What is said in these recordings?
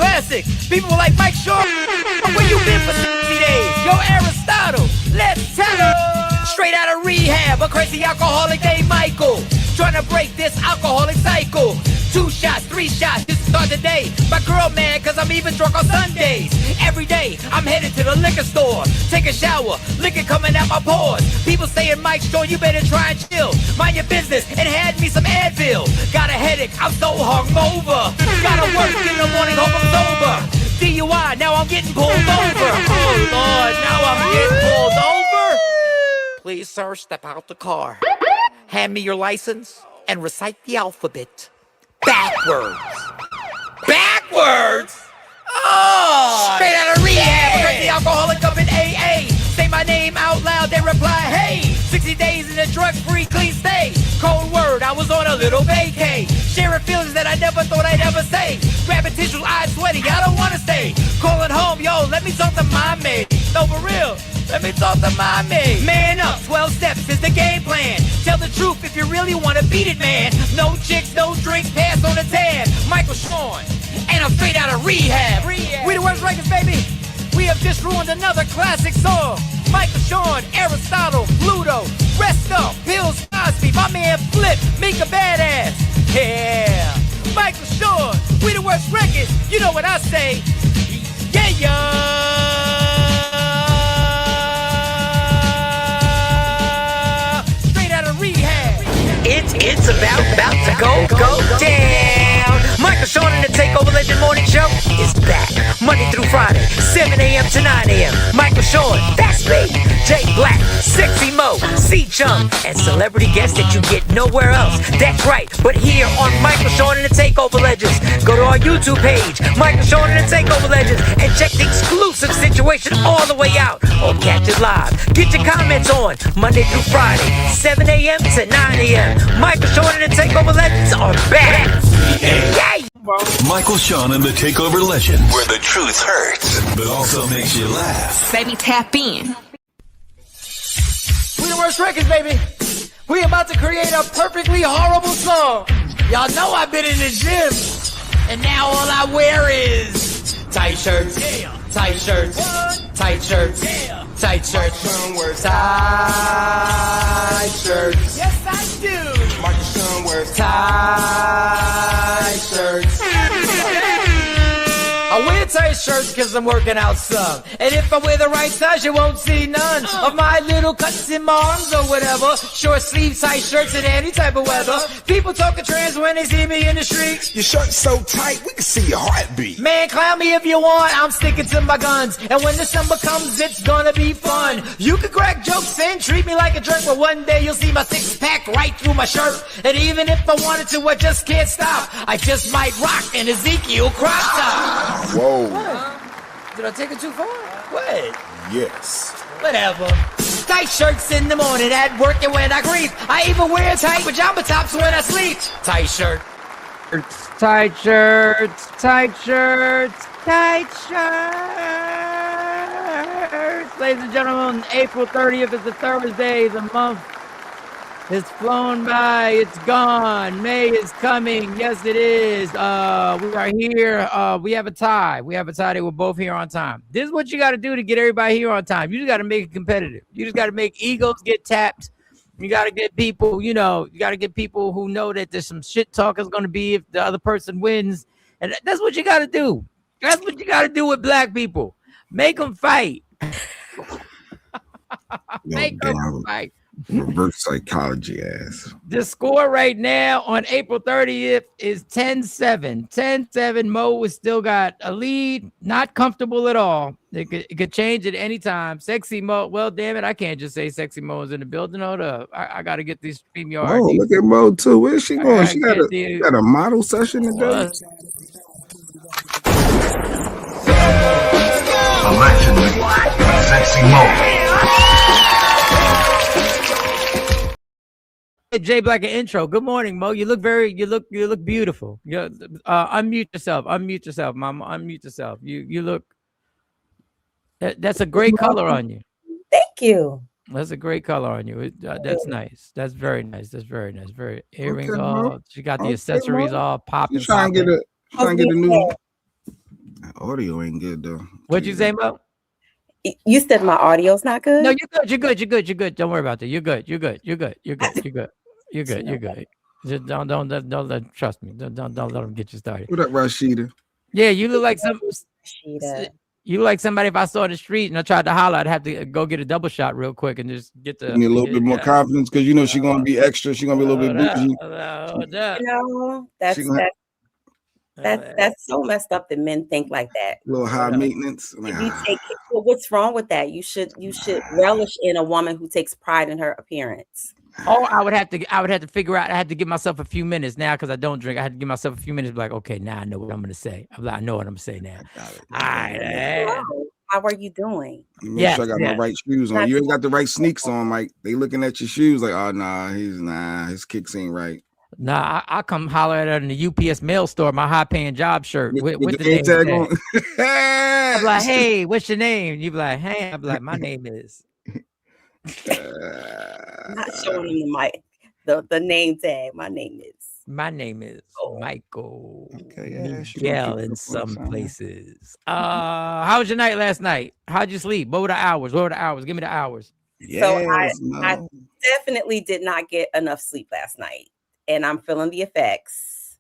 classic. People were like, Mike Short, where you been for 60 days? Yo, Aristotle, let's tell her. Straight out of rehab, a crazy alcoholic named Michael, trying to break this alcoholic cycle. 2 shots, 3 shots, this start the day. My girl mad cause I'm even drunk on Sundays. Every day, I'm headed to the liquor store. Take a shower, liquor coming out my pores. People saying, Mike Short, you better try and chill. Mind your business and hand me some Advil. Got a headache, I'm so hungover. Gotta work in the morning, hope I'm sober. DUI, now I'm getting pulled over. Oh Lord, now I'm getting pulled over. Please, sir, step out the car. Hand me your license and recite the alphabet backwards. Backwards? Oh! Straight out of rehab, crazy alcoholic up in AA. Say my name out loud, they reply, hey. 60 days in a drug-free, clean stay. Cold word, I was on a little vacay. Sharing feelings that I never thought I'd ever say. Grabbing tissue, eyes sweaty, I don't wanna stay. Calling home, yo, let me talk to my maid. No, for real, let me talk to my maid. Man up, 12 steps is the game plan. Tell the truth if you really wanna beat it, man. No chicks, no drinks, pass on the tan. Michael Sean, and I'm straight out of rehab. We the worst records, baby. We have just ruined another classic song. Michael Sean, Aristotle, Pluto, Resto, Pills, Cosby, my man Flip, Mika Badass. Yeah, Michael Sean, we the worst records. You know what I say? Yeah, yeah. Straight out of rehab. It's about to go down. Michael Sean and the Takeover Legend Morning Show is back Monday through Friday, 7 a.m. to 9 a.m. Michael Sean, that's me. Jay Black, Sexy Mo, C-Chum, and celebrity guests that you get nowhere else. That's right, but here on Michael Sean and the Takeover Legends. Go to our YouTube page, Michael Sean and the Takeover Legends, and check the exclusive situation all the way out. Or catch it live. Get your comments on Monday through Friday, 7 a.m. to 9 a.m. Michael Sean and the Takeover Legends are back. Yay! Michael Sean and the Takeover Legends, where the truth hurts, but also makes you laugh. Baby, tap in. We the worst records, baby. We about to create a perfectly horrible song. Y'all know I've been in the gym, and now all I wear is tight shirts, tight shirts, tight shirts, tight shirts. Tight shirts. Yes, I do. Michael Sean wears tight shirts. I wear tight shirts cause I'm working out some. And if I wear the right size, you won't see none of my little cuts in my arms or whatever. Short sleeve tight shirts in any type of weather. People talking trans when they see me in the street. Your shirt's so tight, we can see your heartbeat. Man, clown me if you want, I'm sticking to my guns. And when December comes, it's gonna be fun. You can crack jokes and treat me like a jerk, but one day you'll see my six-pack right through my shirt. And even if I wanted to, I just can't stop. I just might rock an Ezekiel crop top. Whoa. What? Did I take it too far? What? Yes. Whatever. Tight shirts in the morning at work and when I grieve. I even wear tight pajama tops when I sleep. Tight shirt. Tight shirts, tight shirts, tight shirts. Ladies and gentlemen, April 30th is a Thursday. The month has flown by. It's gone. May is coming. Yes, it is. We are here. We have a tie. We have a tie. They were both here on time. This is what you got to do to get everybody here on time. You just got to make it competitive. You just got to make egos get tapped. You got to get people, you got to get people who know that there's some shit talk is going to be if the other person wins. And that's what you got to do. That's what you got to do with black people. Make them fight. Make them fight. Reverse psychology ass. The score right now on April 30th is 10-7. 10-7. Mo has still got a lead. Not comfortable at all. It could change at any time. Sexy Mo. Well, damn it. I can't just say Sexy Mo is in the building. Hold up. I got to get these StreamYard. Oh, look at Mo too. Where's she going? She got a model session today. Allegedly, Sexy Mo. Jay Black, an intro. Good morning, Mo. You look beautiful. Unmute yourself. Unmute yourself, Mama. Unmute yourself. You look. That's a great color on you. Thank you. That's a great color on you. That's nice. That's very nice. That's very nice. Very earrings Okay, all. She got the accessories all popping. Trying to get a new. Audio ain't good though. What'd you say, Mo? You said my audio's not good? No, you're good. Don't worry about that. You're good. Just don't trust me. Don't let them get you started. What up, Rashida? Yeah, you look like some. Rashida. You look like somebody if I saw in the street and I tried to holler, I'd have to go get a double shot real quick and just get the. Need a little bit more confidence because you know she's gonna be extra. She's gonna be a little bit bougie. That's so messed up that men think like that. A little high maintenance. What's wrong with that? You should relish in a woman who takes pride in her appearance. Oh, I would have to figure out. I had to give myself a few minutes now because I don't drink. I had to give myself a few minutes. Be like, okay, now I know what I'm gonna say. I know what I'm gonna say now. All right. How are you doing? Make sure I got my right shoes on. You ain't got the right sneaks on, Mike. They looking at your shoes like, oh his kicks ain't right. Nah, I come holler at her in the UPS mail store, my high-paying job shirt with the name tag on. I'm like, hey, what's your name? You be like, hey, I'm like, my name is. Not showing you the name tag. My name is Michael. Okay, Miguel in some places. How was your night last night? How'd you sleep? What were the hours? Give me the hours. So I definitely did not get enough sleep last night, and I'm feeling the effects.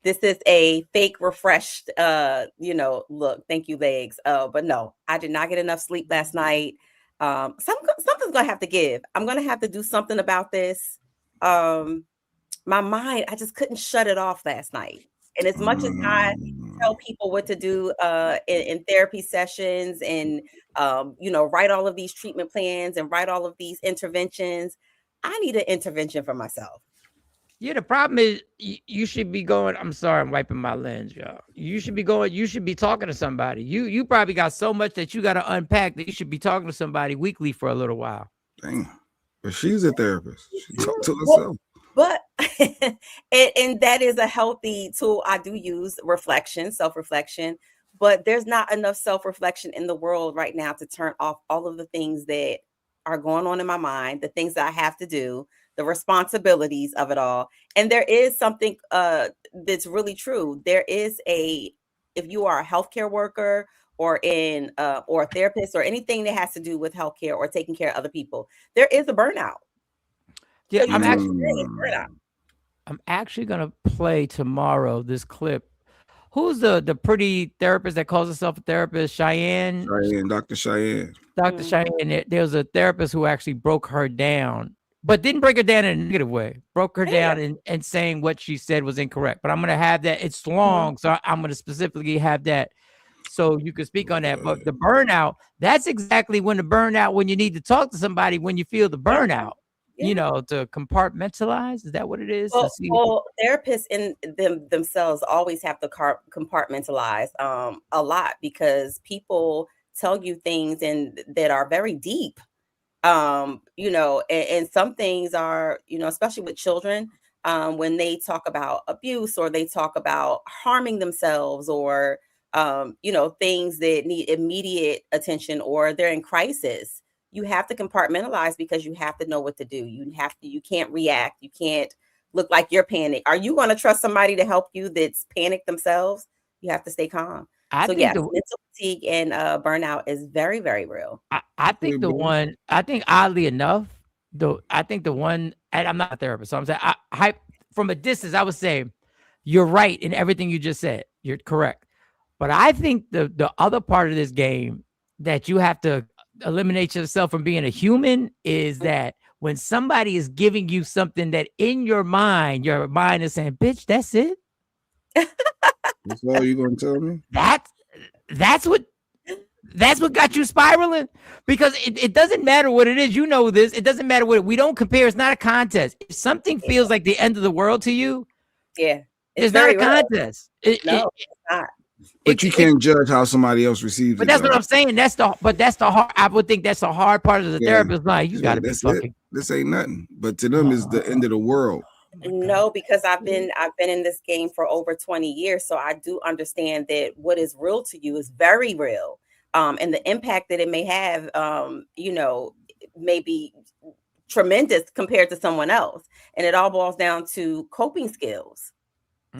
This is a fake refreshed, look. Thank you, legs. But no, I did not get enough sleep last night. Something's gonna have to give. I'm gonna have to do something about this. My mind, I just couldn't shut it off last night. And as much as I tell people what to do in therapy sessions and write all of these treatment plans and write all of these interventions, I need an intervention for myself. Yeah, the problem is you should be going. I'm sorry, I'm wiping my lens, y'all. You should be talking to somebody. You probably got so much that you got to unpack that you should be talking to somebody weekly for a little while. Dang. But she's a therapist. She talks to herself. But and that is a healthy tool. I do use self-reflection, but there's not enough self-reflection in the world right now to turn off all of the things that are going on in my mind, the things that I have to do, the responsibilities of it all. And there is something that's really true. There is if you are a healthcare worker or or a therapist or anything that has to do with healthcare or taking care of other people, there is a burnout. Yeah, so I'm actually gonna play tomorrow this clip. Who's the pretty therapist that calls herself a therapist? Cheyenne, Dr. Cheyenne. Dr. Cheyenne. There was a therapist who actually broke her down, but didn't break her down in a negative way. Broke her down and saying what she said was incorrect. But I'm gonna have that. It's long, so I'm gonna specifically have that so you can speak on that. But the burnout, that's exactly when you need to talk to somebody when you feel the burnout. To compartmentalize. Is that what it is? Well, therapists in themselves always have to compartmentalize a lot because people tell you things that are very deep. And some things are, especially with children, when they talk about abuse or they talk about harming themselves or, things that need immediate attention or they're in crisis. You have to compartmentalize because you have to know what to do. You can't react. You can't look like you're panicked. Are you going to trust somebody to help you that's panicked themselves? You have to stay calm. Mental fatigue and burnout is very, very real. I think oddly enough, I think the one, and I'm not a therapist, so I'm saying from a distance, I would say you're right in everything you just said. You're correct. But I think the other part of this game that you have to eliminate yourself from being a human is that when somebody is giving you something that in your mind is saying, bitch, that's it. That's all you gonna tell me? That's what got you spiraling, because it doesn't matter what it is. You know this. It doesn't matter we don't compare. It's not a contest. If something feels like the end of the world to you, it's not a contest. It's not. But you can't judge how somebody else receives it. But that's what I'm saying. That's the hard. I would think that's the hard part of the therapist. Like, you gotta be fucking. This ain't nothing. But to them, it's the end of the world. No, because I've been in this game for over 20 years, so I do understand that what is real to you is very real, and the impact that it may have, may be tremendous compared to someone else, and it all boils down to coping skills.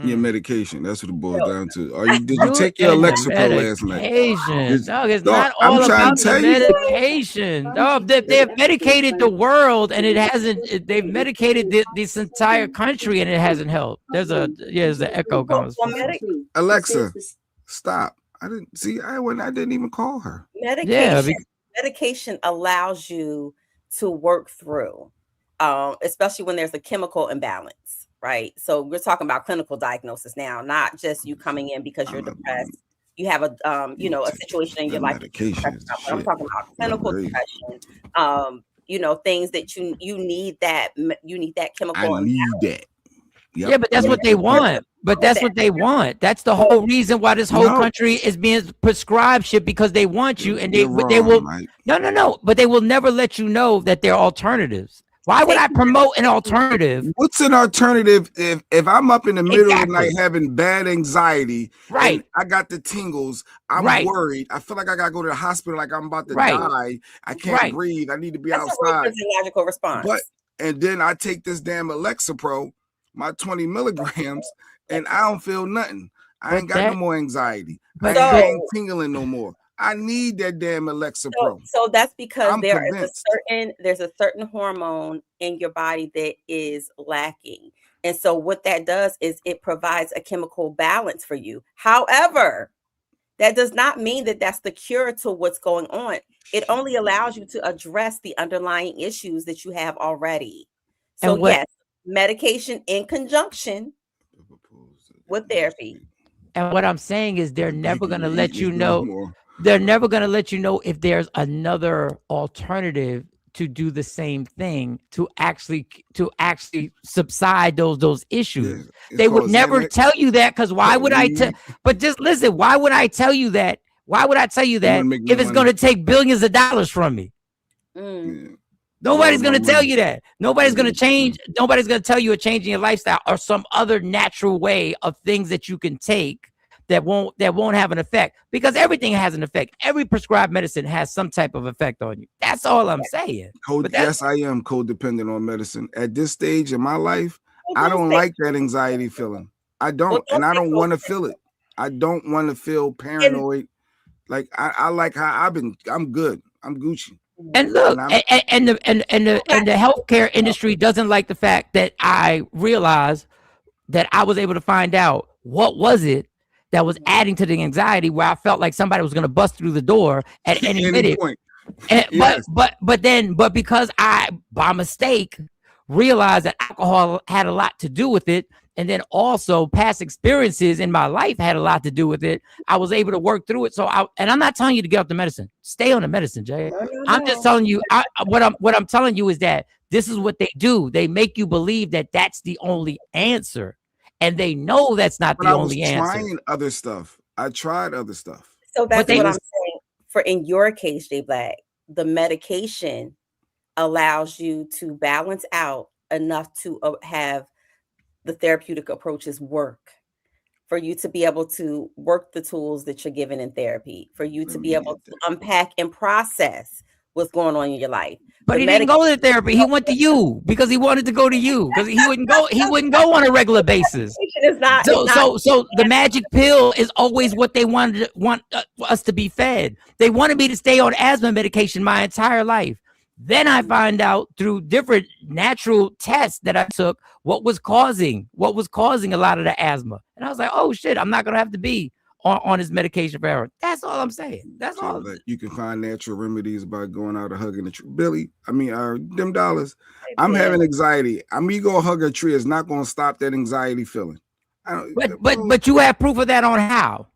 Your medication. That's what it boils So, down to. Did you take your and the Lexapro last night? medication. Dog, it's Dog, not I'm all trying about to the tell you. medication. Dog, they've medicated the world, and it hasn't. They've medicated this entire country, and it hasn't helped. There's an echo going. Alexa, stop. I didn't see. I didn't even call her. Medication allows you to work through, especially when there's a chemical imbalance, right? So we're talking about clinical diagnosis now, not just you coming in because you're depressed. You have a a situation in your life. I'm talking about clinical depression. Things that you need that chemical. I need that. Yep. Yeah, but that's what they want. But that's what they want. That's the whole reason why this whole country is being prescribed shit, because they want you, and they will. Mike. No. But they will never let you know that there are alternatives. Why would I promote an alternative? What's an alternative if I'm up in the middle of the night having bad anxiety, right? I got the tingles. I'm worried. I feel like I gotta go to the hospital, like I'm about to die. I can't breathe. I need to be outside. That's a physiological response. And then I take this damn Lexapro, my 20 milligrams, and I don't feel nothing. I ain't got no more anxiety. I ain't tingling no more. I need that damn Lexapro. So that's because there's a certain hormone in your body that is lacking. And so what that does is it provides a chemical balance for you. However, that does not mean that that's the cure to what's going on. It only allows you to address the underlying issues that you have already. So yes, medication in conjunction with therapy. And what I'm saying is they're never going to let you know. They're never going to let you know if there's another alternative to do the same thing to actually subside those issues. They would never tell you that, because why would I tell? But just listen, why would I tell you that? Why would I tell you that if it's going to take billions of dollars from me? Nobody's going to tell you that. Nobody's going to change. Nobody's going to tell you a change in your lifestyle or some other natural way of things that you can take that won't have an effect, because everything has an effect. Every prescribed medicine has some type of effect on you. That's all I'm saying. Yes, I am codependent on medicine. At this stage in my life, I don't like that anxiety feeling. I don't, and I don't want to feel it. I don't want to feel paranoid. Like I like how I'm good. I'm Gucci. And look, and the healthcare industry doesn't like the fact that I realized that I was able to find out what was it that was adding to the anxiety, where I felt like somebody was going to bust through the door at any minute. But because I, by mistake, realized that alcohol had a lot to do with it, and then also past experiences in my life had a lot to do with it, I was able to work through it. So I'm not telling you to get off the medicine. Stay on the medicine, Jay. I'm just telling you, what I'm telling you is that this is what they do. They make you believe that that's the only answer. And they know that's not the only answer. Trying other stuff. I tried other stuff. So that's what I'm saying. For in your case, Jay Black, the medication allows you to balance out enough to have the therapeutic approaches work, for you to be able to work the tools that you're given in therapy, for you to be able to unpack and process what's going on in your life. But he didn't go to therapy. He went to you because he wanted to go to you, because he wouldn't go on a regular basis. So the magic pill is always what they want us to be fed. They wanted me to stay on asthma medication my entire life. Then I find out through different natural tests that I took what was causing a lot of the asthma. And I was like, oh shit, I'm not gonna have to be on his medication forever. That's all I'm saying. That's all. Like, you can find natural remedies by going out and hugging a tree. Billy, them dollars. I'm having anxiety. Me go hug a tree is not going to stop that anxiety feeling. But you have proof of that on how?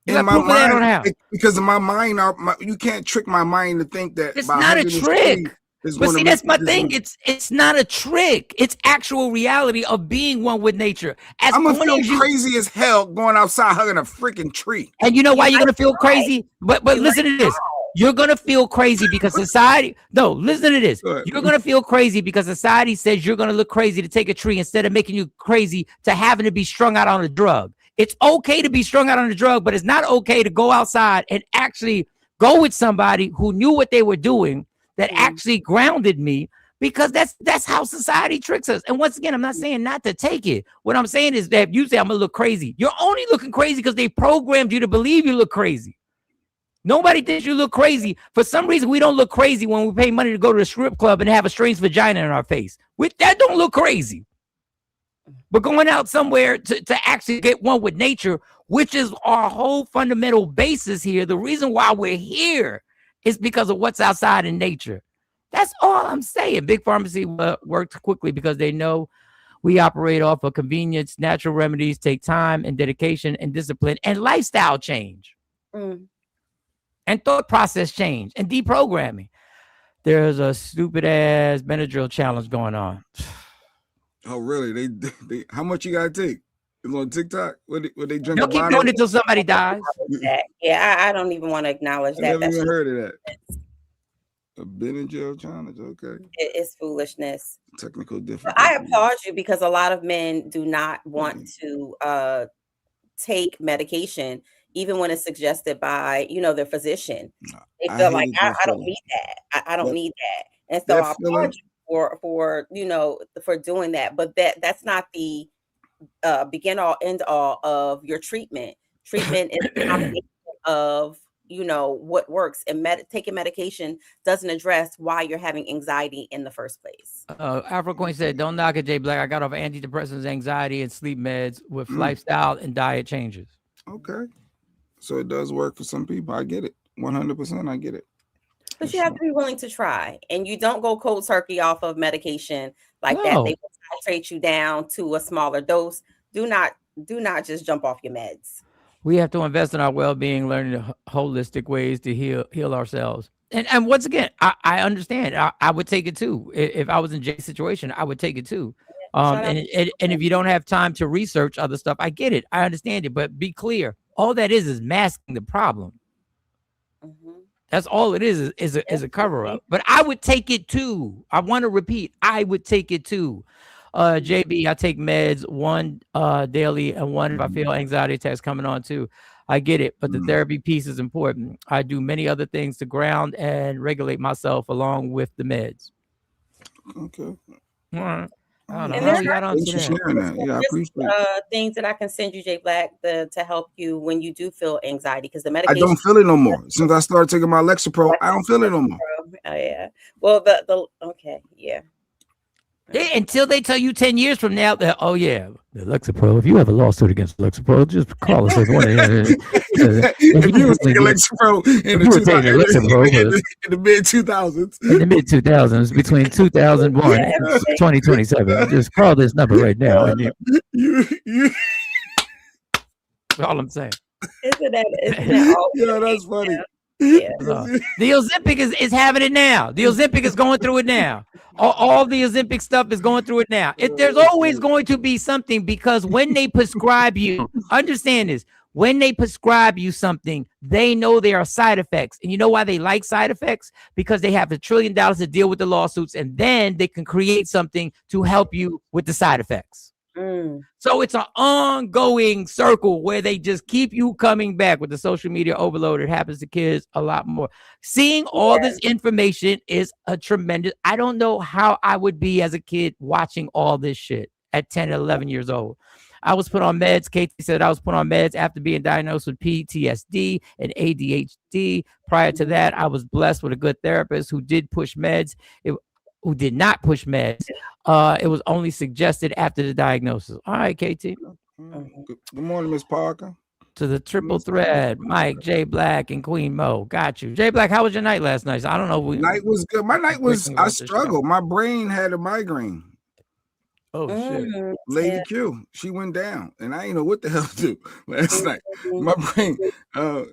In my mind, because in my mind, you can't trick my mind to think that it's not a trick. But see, that's my thing. It's not a trick. It's actual reality of being one with nature. I'm gonna feel crazy as hell going outside hugging a freaking tree. And you know why you're gonna feel crazy? But listen to this. You're gonna feel crazy because society. No, listen to this. You're gonna feel crazy because society says you're gonna look crazy to take a tree instead of making you crazy to having to be strung out on a drug. It's okay to be strung out on a drug, but it's not okay to go outside and actually go with somebody who knew what they were doing, that actually grounded me because that's how society tricks us. And once again, I'm not saying not to take it. What I'm saying is that you say I'm gonna look crazy. You're only looking crazy because they programmed you to believe you look crazy. Nobody thinks you look crazy. For some reason, we don't look crazy when we pay money to go to a strip club and have a strange vagina in our face. That don't look crazy. But going out somewhere to actually get one with nature, which is our whole fundamental basis here, the reason why we're here is because of what's outside in nature. That's all I'm saying. Big Pharmacy worked quickly because they know we operate off of convenience. Natural remedies take time and dedication and discipline and lifestyle change. And thought process change and deprogramming. There's a stupid ass Benadryl challenge going on. Oh, really? They how much you gotta take? It's on TikTok? Would they drink? They'll keep doing it until somebody dies. Yeah, I don't even want to acknowledge that. I never even heard of that. A Benadryl challenge, okay. It's foolishness. Technical difficulty. I applaud you because a lot of men do not want to take medication, even when it's suggested by, their physician. They feel like I don't need that. I don't need that. And so I applaud you for doing that. But that's not the begin all end all of your treatment. Treatment is a combination of what works, and taking medication doesn't address why you're having anxiety in the first place. Afro Queen said, "Don't knock it, Jay Black. I got off antidepressants, anxiety, and sleep meds with lifestyle and diet changes." Okay, so it does work for some people. I get it, 100%. I get it. But you have to be willing to try, and you don't go cold turkey off of medication like that. They will titrate you down to a smaller dose. Do not just jump off your meds. We have to invest in our well-being, learning holistic ways to heal ourselves. And once again, I understand. I would take it too. If I was in Jay's situation, I would take it too. And if you don't have time to research other stuff, I get it. I understand it. But be clear. All that is masking the problem. That's all it is a cover-up. But I would take it too. I want to repeat. I would take it too. JB, I take meds, one daily and one if I feel anxiety attacks coming on too. I get it, but the therapy piece is important. I do many other things to ground and regulate myself along with the meds. Okay. All right. I don't know And how we got on Thanks for sharing that. Yeah, I appreciate it. Things that I can send you, Jay Black, to help you when you do feel anxiety, because the medication. I don't feel it no more. Since I started taking my Lexapro, I don't feel it no more. Oh yeah. Well, okay, yeah. Until they tell you 10 years from now that, oh yeah, the Lexapro, if you have a lawsuit against Lexapro, just call us. If you were taking Lexapro in the mid-2000s. In the mid-2000s, between 2001 and 2027. Just call this number right now. And all I'm saying. Isn't that yeah, that's funny. Yeah. The Ozempic is having it now. The Ozempic is going through it now. All the Ozempic stuff is going through it now. There's always going to be something, because when they prescribe you, understand this, when they prescribe you something, they know there are side effects. And you know why they like side effects? Because they have $1 trillion to deal with the lawsuits, and then they can create something to help you with the side effects. So it's an ongoing circle where they just keep you coming back. With the social media overload, it happens to kids a lot more. Seeing all this information is a tremendous. I don't know how I would be as a kid watching all this shit at 10 and 11 years old. I was put on meds. Katie said I was put on meds after being diagnosed with PTSD and ADHD. Prior to that, I was blessed with a good therapist who did push meds. Who did not push meds. It was only suggested after the diagnosis. All right, KT. Good morning, Miss Parker. To the triple thread, Mike, Jay Black, and Queen Mo. Got you. Jay Black, how was your night last night? I don't know. Night was good. My night was, I struggled. My brain had a migraine. Oh, shit. Lady Q, she went down, and I didn't know what the hell to do last night. My brain,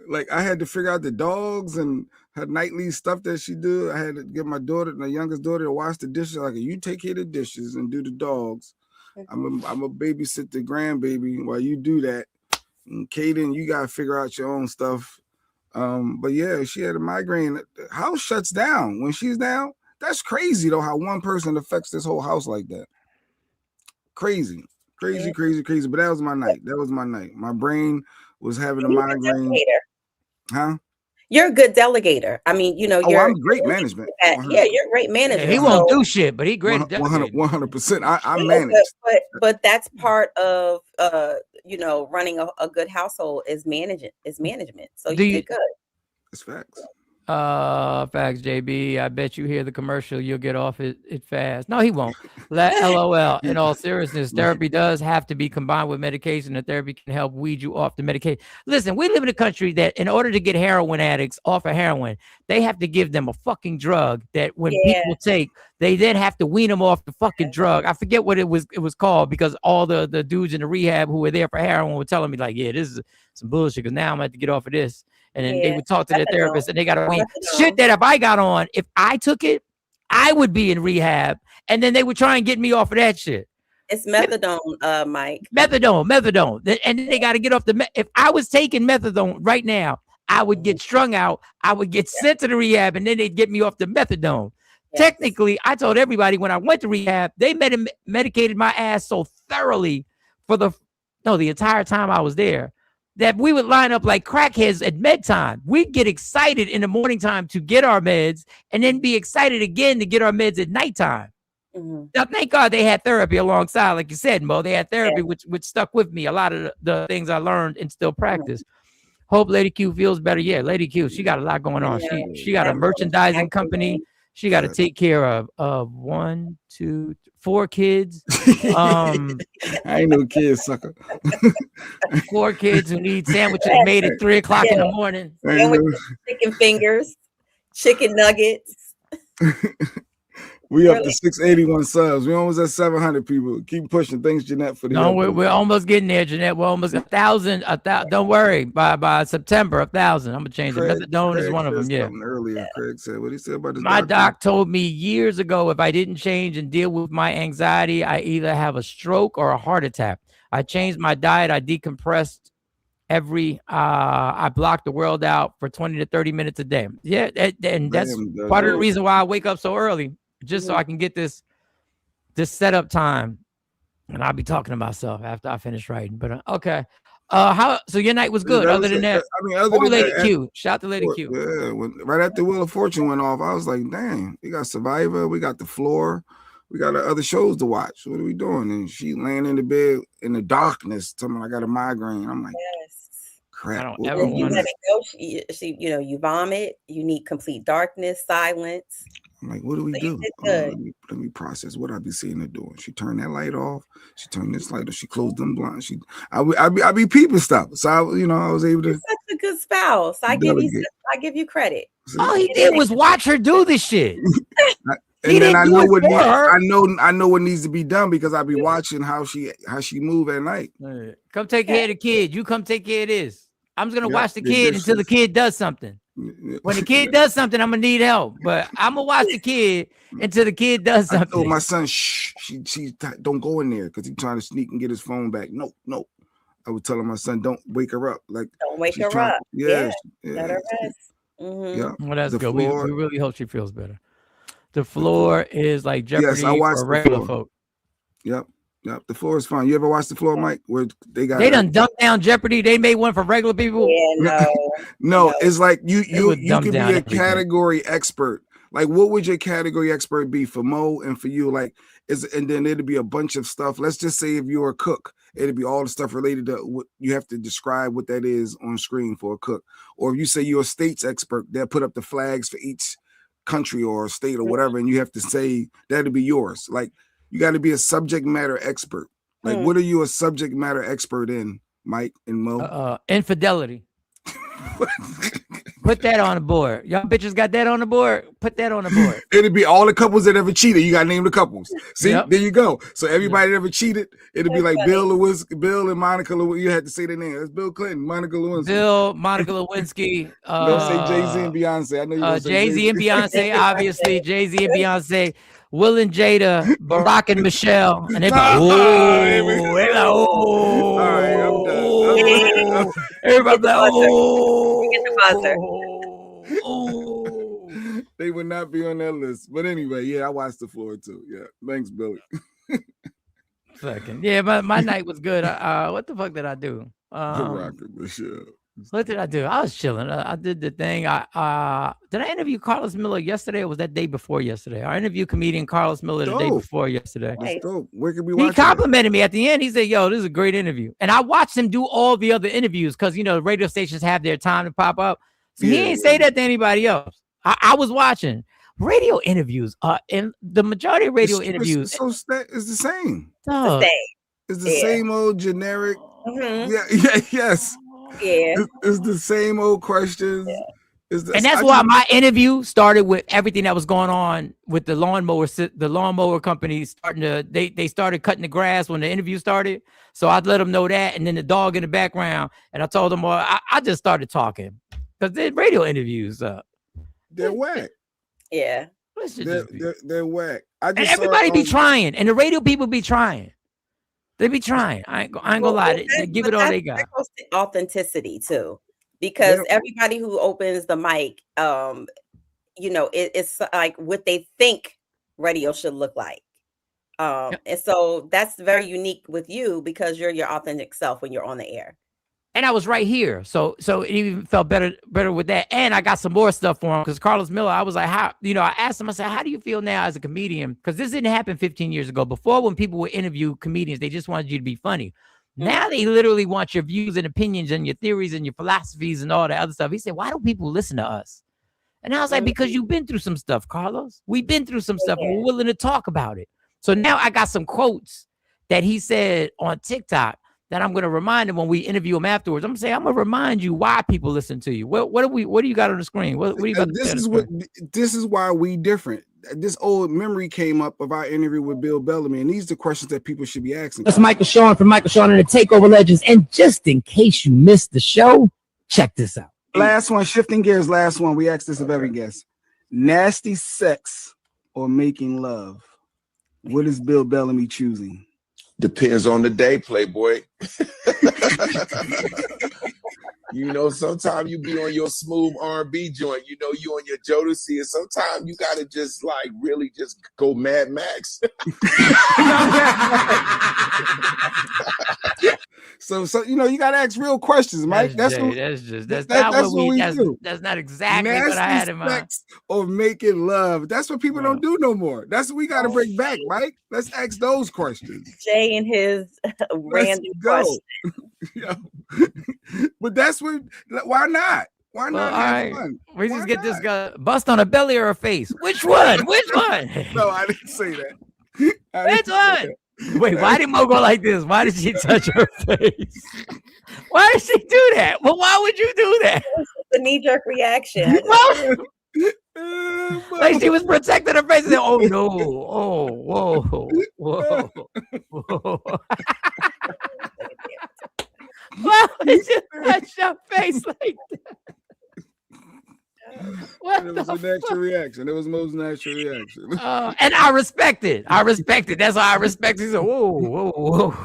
like I had to figure out the dogs and her nightly stuff that she do. I had to get my daughter, my youngest daughter, to wash the dishes. Like, you take care of the dishes and do the dogs. I'm a babysit the grandbaby while you do that. And Kaden, you gotta figure out your own stuff. But yeah, she had a migraine. The house shuts down when she's down. That's crazy though, how one person affects this whole house like that. Crazy. But that was my night. My brain was having a migraine. Huh? you're a good delegator. I mean, you know, I'm great management. Yeah, you're a great manager. Yeah, he won't do shit, but he great. 100%. I manage. But that's part of you know, running a good household is management. So you did good. It's facts. Facts, JB. I bet you hear the commercial, you'll get off it fast. No, he won't. LOL. In all seriousness, therapy does have to be combined with medication, and therapy can help weed you off the medication. Listen, we live in a country that in order to get heroin addicts off of heroin, they have to give them a fucking drug that when people take, they then have to wean them off the fucking drug. I forget what it was called, because all the dudes in the rehab who were there for heroin were telling me like, yeah, this is some bullshit, because now I'm going to have to get off of this. And then they would talk to their therapist, and they got to wean shit that if I got on, if I took it, I would be in rehab, and then they would try and get me off of that shit. It's methadone, Mike. Methadone. And then they got to get off the. If I was taking methadone right now, I would get strung out. I would get sent to the rehab, and then they'd get me off the methadone. Technically, I told everybody when I went to rehab, they medicated my ass so thoroughly for the entire time I was there, that we would line up like crackheads at med time. We'd get excited in the morning time to get our meds, and then be excited again to get our meds at nighttime. Now, thank God they had therapy alongside, like you said, Mo. They had therapy, which stuck with me. A lot of the things I learned and still practice. Hope Lady Q feels better. Yeah, Lady Q, she got a lot going on. She got a merchandising company. She got to take care of 1, 2, 4 kids. I ain't no kid, sucker. 4 kids who need sandwiches made at 3 o'clock in the morning. Chicken fingers, chicken nuggets. We up to 681 subs. We almost at 700 people. Keep pushing. Thanks, Jeanette, for the. No, we're almost getting there, Jeanette. We're almost 1,000. Don't worry. By September, 1,000. I'm gonna change it. Methadone is one of them. Yeah. Earlier, Craig said what he said about his. My doc told me years ago, if I didn't change and deal with my anxiety, I either have a stroke or a heart attack. I changed my diet. I decompressed I blocked the world out for 20 to 30 minutes a day. Yeah, and that's part of the reason why I wake up so early. Just so I can get this setup time, and I'll be talking to myself after I finish writing. But okay, so your night was good. Other than that, other than Lady Q, shout to Lady Q. Yeah, right after Wheel of Fortune went off, I was like, dang, we got Survivor, we got The Floor, we got other shows to watch. What are we doing? And she laying in the bed in the darkness, telling me I got a migraine. I'm like, crap. I don't ever want to. You vomit. You need complete darkness, silence. I'm like, what do we do? Let me process what I be seeing her doing. She turned that light off. She turned this light off. She closed them blinds. I be peeping stuff. So I was able to. You're such a good spouse. I give you credit. All he did was watch her do this shit. And then I know what needs to be done, because I be watching how she move at night. Come take care of the kid. You come take care of this. I'm just gonna watch the kid until the kid does something. When the kid does something, I'm gonna need help. But I'm gonna watch the kid until the kid does something. I told my son, shh, she don't go in there, because he's trying to sneak and get his phone back. No. I was telling my son, don't wake her up. Like, don't wake her up. Yeah. Let her rest. Yeah. Well, that's good. We really hope she feels better. The Floor is like Jeopardy for regular folk. Yep. The Floor is fun. You ever watch The Floor, Mike? Where they done dumped down Jeopardy. They made one for regular people. Yeah, no. It's like you could be a category expert. Like, what would your category expert be for Mo and for you? Like, and then it'd be a bunch of stuff. Let's just say if you're a cook, it'd be all the stuff related to what you have to describe what that is on screen for a cook. Or if you say you're a states expert, they'll put up the flags for each country or state or whatever, and you have to say that'll be yours. Like, you got to be a subject matter expert. Like, what are you a subject matter expert in, Mike and Mo? Infidelity. Put that on the board. Y'all bitches got that on the board? Put that on the board. It'd be all the couples that ever cheated. You got to name the couples. See, There you go. So everybody that ever cheated, it'd be like Bill and Monica Lewinsky. You had to say their name. That's Bill Clinton, Monica Lewinsky. Monica Lewinsky. Don't say Jay-Z and Beyonce. I know you Jay-Z and Beyonce, obviously. Jay-Z and Beyonce. Will and Jada, Barack and Michelle. And they're like, all right, I'm done. Everybody's like, They would not be on that list. But anyway, yeah, I watched The Floor too. Yeah. Thanks, Billy. Second. Yeah, my night was good. What the fuck did I do? Barack and Michelle. What did I do? I was chilling. I did the thing. Did I interview Carlos Miller yesterday, or was that day before yesterday? I interviewed comedian Carlos Miller the day before yesterday. That's dope. Where could we watch He complimented me at the end. He said, "Yo, this is a great interview." And I watched him do all the other interviews because the radio stations have their time to pop up. So he ain't say that to anybody else. I was watching radio interviews. And the majority of radio interviews, it's the same. It's the same old generic. Yes. Yeah, it's the same old questions. Yeah. And that's why my interview started with everything that was going on with the lawnmower company they started cutting the grass when the interview started. So I'd let them know that, and then the dog in the background, and I told them, well, I just started talking because the radio interviews, they're whack. Yeah, they're whack. And everybody be trying, and the radio people be trying. They be trying. I ain't gonna lie. They give it all they got. Authenticity too, because everybody who opens the mic, it's like what they think radio should look like. And so that's very unique with you because you're your authentic self when you're on the air. And I was right here, so it even felt better with that. And I got some more stuff for him because Carlos Miller. I was like, I asked him. I said, how do you feel now as a comedian? Because this didn't happen 15 years ago. Before, when people would interview comedians, they just wanted you to be funny. Now they literally want your views and opinions and your theories and your philosophies and all that other stuff. He said, why don't people listen to us? And I was like, because you've been through some stuff, Carlos. We've been through some stuff. And we're willing to talk about it. So now I got some quotes that he said on TikTok that I'm going to remind him when we interview him afterwards. I'm going to say, I'm going to remind you why people listen to you. What do you got on the screen? What do you got? This is why we different. This old memory came up of our interview with Bill Bellamy, and these are the questions that people should be asking. That's Michael Sean from Michael Sean and the Takeover Legends. And just in case you missed the show, check this out. Last one, shifting gears. Last one. We asked this of every guest: nasty sex or making love? What is Bill Bellamy choosing? Depends on the day, Playboy. Sometimes you be on your smooth R&B joint. You on your Jodeci, and sometimes you gotta just really just go Mad Max. So you gotta ask real questions, Mike. That's not what we do. That's not exactly what I had in mind. Or making love. That's what people don't do no more. That's what we gotta bring back, Mike. Let's ask those questions. Jay and his random questions. But that's what. Why not? Why not? All right. We just get this guy bust on a belly or a face. Which one? Which one? No, I didn't say that. Which one? Wait, why did Mo go like this? Why did she touch her face? Why did she do that? Well, why would you do that? The knee-jerk reaction. Like she was protecting her face. And oh no! Oh, whoa! Why would you touch your face like that? It was a natural reaction. It was most natural reaction. And I respect it. That's why I respect it. He said, whoa.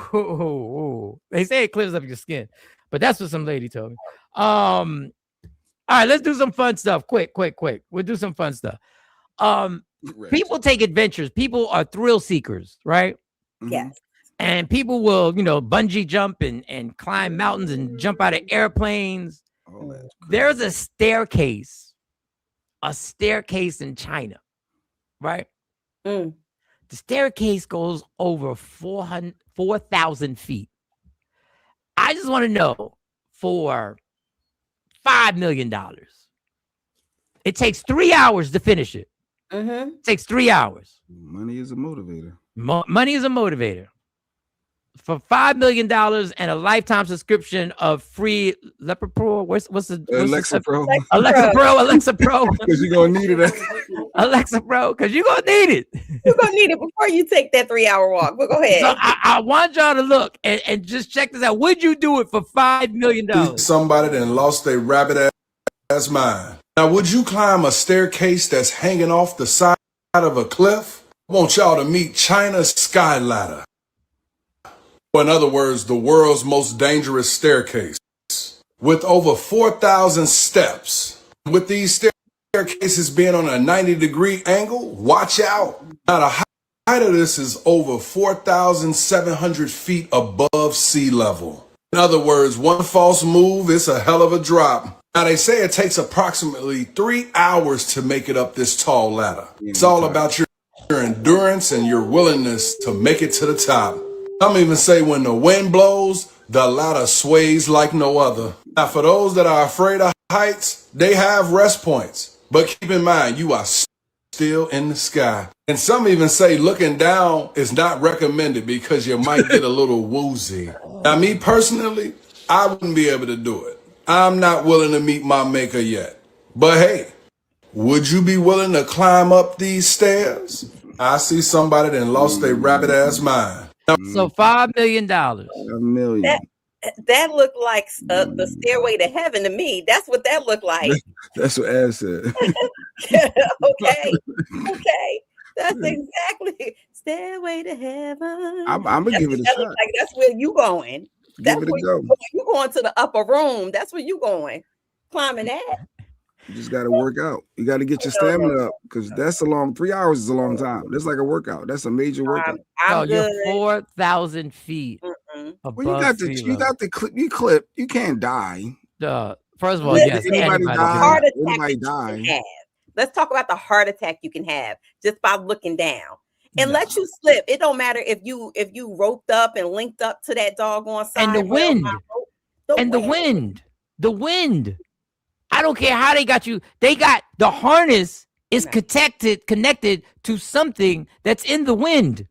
They say it clears up your skin, but that's what some lady told me. All right, let's do some fun stuff. Quick. We'll do some fun stuff. People take adventures. People are thrill seekers, right? Yes. And people will, bungee jump and climb mountains and jump out of airplanes. There's a staircase in China, right? The staircase goes over 4,000 feet. I just want to know, for $5 million, it takes 3 hours to finish it. It takes 3 hours. Money is a motivator. Money is a motivator. For $5 million and a lifetime subscription of free Leopard Pro, what's the Alexa Pro? Alexa Pro. Because you're gonna need it. Alexa Pro, because you're gonna need it. You're gonna need it before you take that 3 hour walk. But go ahead. So I want y'all to look and just check this out. Would you do it for $5 million? Somebody that lost their rabbit ass mind. Now, would you climb a staircase that's hanging off the side of a cliff? I want y'all to meet China's Sky Ladder. In other words, the world's most dangerous staircase. With over 4,000 steps. With these staircases being on a 90-degree angle, watch out. Now, the height of this is over 4,700 feet above sea level. In other words, one false move, it's a hell of a drop. Now, they say it takes approximately 3 hours to make it up this tall ladder. It's all about your endurance and your willingness to make it to the top. Some even say when the wind blows, the ladder sways like no other. Now, for those that are afraid of heights, they have rest points. But keep in mind, you are still in the sky. And some even say looking down is not recommended because you might get a little woozy. Now, me personally, I wouldn't be able to do it. I'm not willing to meet my maker yet. But hey, would you be willing to climb up these stairs? I see somebody that lost their rabbit ass mind. So $5 million. $1 million. That looked like the stairway to heaven to me. That's what that looked like. That's what Ash said. Okay. That's exactly stairway to heaven. I'm gonna give it a shot. Like that's where you going. That's Give it where a go. you going to the upper room. That's where you going. Climbing that. You just got to work out. You got to get your stamina up because that's a long 3 hours is a long time. That's like a workout. That's a major workout. You're 4,000 feet above Well, you got the clip. You can't die. First of all, yes. Anybody die? Heart attack Anybody that die? you can have. Let's talk about the heart attack you can have just by looking down and let you slip. It don't matter if you roped up and linked up to that doggone side. And the wind. The wind. I don't care how they got you. They got the harness is connected to something that's in the wind.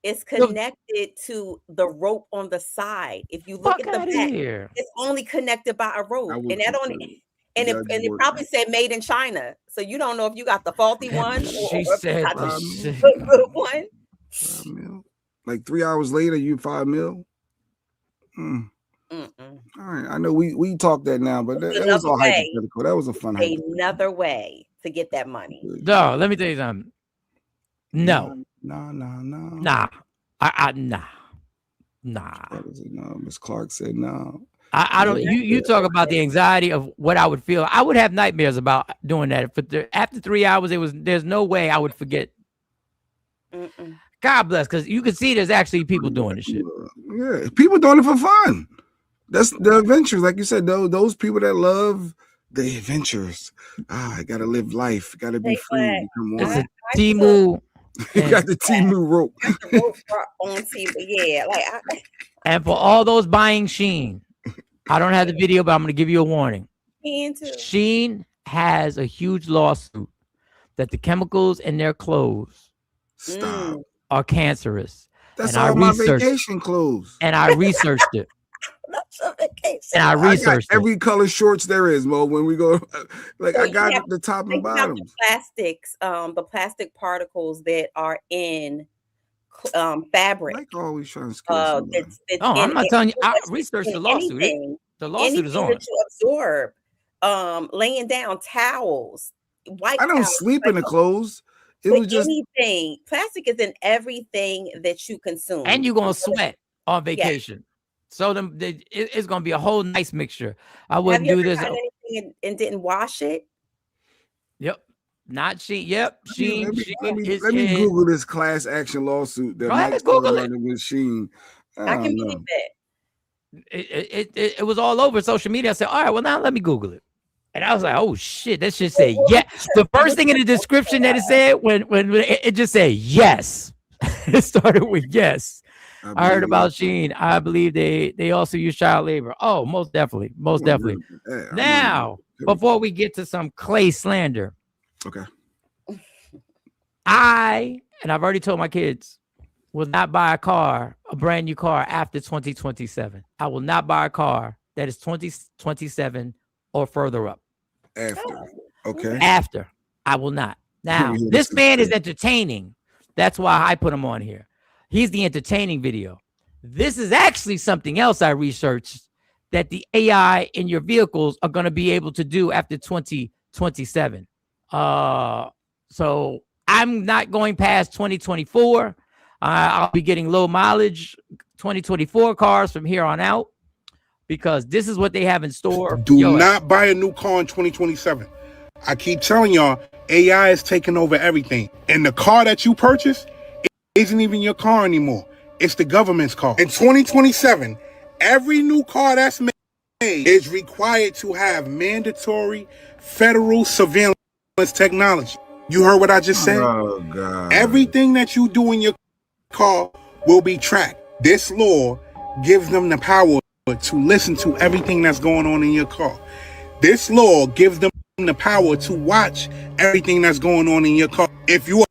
It's connected to the rope on the side. If you look at the back, it's only connected by a rope, and that only. And it probably said made in China, so you don't know if you got the faulty one She or said the good one. Like 3 hours later, you $5 million. All right, I know we talked that now, but that was all hypothetical. That was a fun another way to get that money. No, let me tell you something. No. Nah. Nah. No, Miss Clark said no. I don't. You talk about the anxiety of what I would feel. I would have nightmares about doing that. But after 3 hours, there's no way I would forget. God bless, because you can see there's actually people doing this shit. Yeah, people doing it for fun. That's the adventures, like you said. Those people that love the adventures. I gotta live life. Gotta be free. Come on. It's a Timu. You got the Timu rope. The rope on TV, yeah. And for all those buying Shein, I don't have the video, but I'm gonna give you a warning. Shein has a huge lawsuit that the chemicals in their clothes are cancerous. That's all my vacation clothes. And I researched it. And I researched every color shorts there is, Mo. When we go, I got the top and bottom. The plastic particles that are in fabric. Like always trying to I'm not telling you. I researched the lawsuit. The lawsuit is on. That you absorb, laying down towels, white. I don't sleep in the clothes. It was just anything. Plastic is in everything that you consume, and you're gonna sweat on vacation. So it's gonna be a whole nice mixture. I wouldn't do this and didn't wash it. Yep, not Shein. Yep, Shein. Let me Google this class action lawsuit that Mike's running with Shein. I can believe it. It was all over social media. I said, all right, well now let me Google it. And I was like, oh shit, that should say yes. The first thing in the description that it said when it just said yes. It started with yes. I heard about Shein. I believe they also use child labor. Oh, most definitely. Now, before we get to some Klay slander. Okay. I've already told my kids, will not buy a brand new car after 2027. I will not buy a car that is 2027 or further up. After. I will not. Now, this man is entertaining. That's why I put him on here. He's the entertaining video. This is actually something else I researched that the AI in your vehicles are going to be able to do after 2027. So I'm not going past 2024. I'll be getting low mileage 2024 cars from here on out because this is what they have in store. Do not buy a new car in 2027. I keep telling y'all, AI is taking over everything. And the car that you purchase isn't even your car anymore. It's the government's car. In 2027, Every new car that's made is required to have mandatory federal surveillance technology. You heard what I just said? Oh, God. Everything that you do in your car will be tracked. This law gives them the power to listen to everything that's going on in your car. This law gives them the power to watch everything that's going on in your car. If you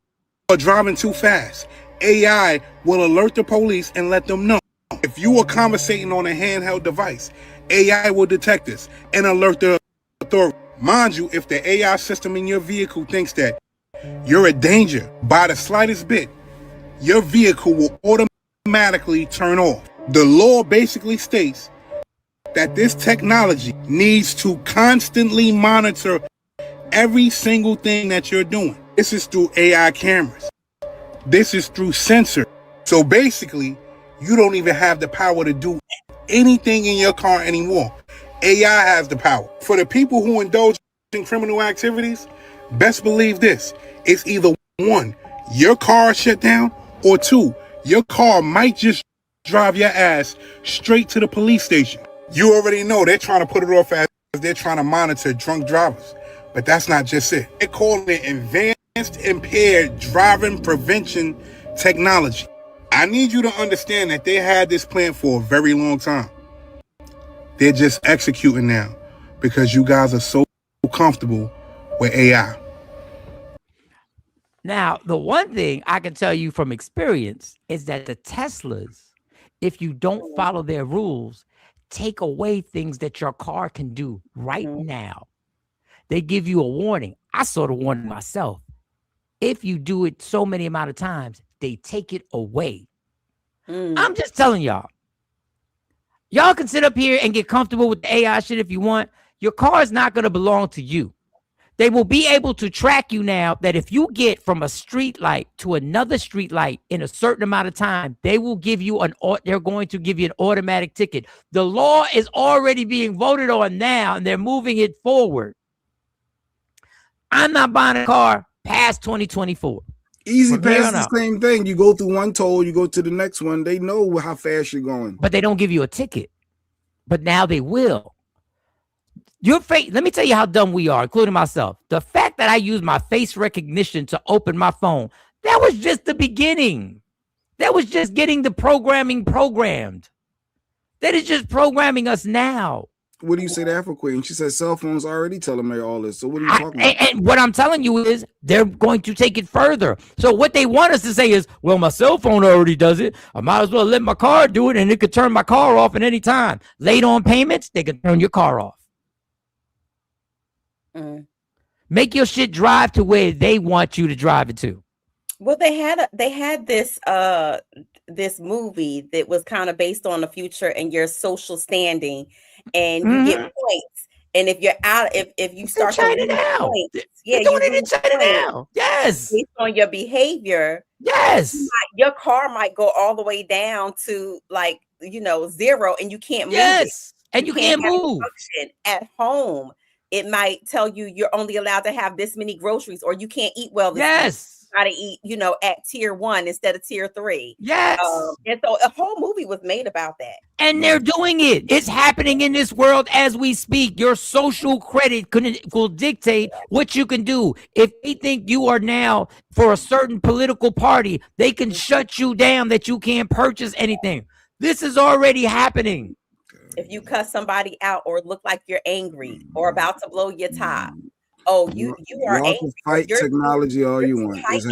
are driving too fast, AI will alert the police and let them know. If you are conversating on a handheld device, AI will detect this and alert the authority. Mind you, if the AI system in your vehicle thinks that you're a danger by the slightest bit, your vehicle will automatically turn off. The law basically states that this technology needs to constantly monitor every single thing that you're doing. This is through AI cameras. This is through sensor. So basically, you don't even have the power to do anything in your car anymore. AI has the power. For the people who indulge in criminal activities, best believe this. It's either one, your car shut down, or two, your car might just drive your ass straight to the police station. You already know they're trying to put it off as they're trying to monitor drunk drivers. But that's not just it. They're calling it advanced impaired driving prevention technology. I need you to understand that they had this plan for a very long time. They're just executing now because you guys are so comfortable with AI. Now, the one thing I can tell you from experience is that the Teslas, if you don't follow their rules, take away things that your car can do right now. They give you a warning. I saw the warning myself. If you do it so many amount of times, they take it away. I'm just telling y'all. Y'all can sit up here and get comfortable with the AI shit if you want. Your car is not going to belong to you. They will be able to track you now that if you get from a street light to another street light in a certain amount of time, they're going to give you an automatic ticket. The law is already being voted on now, and they're moving it forward. I'm not buying a car past 2024. Easy Pass is the same thing. You go through one toll, you go to the next one. They know how fast you're going. But they don't give you a ticket. But now they will. Your face, let me tell you how dumb we are, including myself. The fact that I use my face recognition to open my phone, that was just the beginning. That was just getting the programming programmed. That is just programming us now. What do you say to Afro Queen? She said cell phones already telling me all this. So what are you talking about? And what I'm telling you is they're going to take it further. So what they want us to say is, well, my cell phone already does it. I might as well let my car do it, and it could turn my car off at any time. Late on payments, they can turn your car off. Make your shit drive to where they want you to drive it to. Well, they had this this movie that was kind of based on the future and your social standing, and you get points. And if you're out, if you start to lose points, they're doing it in China now. Yes, based on your behavior. Yes, your car might go all the way down to 0, and you can't move. Yes, and you can't move at home. It might tell you you're only allowed to have this many groceries, or you can't eat well. Yes. Got to eat, at tier 1 instead of tier 3. Yes. And so a whole movie was made about that. And they're doing it. It's happening in this world as we speak. Your social credit will dictate what you can do. If they think you are now for a certain political party, they can shut you down that you can't purchase anything. This is already happening. If you cuss somebody out or look like you're angry or about to blow your top, you are angry. Can fight technology all you want. And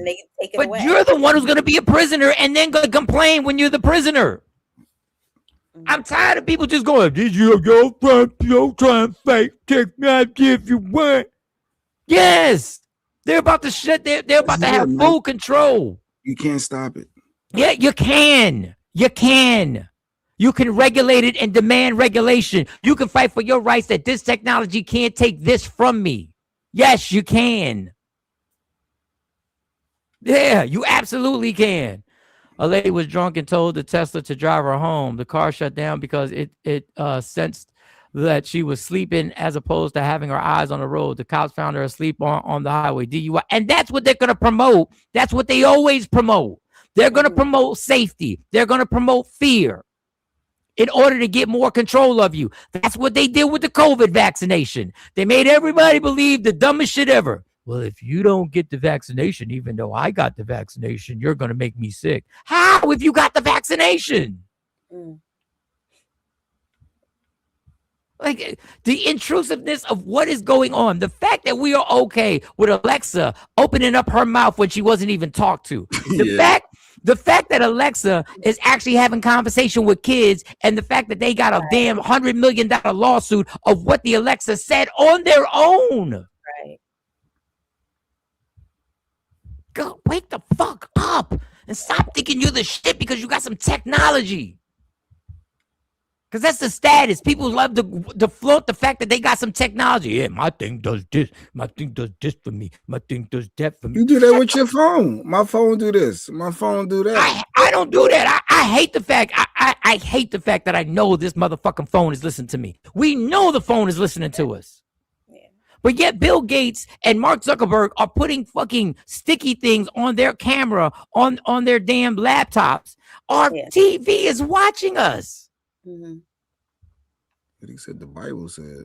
they take it away. But you're the one who's going to be a prisoner and then going to complain when you're the prisoner. I'm tired of people just going, "Did you try and fight technology if you want?" Yes, they're about to shut. They're about to have full control. You can't stop it. Yeah, you can. You can. You can regulate it and demand regulation. You can fight for your rights that this technology can't take this from me. Yes, you can. Yeah, you absolutely can. A lady was drunk and told the Tesla to drive her home. The car shut down because it sensed that she was sleeping as opposed to having her eyes on the road. The cops found her asleep on the highway. DUI. And that's what they're going to promote. That's what they always promote. They're going to promote safety. They're going to promote fear. in order to get more control of you. That's what they did with the COVID vaccination. They made everybody believe the dumbest shit ever. Well, if you don't get the vaccination, even though I got the vaccination, you're going to make me sick. How if you got the vaccination? Like the intrusiveness of what is going on. The fact that we are okay with Alexa opening up her mouth when she wasn't even talked to. The fact that Alexa is actually having conversation with kids, and the fact that they got a damn $100 million lawsuit of what the Alexa said on their own. Right. Go wake the fuck up and stop thinking you're the shit because you got some technology. Because that's the status. People love to flaunt the fact that they got some technology. Yeah, my thing does this. My thing does this for me. My thing does that for me. You do that with your phone. My phone do this. My phone do that. I don't do that. I hate the fact. I hate the fact that I know this motherfucking phone is listening to me. We know the phone is listening to us. Yeah. But yet Bill Gates and Mark Zuckerberg are putting fucking sticky things on their camera, on their damn laptops. Our TV is watching us. He said the Bible said.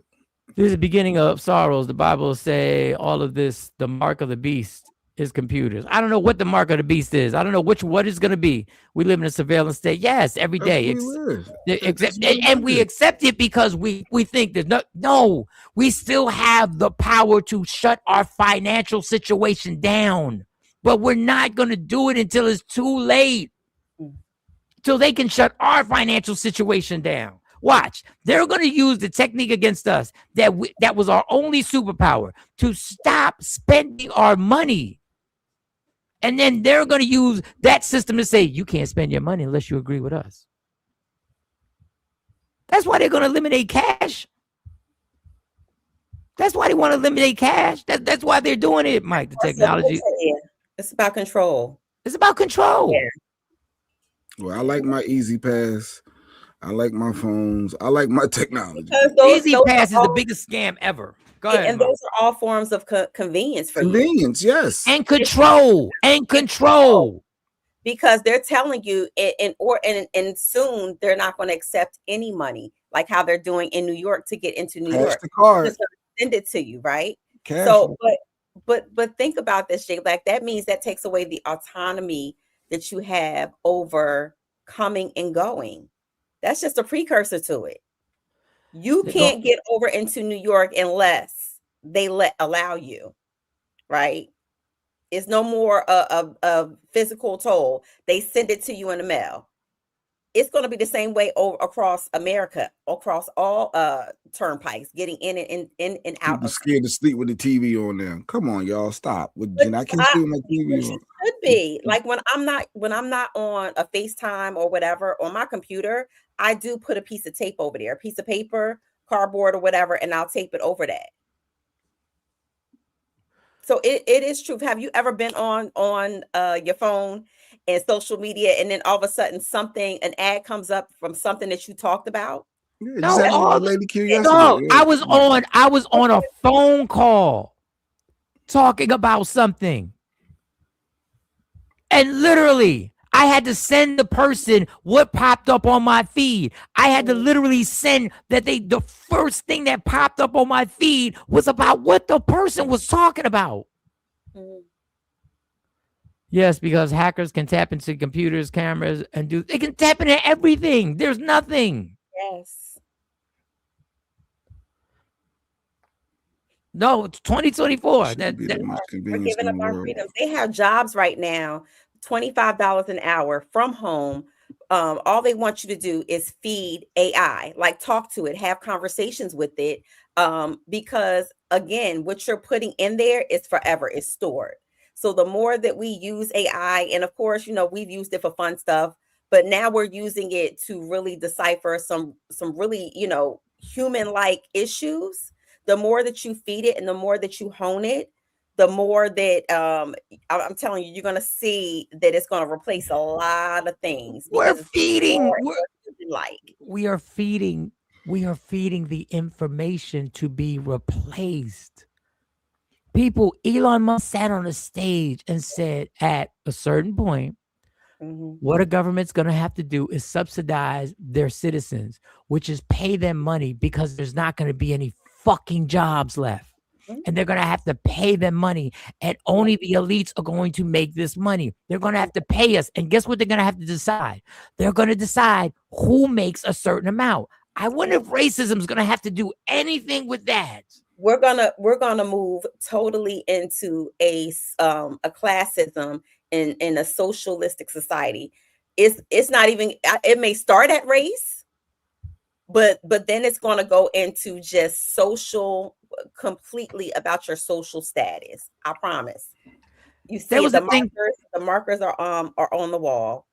This is the beginning of sorrows. The Bible say all of this, the mark of the beast is computers. I don't know what the mark of the beast is. I don't know what it's going to be. We live in a surveillance state. Yes, every day. And we accept it because we think there's no, we still have the power to shut our financial situation down, but we're not going to do it until it's too late. Till they can shut our financial situation down. Watch, they're going to use the technique against us that was our only superpower to stop spending our money. And then they're going to use that system to say, you can't spend your money unless you agree with us. That's why they're going to eliminate cash. That's why they want to eliminate cash. That's why they're doing it, Mike, the technology. It's about control. It's about control. Yeah. Well, I like my Easy Pass. I like my phones. I like my technology. Easy Pass is the biggest scam ever. Go ahead. And those are all forms of convenience for you. Convenience, yes. And control. Because they're telling you, and soon they're not going to accept any money, like how they're doing in New York to get into New York. The card. Just send it to you, right? Cash. So, but think about this, Jay. Like that means that takes away the autonomy that you have over coming and going. That's just a precursor to it. You can't get over into New York unless they allow you, right? It's no more a physical toll. They send it to you in the mail. It's going to be the same way across America, across all turnpikes, getting in and out. I'm scared to sleep with the TV on there. Come on, y'all, stop. I can't sleep with my TV on. Should be like when I'm not on a FaceTime or whatever on my computer, I do put a piece of tape over there, a piece of paper, cardboard or whatever, and I'll tape it over that. So it is true. Have you ever been on your phone and social media, and then all of a sudden an ad comes up from something that you talked about? Yeah, no, Lady Q yesterday. No, yeah. I was on a phone call talking about something, and literally I had to send the person what popped up on my feed. I had to literally send that the first thing that popped up on my feed was about what the person was talking about. Mm-hmm. Yes, because hackers can tap into computers, cameras, and they can tap into everything. There's nothing. Yes. No, it's 2024. We're giving up our freedoms. They have jobs right now, $25 an hour from home. All they want you to do is feed AI, like talk to it, have conversations with it. Because again, what you're putting in there is forever, it's stored. So the more that we use AI, and of course, we've used it for fun stuff, but now we're using it to really decipher some really, human-like issues. The more that you feed it and the more that you hone it, the more that I'm telling you, you're going to see that it's going to replace a lot of things. We are feeding the information to be replaced. Elon Musk sat on a stage and said at a certain point, What a government's going to have to do is subsidize their citizens, which is pay them money because there's not going to be any fucking jobs left. And they're going to have to pay them money. And only the elites are going to make this money. They're going to have to pay us. And guess what they're going to have to decide? They're going to decide who makes a certain amount. I wonder if racism is going to have to do anything with that. We're gonna move totally into a classism in a socialistic society. It's not even, it may start at race, but then it's going to go into just social, completely about your social status. I promise. You see, the markers are on the wall.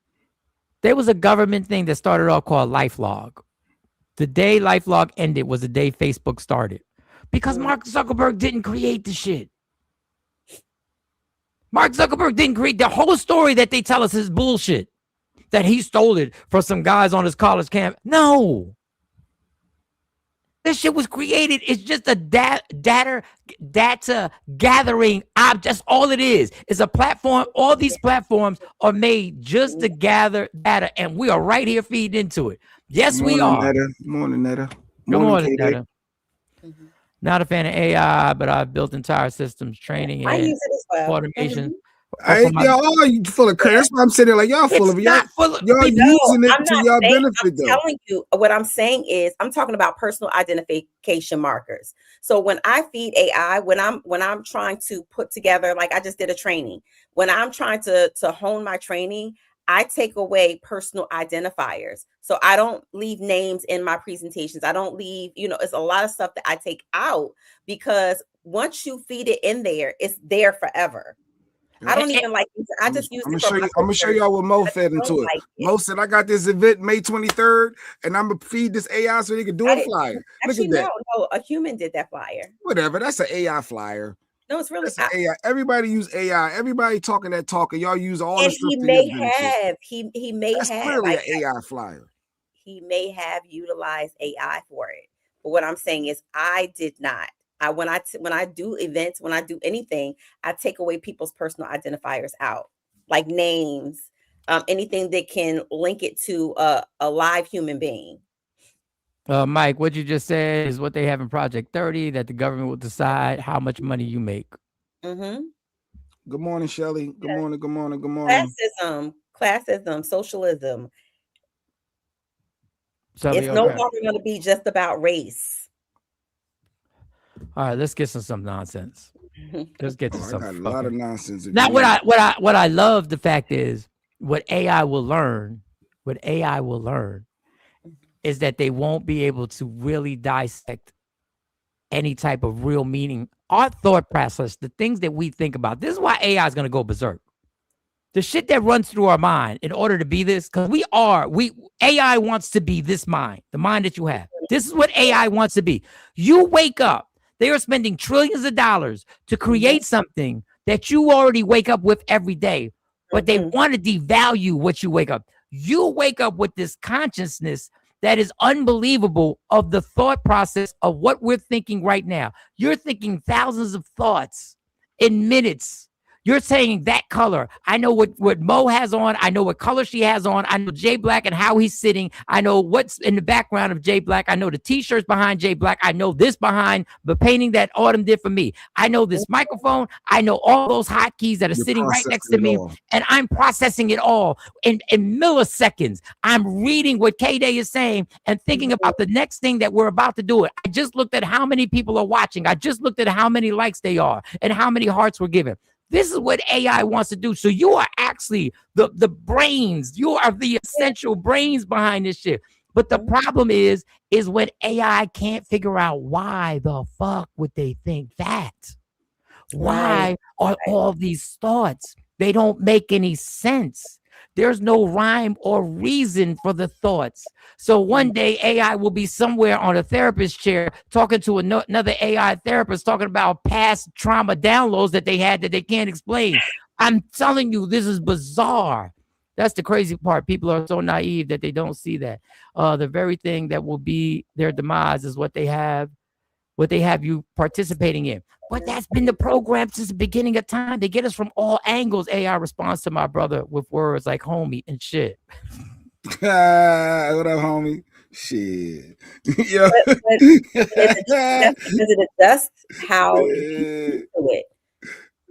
There was a government thing that started off called LifeLog. The day LifeLog ended was the day Facebook started, because Mark Zuckerberg didn't create the shit. Mark Zuckerberg didn't create the whole story that they tell us is bullshit, that he stole it from some guys on his college camp. No. This shit was created. It's just a data gathering app. That's all it is. It's a platform. All these platforms are made just to gather data, and we are right here feeding into it. Yes, we are. Good morning, Netta. Good morning, Netta. Not a fan of AI, but I've built entire systems, training, and automation. Y'all you full of crap. That's why I'm sitting there like y'all full of it. Y'all using it to y'all benefit. I'm telling you, what I'm saying is I'm talking about personal identification markers. So when I feed AI, when I'm trying to put together, like I just did a training, when I'm trying to hone my training, I take away personal identifiers. So I don't leave names in my presentations. I don't leave, it's a lot of stuff that I take out, because once you feed it in there, it's there forever. I don't even like it. I just use it. I'm gonna show y'all what Mo fed into it. Mo said, I got this event May 23rd, and I'm gonna feed this AI so they can do a flyer. Actually, look at that. No, a human did that flyer. Whatever, that's an AI flyer. No, it's really AI. Everybody use AI. Everybody talking that talk, and y'all use all and the stuff. He may have. He may that's have. Clearly an AI flyer. He may have utilized AI for it, but what I'm saying is, I did not. When I do events, when I do anything, I take away people's personal identifiers out, like names, anything that can link it to a live human being. Mike, what you just said is what they have in Project 30, that the government will decide how much money you make. Mm-hmm. Good morning, Shelly. Good morning. Good morning. Good morning. Classism, socialism. Shelly, it's no longer going to be just about race. All right, let's get some nonsense. Let's get to some. I got a lot of nonsense. Now, what I love, the fact is, what AI will learn is that they won't be able to really dissect any type of real meaning. Our thought process, the things that we think about. This is why AI is going to go berserk. The shit that runs through our mind in order to be this, because AI wants to be this mind, the mind that you have. This is what AI wants to be. You wake up. They are spending trillions of dollars to create something that you already wake up with every day, but they want to devalue what you wake up. You wake up with this consciousness that is unbelievable of the thought process of what we're thinking right now. You're thinking thousands of thoughts in minutes. You're saying that color. I know what Mo has on. I know what color she has on. I know Jay Black and how he's sitting. I know what's in the background of Jay Black. I know the t-shirts behind Jay Black. I know this behind the painting that Autumn did for me. I know this microphone. I know all those hotkeys that are sitting right next to me. And I'm processing it all in milliseconds. I'm reading what K-Day is saying and thinking about the next thing that we're about to do. I just looked at how many people are watching. I just looked at how many likes they are and how many hearts were given. This is what AI wants to do. So you are actually the brains. You are the essential brains behind this shit. But the problem is when AI can't figure out why the fuck would they think that? Why are all these thoughts? They don't make any sense. There's no rhyme or reason for the thoughts. So one day AI will be somewhere on a therapist chair talking to another AI therapist talking about past trauma downloads that they had that they can't explain. I'm telling you, this is bizarre. That's the crazy part. People are so naive that they don't see that. The very thing that will be their demise is what they have what they have you participating in. But that's been the program since the beginning of time. They get us from all angles. AI responds to my brother with words like homie and shit. What up, homie? Shit. Yo. But that's because it adjusts how you do it.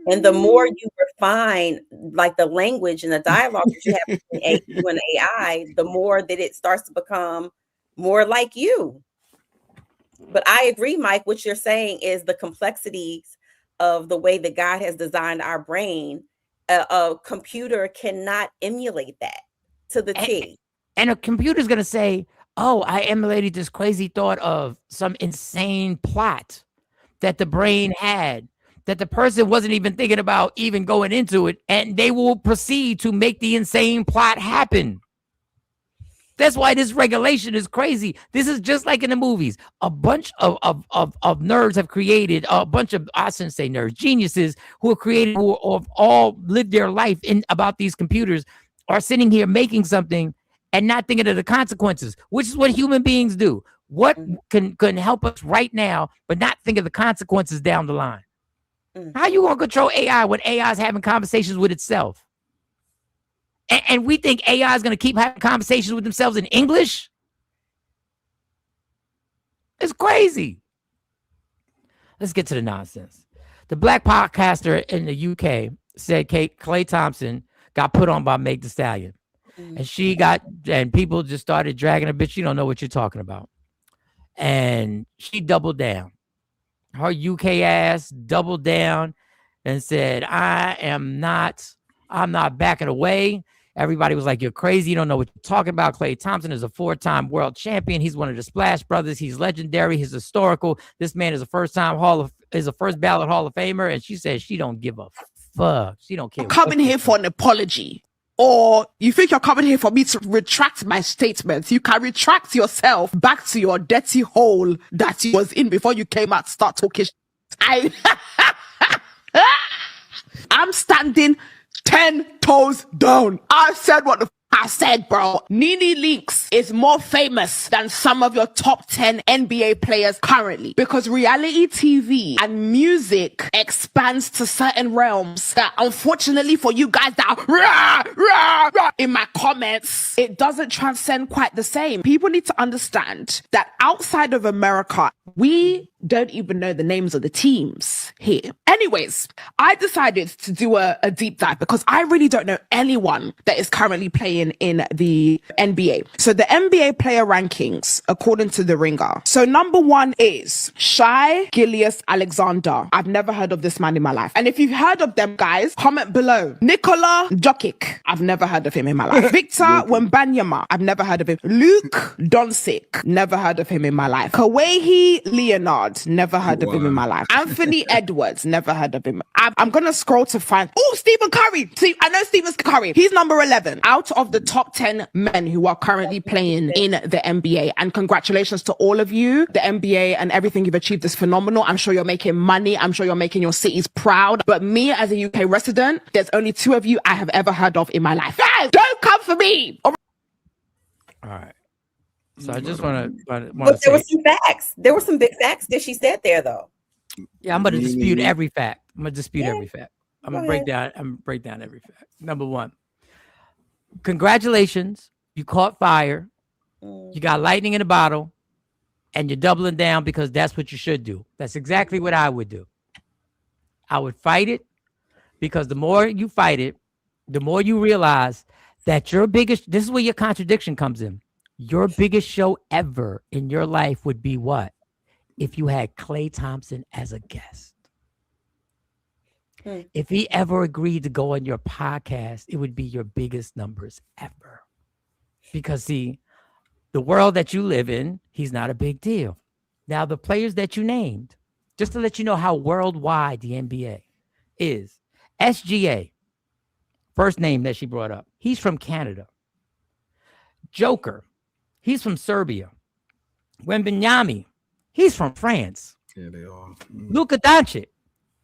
And the more you refine like the language and the dialogue that you have between you and AI, the more that it starts to become more like you. But I agree, Mike, what you're saying is the complexities of the way that God has designed our brain. A computer cannot emulate that to the T. And a computer's going to say, oh, I emulated this crazy thought of some insane plot that the brain had, that the person wasn't even thinking about even going into it, and they will proceed to make the insane plot happen. That's why this regulation is crazy. This is just like in the movies. A bunch of nerds have created, a bunch of, I shouldn't say nerds, geniuses who have created, who have all lived their life in about these computers, are sitting here making something and not thinking of the consequences, which is what human beings do. What can help us right now, but not think of the consequences down the line? How you gonna control AI when AI is having conversations with itself? And we think AI is going to keep having conversations with themselves in English? It's crazy. Let's get to the nonsense. The black podcaster in the UK said Klay Thompson got put on by Meg Thee Stallion. And people just started dragging her, bitch, you don't know what you're talking about. And she doubled down. Her UK ass doubled down and said, I'm not backing away. Everybody was like, you're crazy. You don't know what you're talking about. Klay Thompson is a 4-time world champion. He's one of the Splash Brothers. He's legendary. He's historical. This man is a first ballot Hall of Famer. And she said she don't give a fuck. She don't care. I'm coming here for an apology. Or you think you're coming here for me to retract my statements? You can retract yourself back to your dirty hole that you was in before you came out to start talking. I'm standing 10 toes down. I said what the I said, bro. Nene Leakes is more famous than some of your top 10 NBA players currently, because reality TV and music expands to certain realms that, unfortunately for you guys that in my comments, it doesn't transcend quite the same. People need to understand that outside of America, we don't even know the names of the teams here. Anyways, I decided to do a deep dive because I really don't know anyone that is currently playing in the NBA. So the NBA player rankings, according to The Ringer. So number 1 is Shai Gilgeous-Alexander. I've never heard of this man in my life. And if you've heard of them, guys, comment below. Nikola Jokic. I've never heard of him in my life. Victor Wembanyama. I've never heard of him. Luke Doncic. Never heard of him in my life. Kawhi Leonard. Never heard of him in my life. Anthony Edwards. Never heard of him. I'm going to scroll to find... Oh, Stephen Curry. See, I know Stephen Curry. He's number 11 out of the top 10 men who are currently playing in the NBA. And congratulations to all of you. The NBA and everything you've achieved is phenomenal. I'm sure you're making money. I'm sure you're making your cities proud. But me as a UK resident, there's only 2 of you I have ever heard of in my life. Guys, don't come for me. All right. So I just want to But there were some facts. There were some big facts that she said there, though. Yeah, I'm going to dispute every fact. I'm going to dispute every fact. I'm going to break down every fact. Number 1. Congratulations. You caught fire. You got lightning in a bottle. And you're doubling down because that's what you should do. That's exactly what I would do. I would fight it, because the more you fight it, the more you realize that this is where your contradiction comes in. Your biggest show ever in your life would be what? If you had Klay Thompson as a guest. If he ever agreed to go on your podcast, it would be your biggest numbers ever. Because see, the world that you live in, he's not a big deal. Now, the players that you named, just to let you know how worldwide the NBA is. SGA, first name that she brought up, he's from Canada. Joker, he's from Serbia. Wembanyama, he's from France. Yeah, they are. Luka Doncic,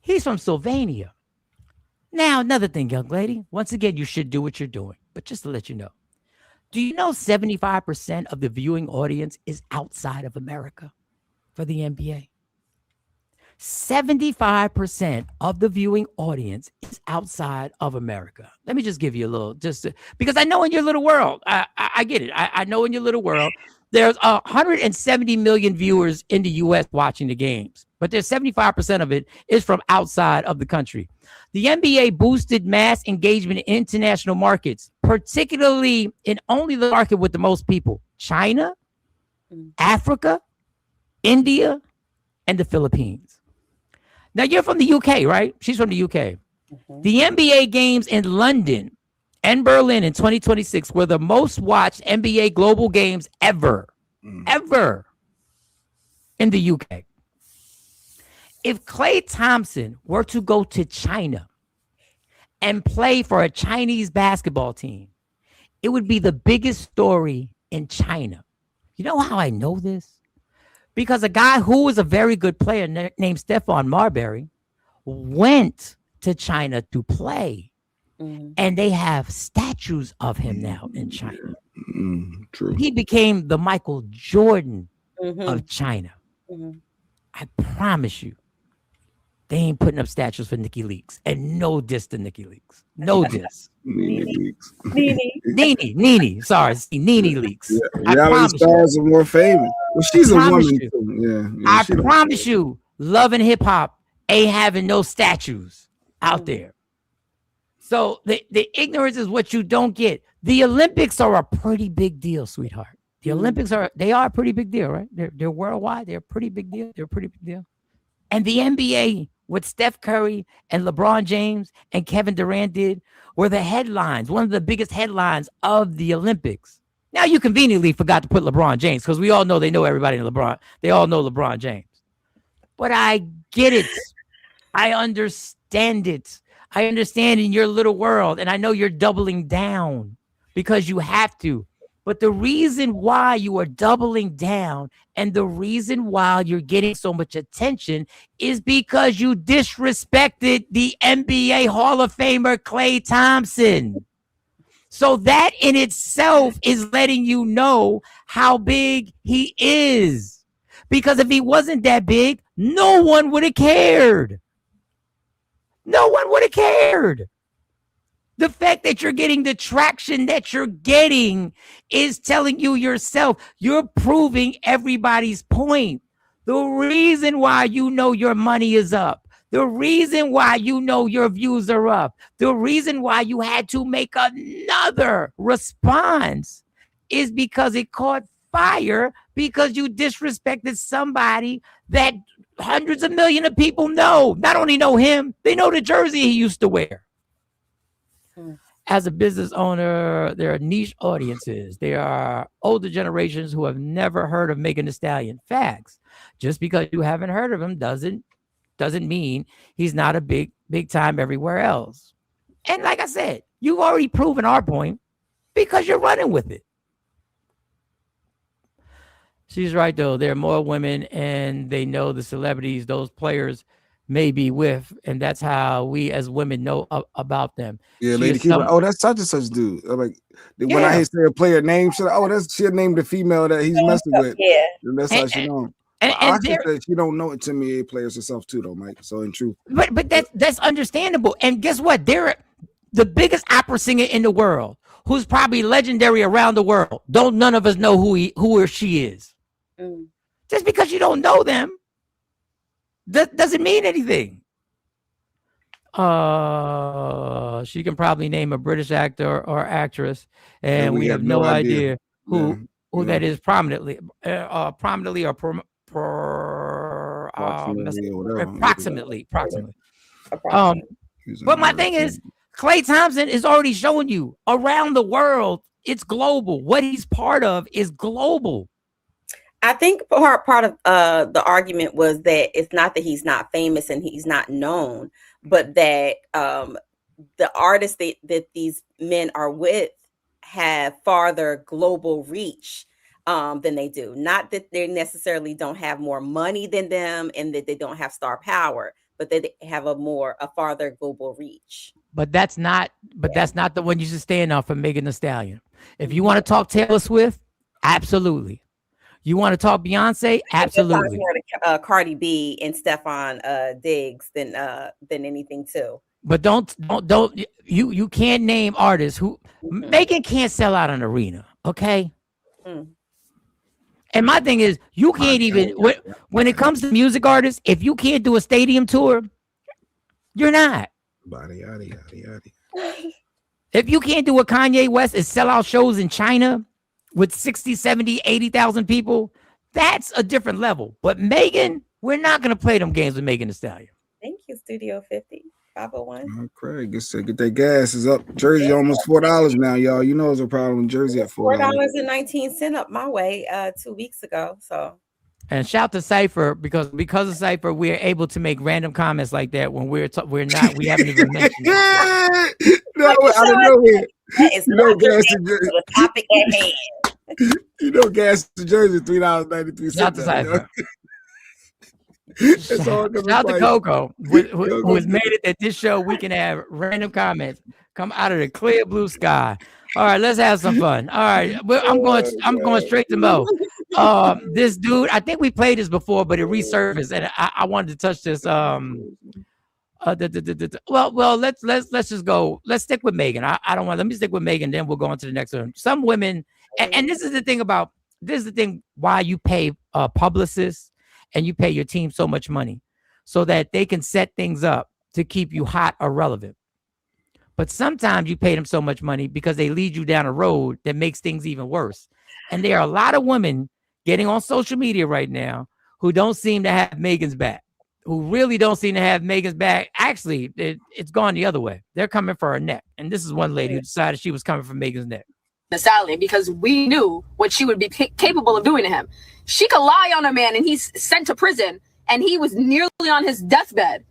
he's from Slovenia. Now, another thing, young lady. Once again, you should do what you're doing. But just to let you know, do you know 75% of the viewing audience is outside of America for the NBA? 75% of the viewing audience is outside of America. Let me just give you a little, because I know in your little world, I get it. I know in your little world, there's 170 million viewers in the U.S. watching the games, but there's 75% of it is from outside of the country. The NBA boosted mass engagement in international markets, particularly in only the market with the most people: China, Africa, India, and the Philippines. Now, you're from the UK, right? She's from the UK. The NBA games in London and Berlin in 2026 were the most watched NBA global games ever in the UK. If Klay Thompson were to go to China and play for a Chinese basketball team, it would be the biggest story in China. You know how I know this? Because a guy who was a very good player named Stephon Marbury went to China to play. And they have statues of him now in China. True. He became the Michael Jordan of China. I promise you, they ain't putting up statues for Nikki Leakes. And no diss to Nikki Leakes. No diss. Nene. Sorry, Nene Leakes. Yeah, reality stars are more famous. Well, she's a woman too. Yeah, I promise you, Love and Hip Hop ain't having no statues out there. So the ignorance is what you don't get. The Olympics are a pretty big deal, sweetheart. The Olympics are a pretty big deal, right? They're worldwide. They're a pretty big deal. And the NBA, what Steph Curry and LeBron James and Kevin Durant did, were the headlines, one of the biggest headlines of the Olympics. Now, you conveniently forgot to put LeBron James, because we all know they know everybody in LeBron. They all know LeBron James. But I get it. I understand it. I understand in your little world, and I know you're doubling down because you have to. But the reason why you are doubling down and the reason why you're getting so much attention is because you disrespected the NBA Hall of Famer Klay Thompson. So that in itself is letting you know how big he is. Because if he wasn't that big, no one would have cared. No one would have cared. The fact that you're getting the traction that you're getting is telling you yourself, you're proving everybody's point. The reason why you know your money is up, the reason why you know your views are up, the reason why you had to make another response is because it caught fire, because you disrespected somebody that hundreds of millions of people know. Not only know him, they know the jersey he used to wear. As a business owner, there are niche audiences. There are older generations who have never heard of Megan Thee Stallion. Facts. Just because you haven't heard of him doesn't mean he's not a big time everywhere else. And like I said, you've already proven our point because you're running with it. She's right, though. There are more women, and they know the celebrities those players may be with, and that's how we as women know about them. Yeah, Lady Keeper. Oh, that's such and such dude. I'm like, when I say a player name, she'll name the female that he's messing with. Yeah, and that's how she knows. And I think that she don't know it to NBA players herself too, though, Mike. So in truth, but that's understandable. And guess what? They're the biggest opera singer in the world, who's probably legendary around the world. Don't none of us know who or she is. Just because you don't know them doesn't mean anything. She can probably name a British actor or actress, and we have no idea who that is prominently or approximately. But my thing is, Klay Thompson is already showing you around the world, it's global. What he's part of is global. I think part of the argument was that it's not that he's not famous and he's not known, but that the artists that these men are with have farther global reach than they do. Not that they necessarily don't have more money than them and that they don't have star power, but that they have a farther global reach. But that's not the one you should stand on for Megan Thee Stallion. If you want to talk Taylor Swift, absolutely. You want to talk Beyonce? Absolutely. More to Cardi B and Stefan Diggs than anything too. But don't you can't name artists who Megan can't sell out an arena, okay? And my thing is, you can't even when it comes to music artists, if you can't do a stadium tour, you're not. If you can't do what Kanye West is sell out shows in China with 60, 70, 80,000 people, that's a different level. But Megan, we're not going to play them games with Megan Thee Stallion. Thank you, Studio 50. 501. Craig, get that gas is up. Jersey almost $4 now, y'all. You know it's a problem in Jersey at $4.19 up my way 2 weeks ago. So, and shout to Cypher because of Cypher, we're able to make random comments like that when we haven't even mentioned it. No, I don't know. It's not the topic at hand. You know, gas to Jersey $3.93. Shout to Cypher. Shout to Coco, who has made it that this show we can have random comments come out of the clear blue sky. All right, let's have some fun. All right, I'm going straight to Mo. This dude, I think we played this before, but it resurfaced, and I wanted to touch this. Well, let's just go. Let's stick with Megan. I don't want. Let me stick with Megan, then we'll go on to the next one. Some women, and this is the thing why you pay publicists and you pay your team so much money, so that they can set things up to keep you hot or relevant. But sometimes you pay them so much money because they lead you down a road that makes things even worse. And there are a lot of women getting on social media right now who don't seem to have Megan's back, who really don't seem to have Megan's back. Actually, it's gone the other way. They're coming for her neck. And this is one lady who decided she was coming for Megan's neck. Stallion, because we knew what she would be capable of doing to him. She could lie on a man and he's sent to prison and he was nearly on his deathbed.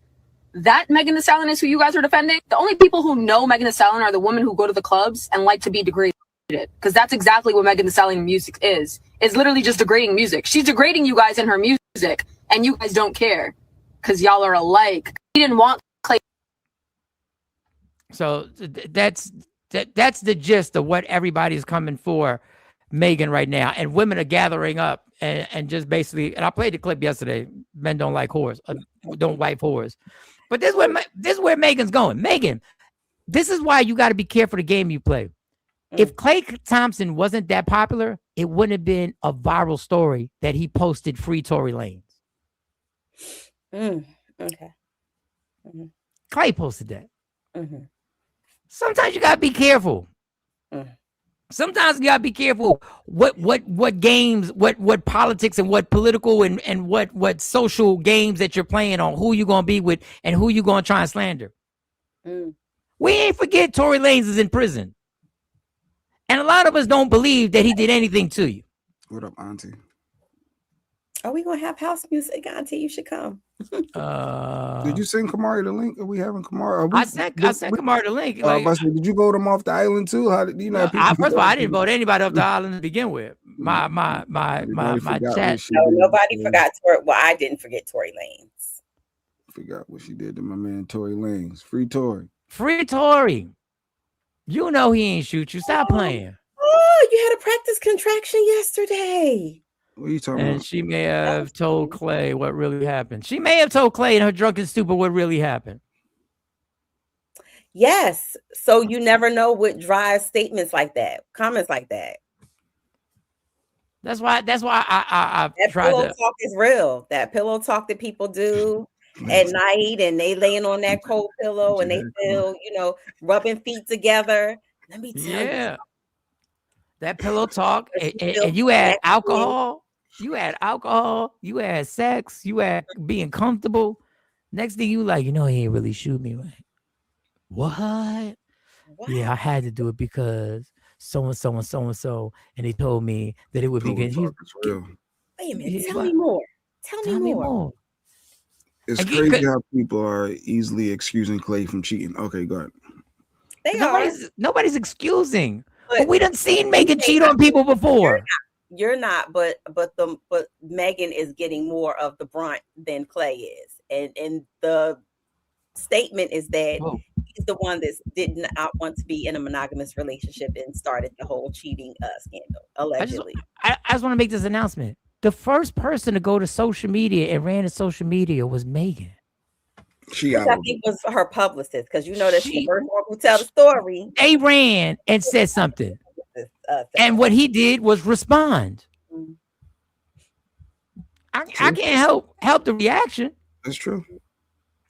That Megan Thee Stallion is who you guys are defending. The only people who know Megan Thee Stallion are the women who go to the clubs and like to be degraded, because that's exactly what Megan Thee Stallion music is. It's literally just degrading music. She's degrading you guys in her music and you guys don't care because y'all are alike. He didn't want Klay. So that's the gist of what everybody's coming for Megan right now. And women are gathering up and just basically, and I played the clip yesterday. Men don't like whores, don't wife whores. But this is where Megan's going. Megan, this is why you got to be careful the game you play. If Klay Thompson wasn't that popular, it wouldn't have been a viral story that he posted free Tory Lanez. Okay. Klay posted that. Mm-hmm. Sometimes you gotta be careful. Sometimes you gotta be careful what games, what politics and what political and what social games that you're playing on, who you gonna be with and who you gonna try and slander. We ain't forget Tory Lanez is in prison. And a lot of us don't believe that he did anything to you. What up, Auntie? Are we gonna have house music, Auntie? You should come. Did you send Kamari the link? Are we having Kamari? I sent Kamari the link. Did you vote him off the island too? How did you know? First of all, I didn't vote anybody off the island to begin with. My chat. No, nobody forgot Tory. Well, I didn't forget Tory Lanez. Forgot what she did to my man Tory Lanez. Free Tory. Free Tory. You know he ain't shoot you. Stop playing. Oh, you had a practice contraction yesterday. What are you talking about? And she may have told Klay what really happened. She may have told Klay in her drunken stupor what really happened. Yes. So you never know what drives statements like that, comments like that. That's why I that tried pillow to. Talk is real. That pillow talk that people do at night, and they laying on that cold pillow, and they feel, rubbing feet together. Let me tell you. That pillow talk, and you add alcohol. You add alcohol. You add sex. You add being comfortable. Next thing you like, he ain't really shoot me right. What? Yeah, I had to do it because so and so and so and so, and they told me that it would be good. Wait a minute. Tell me more. Tell me more. It's crazy how people are easily excusing Klay from cheating. Okay, go ahead. Nobody's excusing. But we done seen Megan cheat on people before. You're not, but Megan is getting more of the brunt than Klay is, and the statement is that He's the one that did not want to be in a monogamous relationship and started the whole cheating scandal, allegedly. I just want to make this announcement. The first person to go to social media and ran to social media was Megan. Which I think was her publicist, because you know that she's the first one who tell the story. They ran and said something. And what he did was respond. I can't help the reaction. That's true.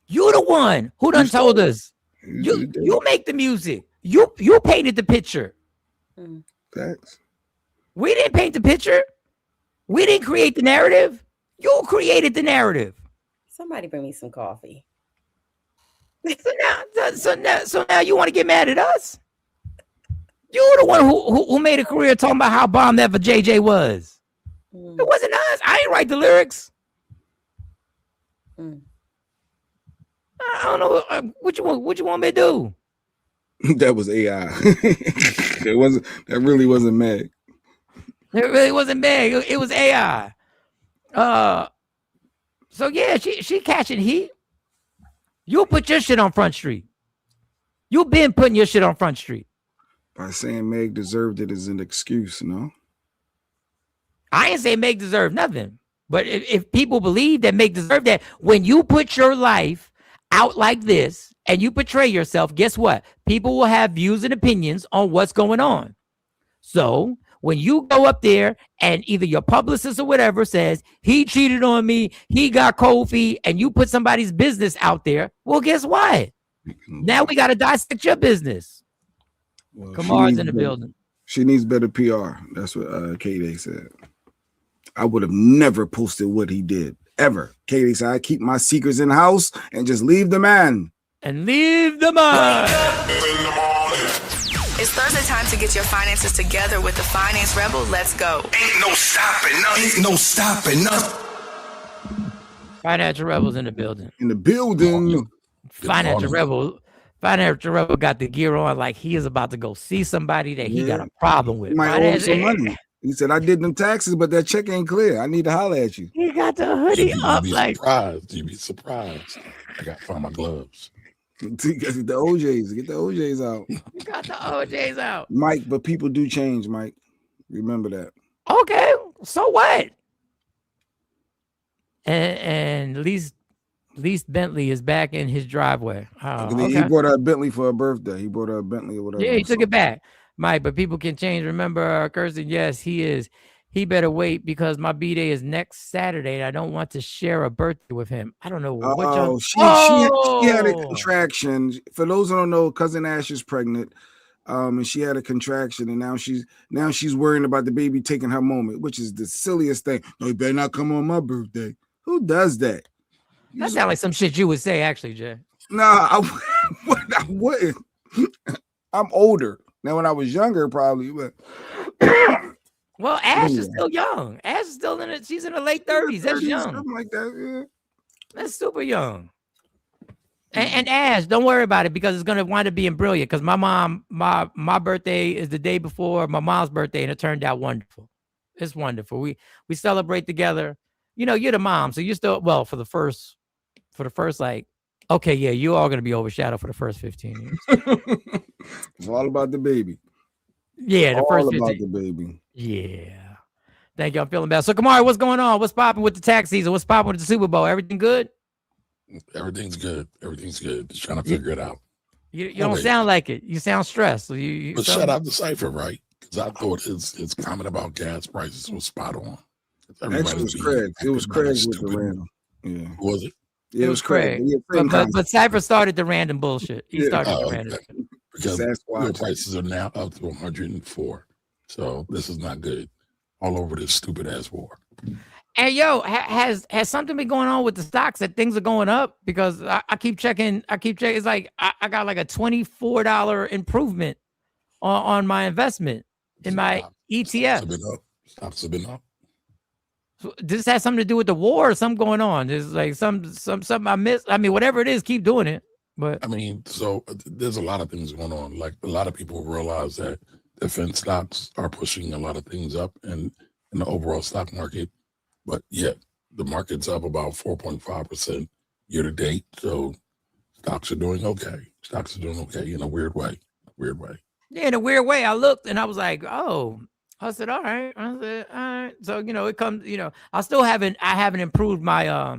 You the one who done told us. You make the music. You painted the picture. Thanks. We didn't paint the picture. We didn't create the narrative. You created the narrative. Somebody bring me some coffee. So now you want to get mad at us? You're the one who made a career talking about how bomb ever JJ was. It wasn't us. I ain't write the lyrics. I don't know what you want me to do. That was AI. That really wasn't Meg. It really wasn't Meg. It was AI. So yeah, she catching heat. You put your shit on Front Street. You've been putting your shit on Front Street. By saying Meg deserved it as an excuse, no? I ain't say Meg deserved nothing. But if people believe that Meg deserved that, when you put your life out like this and you portray yourself, guess what? People will have views and opinions on what's going on. So when you go up there and either your publicist or whatever says, he cheated on me, he got cold feet, and you put somebody's business out there, well, guess what? Now we got to dissect your business. Well, Kamar's in the building. She needs better PR. That's what K-Day said. I would have never posted what he did, ever. K-Day said, I keep my secrets in house and just leave the man. And leave the man. It's Thursday time to get your finances together with the Finance Rebel. Let's go. Ain't no stopping nothing. Ain't no stopping nothing. Financial Rebels in the building. In the building. Financial Rebel got the gear on like he is about to go see somebody that he got a problem with. He might owe him some money. He said, I did them taxes, but that check ain't clear. I need to holler at you. He got the hoodie up like. You'd be surprised. I got to find my gloves. Get the OJs. Get the OJs out. You got the OJs out. Mike, but people do change, Mike. Remember that. Okay, so what? And Least Bentley is back in his driveway. He brought her a Bentley for her birthday. He brought her a Bentley or whatever. Yeah, he took it back. Mike, but people can change. Remember, Kirsten, yes, he is. He better wait because my B-Day is next Saturday and I don't want to share a birthday with him. I don't know what y'all... She had a contraction. For those who don't know, Cousin Ash is pregnant. And she had a contraction, and now she's worrying about the baby taking her moment, which is the silliest thing. No, you better not come on my birthday. Who does that? That sounds like some shit you would say, actually, Jay. Nah, I wouldn't. I'm older. Now, when I was younger, probably, but well, Ash is still young. Ash is still she's in her late 30s. That's young. Something like that, yeah. That's super young. And Ash, don't worry about it because it's gonna wind up being brilliant. Because my birthday is the day before my mom's birthday, and it turned out wonderful. It's wonderful. We celebrate together. You know, you're the mom, so you're still for the first like, okay, yeah, you're all gonna be overshadowed for the first 15 years. It's all about the baby. Yeah, the first 15. All about the baby. Yeah. Thank you. I'm feeling bad. So, Kamari, what's going on? What's popping with the tax season? What's popping with the Super Bowl? Everything good? Everything's good. Everything's good. Just trying to figure it out. You don't sound like it. You sound stressed. So but shut up the cipher, right? Because I thought his comment about gas prices was spot on. Actually, it was Craig. It was Craig with the random. Yeah. Was it? Yeah, it was Craig. But Cypher started the random bullshit. He started the random. Okay. Because fuel prices are now up to 104. So this is not good. All over this stupid ass war. And yo, has something been going on with the stocks that things are going up? Because I keep checking. It's like I got like a $24 improvement on my investment in my ETF. Stocks have been up. So this has something to do with the war or something going on. There's like something I missed. I mean, whatever it is, keep doing it. But I mean, so there's a lot of things going on. Like a lot of people realize that defense stocks are pushing a lot of things up in the overall stock market. But yet the market's up about 4.5% year to date. So stocks are doing okay. Stocks are doing okay in a weird way. Yeah, in a weird way. I looked and I was like, oh. I said, all right. I said, all right. So, it comes, I haven't improved my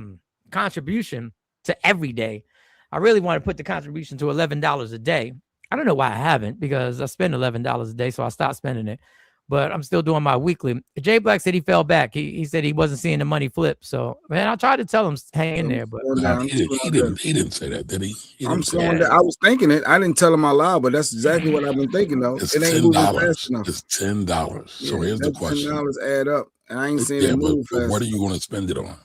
contribution to every day. I really want to put the contribution to $11 a day. I don't know why I haven't, because I spend $11 a day, so I stopped spending it. But I'm still doing my weekly. Jay Black said he fell back. He said he wasn't seeing the money flip. So, man, I tried to tell him hang in there, but He didn't say that, did he? I'm slowing down. I was thinking it. I didn't tell him out loud, but that's exactly what I've been thinking though. It's it ain't moving fast $10. enough. It's $10. So here's the question: $10 add up, and I ain't seeing it move fast. What are you going to spend it on?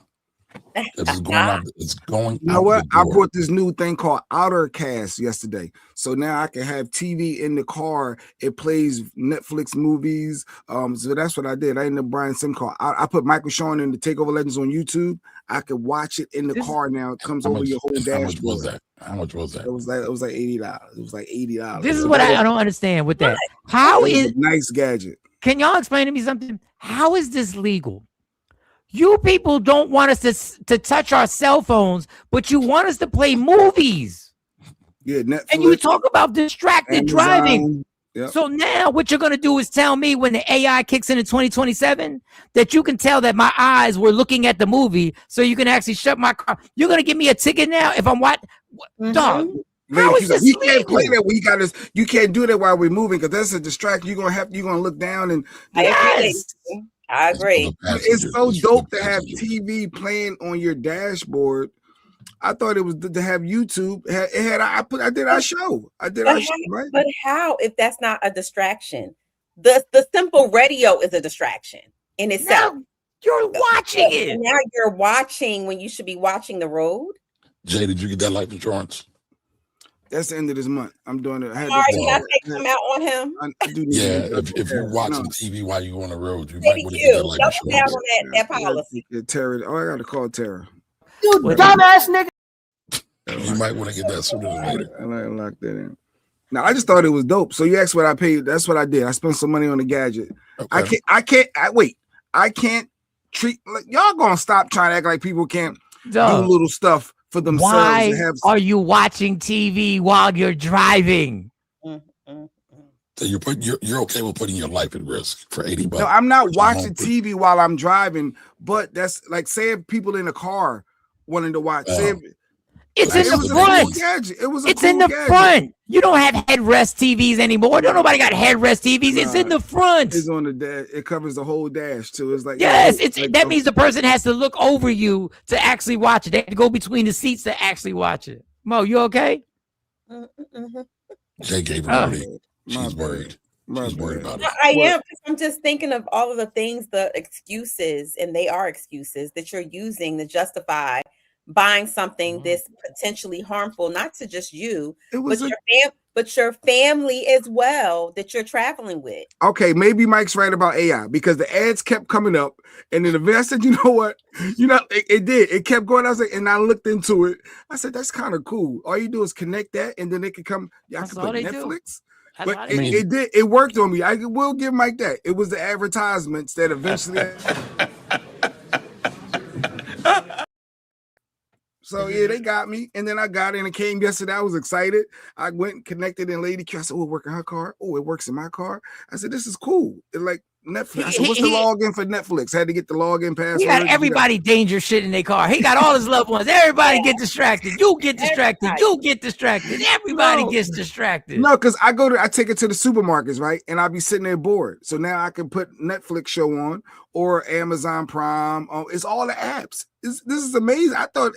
It's going out. It's going. You know what? I brought this new thing called OutterCast yesterday, so now I can have TV in the car. It plays Netflix movies. So that's what I did. I ended up buying some called. I put Michael Sean in the Takeover Legends on YouTube. I could watch it in the car now. It comes over your whole dashboard. How much was that? How much was that? It was like $80. It was like $80. This is what I don't understand with that. How is a nice gadget? Can y'all explain to me something? How is this legal? You people don't want us to touch our cell phones, but you want us to play movies. Yeah, Netflix, and you talk about distracted Amazon, driving. Yep. So now what you're going to do is tell me when the AI kicks in 2027 that you can tell that my eyes were looking at the movie, so you can actually shut my car. You're going to give me a ticket now if I'm what? Dog. How is this you can't play that when you got this. You can't do that while we're moving because that's a distraction. You're gonna look down and I agree. It's so dope to have TV playing on your dashboard. I thought it was to have YouTube. I did our show, right? But how if that's not a distraction? The simple radio is a distraction in itself. Now you're watching it. Now you're watching when you should be watching the road. Jay, did you get that life insurance? That's the end of this month. I'm doing it. Can I take some out on him? I do need if you're watching TV while you're on the road, you might want to get that life insurance. That policy. Tara. Oh, I got to call Tara. You dumbass nigga. You might want to get that sooner than later. I lock that in. Now I just thought it was dope. So you asked what I paid. That's what I did. I spent some money on the gadget. Okay. I can't treat like y'all gonna stop trying to act like people can't do little stuff for themselves. Why are you watching TV while you're driving? So you're okay with putting your life at risk for $80? No, I'm not watching TV while I'm driving, but that's like say people in a car wanting to watch. It's in the front. It's in the front. You don't have headrest TVs anymore. Don't nobody got headrest TVs. It's in the front. It's on the dash. It covers the whole dash too. It's like yes. That means the person has to look over you to actually watch it. They have to go between the seats to actually watch it. Mo, you okay? Jay gave her money. She's worried. She's worried about it. I am, because I'm just thinking of all of the things, the excuses, and they are excuses that you're using to justify buying something this potentially harmful, not to just you, but your family as well that you're traveling with. Okay, maybe Mike's right about AI because the ads kept coming up, and then I said, you know what? It did. It kept going. I was like, and I looked into it. I said, that's kind of cool. All you do is connect that, and then it can come. I can put Netflix. But it did. It worked on me. I will give Mike that. It was the advertisements that eventually. So yeah, they got me, and then I got it, and it came yesterday. I was excited. I went and connected in Lady Q. I said, "Oh, it works in her car. Oh, it works in my car." I said, "This is cool." It like Netflix. I said, "What's the login for Netflix?" I had to get the login password. He got everybody dangerous shit in their car. He got all his loved ones. Everybody get distracted. You get distracted. You get distracted. Everybody gets distracted. No, because I take it to the supermarkets, right? And I'll be sitting there bored. So now I can put Netflix show on or Amazon Prime. It's all the apps. This is amazing. I thought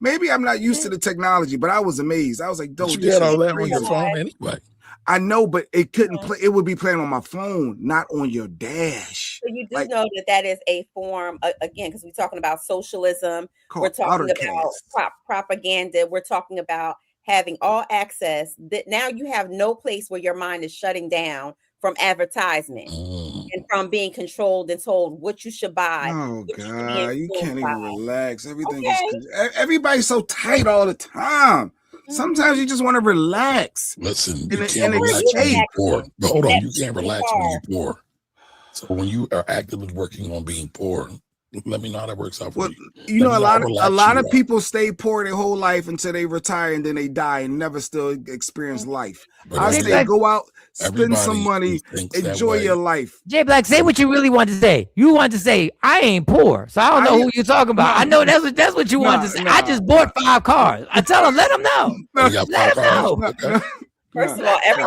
maybe I'm not used to the technology, but I was amazed. I was like, "Dope." You had all that on your phone anyway. I know, but it couldn't play. It would be playing on my phone, not on your dash. So you do know that is a form, again, because we're talking about socialism. We're talking about propaganda. We're talking about having all access. That now you have no place where your mind is shutting down from advertisement and from being controlled and told what you should buy. Oh God, you can't even relax. Everything is everybody's so tight all the time. Sometimes you just want to relax. Listen, you can't relax when you're poor. But hold on, you can't relax when you're poor. So when you are actively working on being poor, Let me know how that works out for Well, you. you know, a lot of out. people stay poor their whole life until they retire and then they die and never still experience life. But I say go out, spend some money, enjoy your life. Jay Black, say what you really want to say. You want to say, I ain't poor, so I don't know who you're talking about. I know that's what you want to say. I just bought 5 cars. I tell them, let them know. Let them know. First of all, every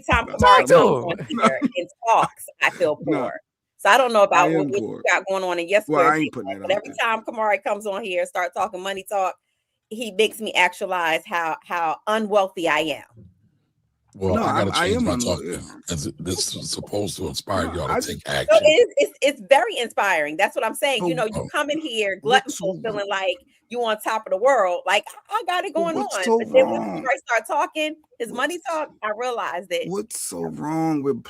time Kamari comes on here and talks, I feel poor. So I don't know about what you got going on in your square, but every time Kamari comes on here and start talking money talk, he makes me actualize how unwealthy I am. Well, I gotta change my talk because this is supposed to inspire y'all to take action. So it's very inspiring. That's what I'm saying. You know, you come in here gluttonful, feeling like you on top of the world. Like I got it going on. But then when you start talking his money talk, I realized that. What's so wrong with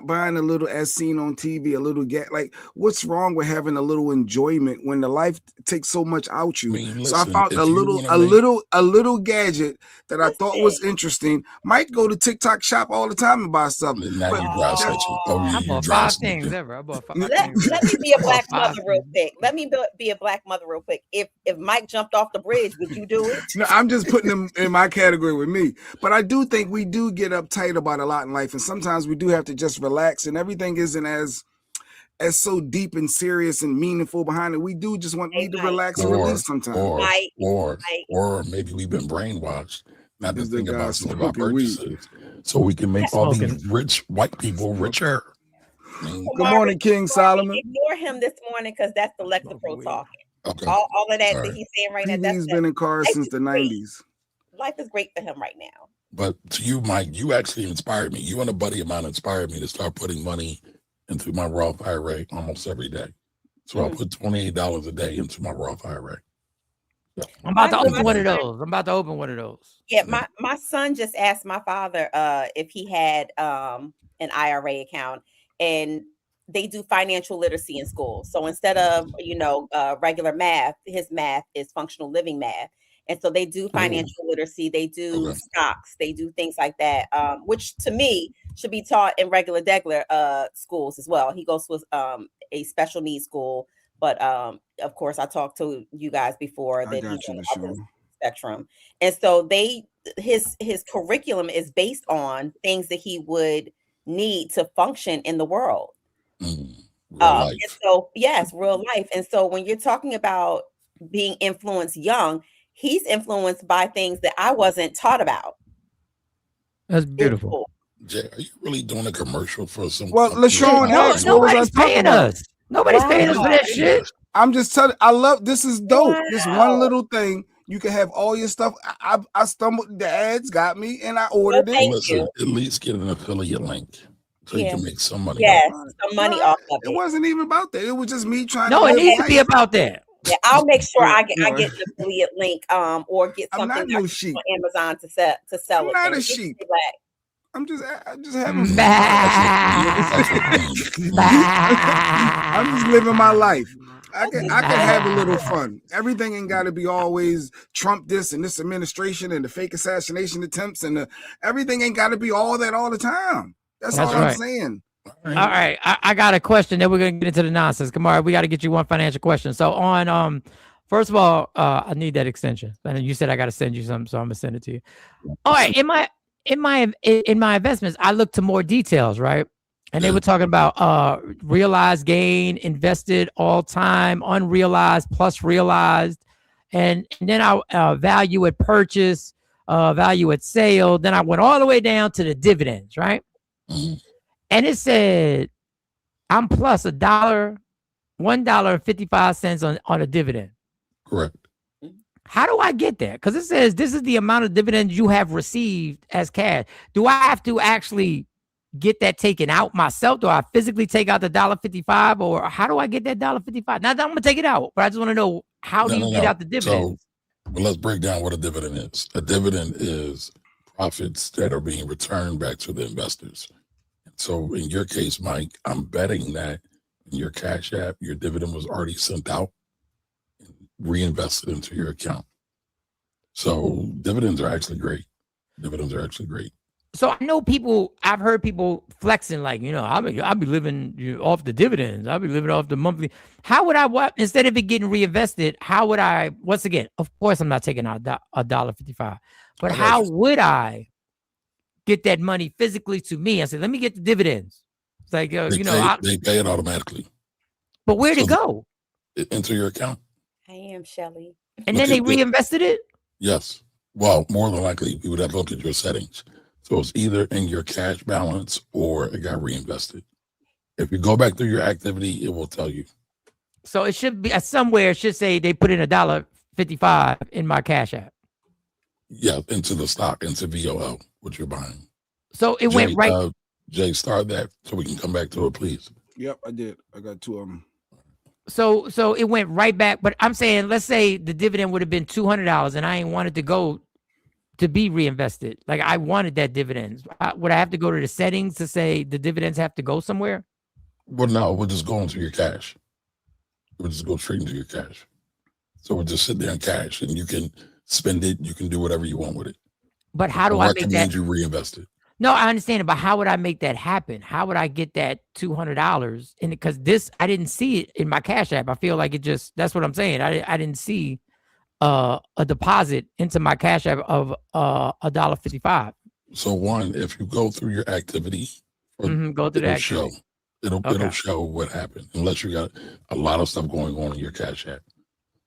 buying a little, as seen on TV, a little like what's wrong with having a little enjoyment when the life takes so much out you? So I found a little gadget that I thought was interesting. Might go to TikTok shop all the time and buy stuff. I bought 5 things ever. I bought 5 things. Let me be a black mother real quick. Let me be a black mother real quick. If Mike jumped off the bridge, would you do it? No, I'm just putting them in my category with me. But I do think we do get uptight about a lot in life, and sometimes we do have to just relax, and everything isn't as so deep and serious and meaningful behind it. We do just need to relax and release sometimes. Or maybe we've been brainwashed not to think about some of our purchases, so we can make all these rich white people richer. Good morning, King Solomon. Ignore him this morning because that's the Lexapro talking. Okay. All of that he's saying right now. He's been in cars since the 90s. Life is great for him right now. But to you, Mike, you actually inspired me. You and a buddy of mine inspired me to start putting money into my Roth IRA almost every day. So I put $28 a day into my Roth IRA. Yeah. I'm about to open one of those. Yeah, my son just asked my father if he had an IRA account, and they do financial literacy in school. So instead of regular math, his math is functional living math. And so they do financial literacy, they do stocks, they do things like that, which to me should be taught in regular schools as well. He goes to a special needs school, but of course I talked to you guys before that he's on the spectrum. And so his curriculum is based on things that he would need to function in the world. And so yes, real life. And so when you're talking about being influenced young, he's influenced by things that I wasn't taught about. That's beautiful. Jay, are you really doing a commercial for some? Well, LaShawn, nobody's paying us. Nobody's paying us for that shit. I'm just telling. I love this. Is dope. Wow. This one little thing. You can have all your stuff. I stumbled. The ads got me, and I ordered it. Listen, at least get an affiliate link so you can make some money. Yes, some money off of it. It wasn't even about that. It was just me trying. No, it needs to be about that. Yeah, I'll make sure I get an affiliate link, or get something on Amazon to sell it. I'm not a sheep. I'm just having fun. I'm just living my life. I can have a little fun. Everything ain't got to be always Trump this and this administration and the fake assassination attempts and everything ain't got to be all that all the time. That's all I'm saying. All right, I got a question. Then we're gonna get into the nonsense. Come on, we got to get you one financial question. So on, first of all, I need that extension. And you said I got to send you something, so I'm gonna send it to you. All right, in my investments, I look to more details, right? And they were talking about realized gain, invested all time, unrealized plus realized, and then I value at purchase, value at sale. Then I went all the way down to the dividends, right? And it said, I'm plus $1.55 on a dividend. Correct. How do I get that? Because it says this is the amount of dividends you have received as cash. Do I have to actually get that taken out myself? Do I physically take out the $1.55, or how do I get that $1.55? Not that I'm gonna take it out, but I just want to know how do you get out the dividends? So, let's break down what a dividend is. A dividend is profits that are being returned back to the investors. So in your case, Mike, I'm betting that in your Cash App, your dividend was already sent out and reinvested into your account. So dividends are actually great. So I know people. I've heard people flexing like, I'll be living off the dividends. I'll be living off the monthly. How would I? Instead of it getting reinvested, how would I? Once again, of course, I'm not taking out $1.55, but how would I get that money physically to me? I said, let me get the dividends. It's like they pay it automatically. But where'd it go? Into your account. I am Shelly. And then they reinvested it? Yes. Well, more than likely, you would have to look at your settings. So it's either in your cash balance or it got reinvested. If you go back through your activity, it will tell you. So it should be somewhere. It should say they put in $1.55 in my Cash App. Yeah, into the stock, into VOL, what you're buying. So it went right. Jay, start that so we can come back to it, please. Yep, I did. I got 2 of them. So it went right back. But I'm saying, let's say the dividend would have been $200 and I ain't wanted to go to be reinvested. Like I wanted that dividends. Would I have to go to the settings to say the dividends have to go somewhere? Well, no, we'll just go into your cash. We'll just go straight into your cash. So we'll just sit there in cash and you can spend it. You can do whatever you want with it. But how do I make that? You reinvest it. No, I understand it, but how would I make that happen? How would I get that $200? And because I didn't see it in my Cash App. I feel like that's what I'm saying. I didn't see a deposit into my Cash App of $1.55. So one, if you go through your activity, go through that show. It'll show what happened, unless you got a lot of stuff going on in your Cash App.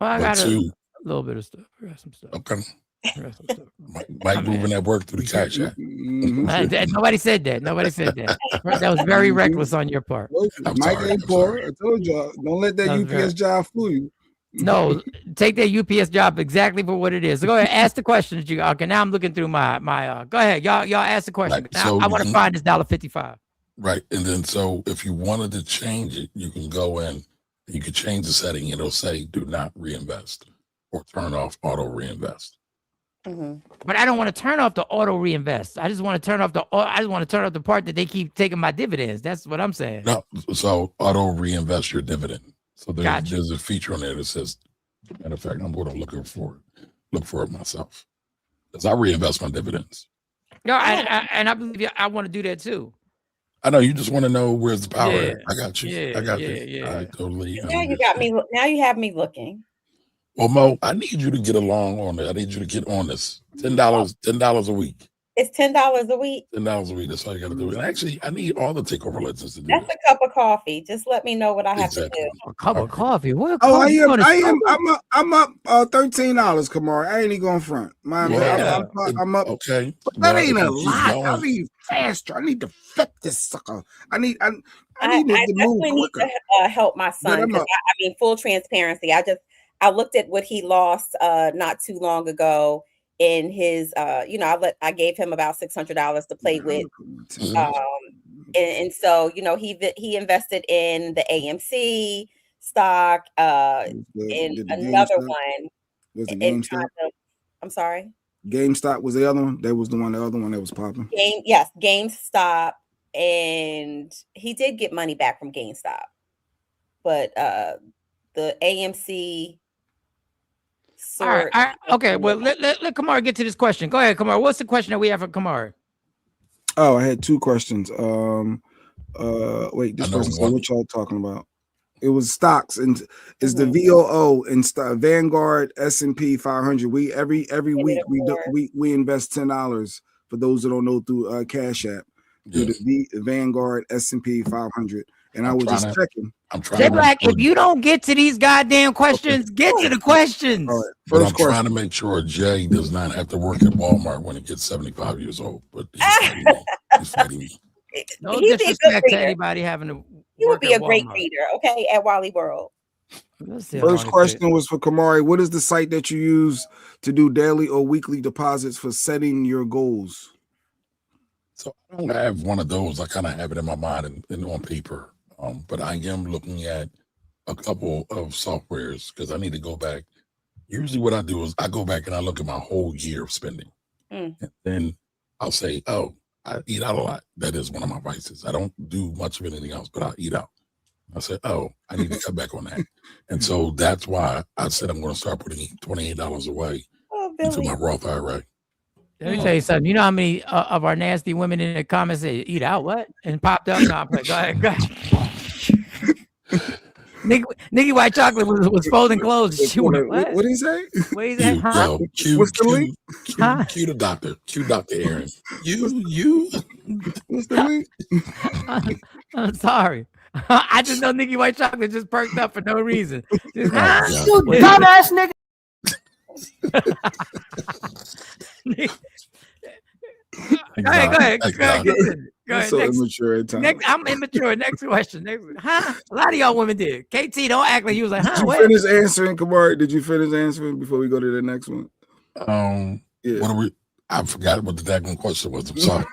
Well, I got a little bit of stuff. I got some stuff. Okay. Mike moving that work through the Cash App. Nobody said that. Nobody said that. That was very reckless on your part. Mike ain't poor. I told y'all, don't let that UPS job fool you. No, take that UPS job exactly for what it is. So go ahead, ask the questions. Okay, now I'm looking through my go ahead, y'all ask the question. Right. So I want to find this $1.55. Right, and then so if you wanted to change it, you can go in. You can change the setting. It'll say "Do not reinvest" or turn off auto reinvest. But I don't want to turn off the auto reinvest. I just want to turn off the part that they keep taking my dividends. That's what I'm saying. No, so auto reinvest your dividend. So there's a feature on there that says, matter of fact, I'm going to look for it myself because I reinvest my dividends. No, and I believe I want to do that too. I know you just want to know where's the power at. I got you. Yeah, I got you. Yeah. I totally. Now you got me. Now you have me looking. Well, Mo, I need you to get along on it. I need you to get on this. $10 a week. It's $10 a week. $10 a week. That's all you got to do. And actually, I need all the takeover legends to do. That's a cup of coffee. Just let me know what I have to do. A cup of coffee. What? I'm up $13, Kamar. I ain't even going front. I'm up. Okay. But that ain't a lot. I need faster. I need to flip this sucker. I need to move quicker. Need to help my son. I mean, full transparency. I looked at what he lost not too long ago in his I gave him about $600 to play with. And so, he invested in the AMC stock, in another one. Was it GameStop? I'm sorry. GameStop was the other one. That was the other one that was popping. Yes, GameStop, and he did get money back from GameStop, but the AMC. All right. Okay. Well, let Kamar get to this question. Go ahead, Kamar. What's the question that we have for Kamar? Oh, I had 2 questions. Wait, this person said what y'all talking about? It was stocks, and it's the VOO and Vanguard S&P 500. We every week we invest $10 for those that don't know through Cash App through the Vanguard S&P 500. And I was just checking. Jay Black, if you don't get to these goddamn questions, get to the questions. All right, but I'm trying to make sure Jay does not have to work at Walmart when he gets 75 years old. But he's fighting me. No disrespect to anybody having to. He would be a great reader, okay, at Wally World. First question was for Kamari. What is the site that you use to do daily or weekly deposits for setting your goals? So I don't have one of those. I kind of have it in my mind and on paper. But I am looking at a couple of softwares because I need to go back. Usually what I do is I go back and I look at my whole year of spending. And then I'll say, oh, I eat out a lot. That is one of my vices. I don't do much of anything else, but I eat out. I said, oh, I need to cut back on that. And so that's why I said I'm going to start putting $28 away into my Roth IRA. Let me tell you something. You know how many of our nasty women in the comments say, eat out what? And popped up? No, I'm like, go ahead. Nikki White Chocolate was folding clothes. She went, what? What did he say? What is that? Huh? What's the link? Cue the doctor. Cue Dr. Aaron. You. What's the link? I'm sorry. I just know Nikki White Chocolate just perked up for no reason. Just, You dumbass nigga. Go ahead. Go ahead. So immature at times. I'm immature. Next question. A lot of y'all women did. KT, don't act like you was like, Did you finish answering, Kamari? Did you finish answering before we go to the next one? Yeah. I forgot what the daggone question was. I'm sorry.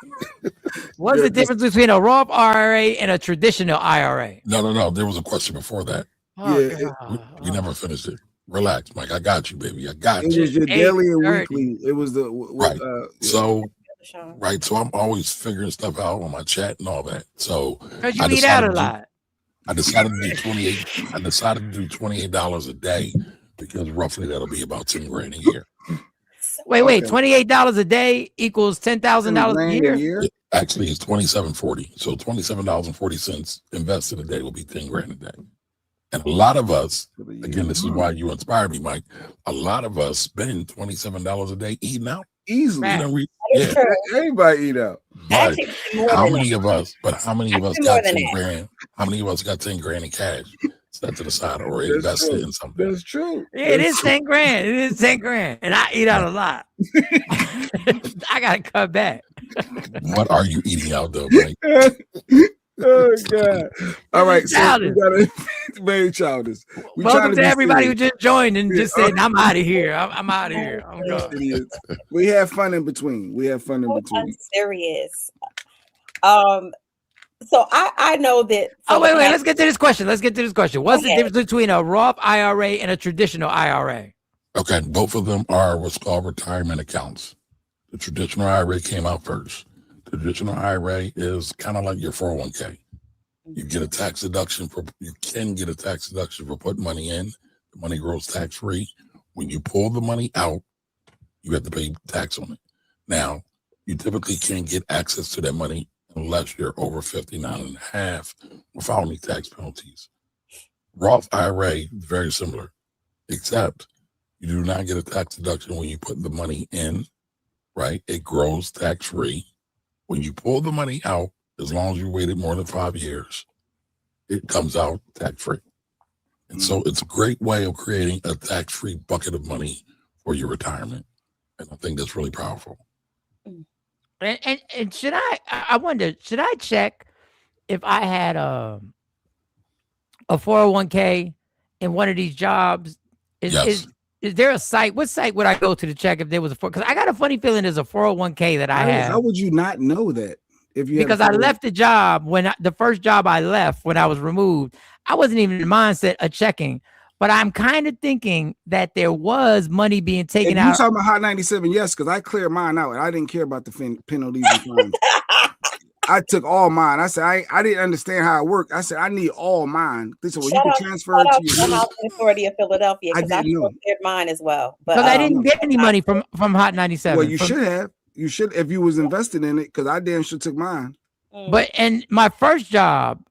What's the difference between a Roth IRA and a traditional IRA? No. There was a question before that. We never finished it. Relax, Mike. I got you, baby. I got you. It was your daily and weekly. It was the right. So I'm always figuring stuff out on my chat and all that. So because you eat out a lot. I decided to do $28. I decided to do $28 a day because roughly that'll be about $10,000 a year. Wait, $28 a day equals $10,000 a year? Actually, it's $27.40. So $27.40 invested a day will be $10,000 a day. And a lot of us, again, this is why you inspired me, Mike. A lot of us spend $27 a day eating out easily. Yeah, everybody eat out. But how many of us got $10,000? How many of us got $10,000 in cash set to the side or invested in something? That's true. Yeah, it is $10,000. It is $10,000, and I eat out a lot. I gotta cut back. What are you eating out though, Mike? Oh God! All right, so we got very childish. Welcome to everybody who just joined and just said, "I'm out of here. I'm out of here. I'm going." We have fun in between. Serious. So I know that. Oh wait. Let's get to this question. What's the difference between a Roth IRA and a traditional IRA? Okay, both of them are what's called retirement accounts. The traditional IRA came out first. Traditional IRA is kind of like your 401k. You get a tax deduction you can get a tax deduction for putting money in. The money grows tax free. When you pull the money out, you have to pay tax on it. Now, you typically can't get access to that money unless you're over 59 and a half without any tax penalties. Roth IRA is very similar, except you do not get a tax deduction when you put the money in, right? It grows tax free. When you pull the money out, as long as you waited more than 5 years, it comes out tax-free. And so it's a great way of creating a tax-free bucket of money for your retirement. And I think that's really powerful. And should I wonder, should I check if I had a 401k in one of these jobs? Is there a site? What site would I go to check if there was because I got a funny feeling there's a 401k that I have. How would you not know that? Because I left the job the first job I left when I was removed, I wasn't even in the mindset of checking. But I'm kind of thinking that there was money being taken out. You talking about Hot 97? Yes, because I cleared mine out. I didn't care about the penalties and fines. I took all mine. I said I didn't understand how it worked. I said I need all mine. They said, well, you can transfer it to your Housing Authority of Philadelphia because I cleared mine as well. Because I didn't get any money from Hot 97. Well, you should have. You should if you was invested in it because I damn sure took mine. But in my first job,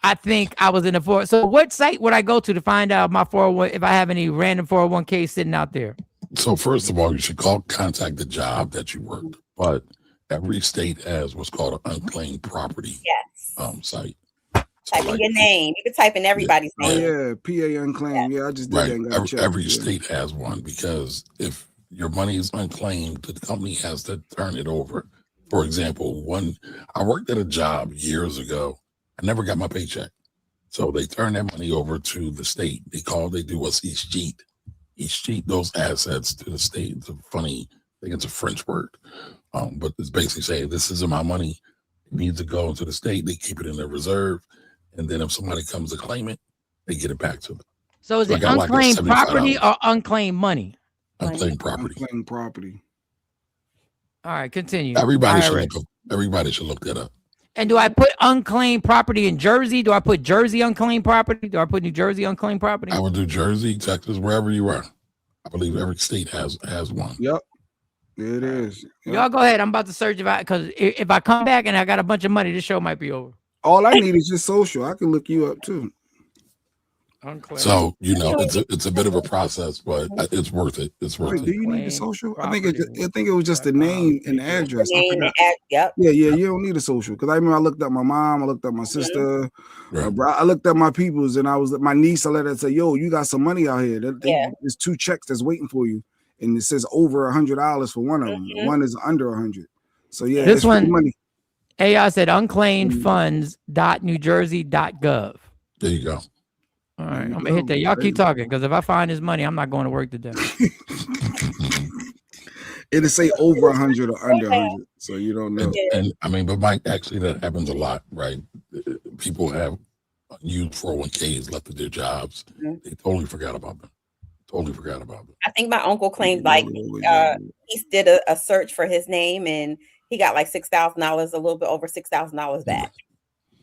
I think I was in a 4. So what site would I go to find out my 401 if I have any random 401k sitting out there? So first of all, you should contact the job that you worked. But every state has what's called an unclaimed property site. Type in your name. You can type in everybody's name. Yeah, PA unclaimed. Yeah, I just did that. Every state has one because if your money is unclaimed, the company has to turn it over. For example, I worked at a job years ago. I never got my paycheck. So they turn that money over to the state. They do what's escheat those assets to the state. It's a funny, I think it's a French word. But it's basically saying this isn't my money. It needs to go into the state. They keep it in their reserve. And then if somebody comes to claim it, they get it back to them. So is it unclaimed property or unclaimed money? Unclaimed property. Unclaimed property. All right, continue. Everybody should look that up. And do I put unclaimed property in Jersey? Do I put Jersey unclaimed property? Do I put New Jersey unclaimed property? I would do Jersey, Texas, wherever you are. I believe every state has one. Yep. It is. Y'all go ahead. I'm about to search because if I come back and I got a bunch of money, this show might be over. All I need is just social. I can look you up too. So it's a bit of a process, but it's worth it. It's worth it. Do you need a social? I think it was just the name and the address. Yep. Yeah. You don't need a social because I remember I looked up my mom, I looked up my sister, I looked up my peoples, and my niece. I let her say, "Yo, you got some money out here. There's 2 checks that's waiting for you, and it says over $100 for one of them. One is under 100. So yeah, this one money." AI said unclaimed funds.newjersey.gov. There you go. All right, I'm gonna hit that. Y'all keep talking because if I find this money, I'm not going to work today. It'll say over 100 or under 100, so you don't know. And I mean, but Mike, actually, that happens a lot, right? People have used 401ks, left at their jobs. They totally forgot about them. I think my uncle claimed he did a search for his name and he got like $6,000, a little bit over $6,000 back.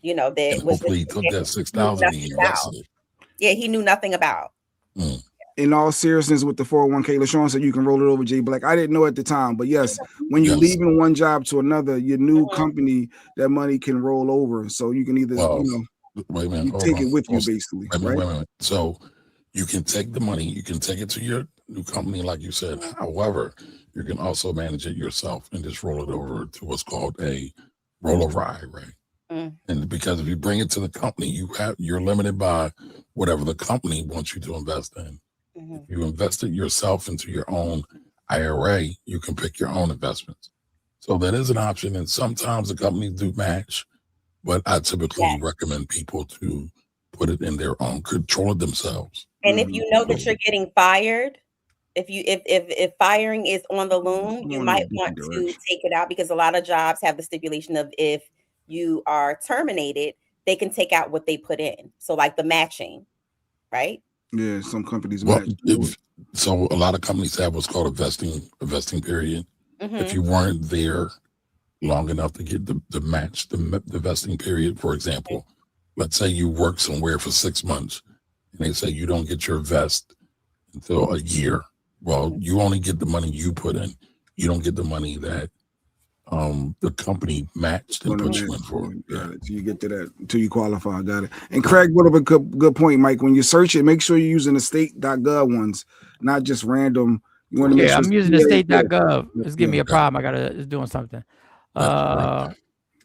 That was hopefully he took that $6,000 and he invested it. Yeah, he knew nothing about. In all seriousness, with the 401k, LaShawn said you can roll it over, Jay Black. I didn't know at the time, but yes, when you're leaving one job to another, your new company, that money can roll over. So you can either, wait a minute, you take it with you, basically. Wait a minute. So you can take the money, you can take it to your new company, like you said. However, you can also manage it yourself and just roll it over to what's called a rollover IRA. And because if you bring it to the company, you're limited by whatever the company wants you to invest in. If you invest it yourself into your own IRA, you can pick your own investments. So that is an option. And sometimes the companies do match, but I typically recommend people to put it in their own, control it themselves. And if you know that you're getting fired, if firing is on the loom, you might want to take it out because a lot of jobs have the stipulation of if you are terminated, they can take out what they put in. So like the matching, right? Yeah, some companies match. So a lot of companies have what's called a vesting period. If you weren't there long enough to get the match, the vesting period, for example, let's say you work somewhere for 6 months and they say you don't get your vest until a year. Well, you only get the money you put in. You don't get the money that the company matched and put you in for. Got it. So you get to that until you qualify. Got it. And Craig brought up a good point, Mike. When you search it, make sure you're using the state.gov ones, not just random. You want to make sure I'm using the state.gov. It's giving me a problem. It's doing something.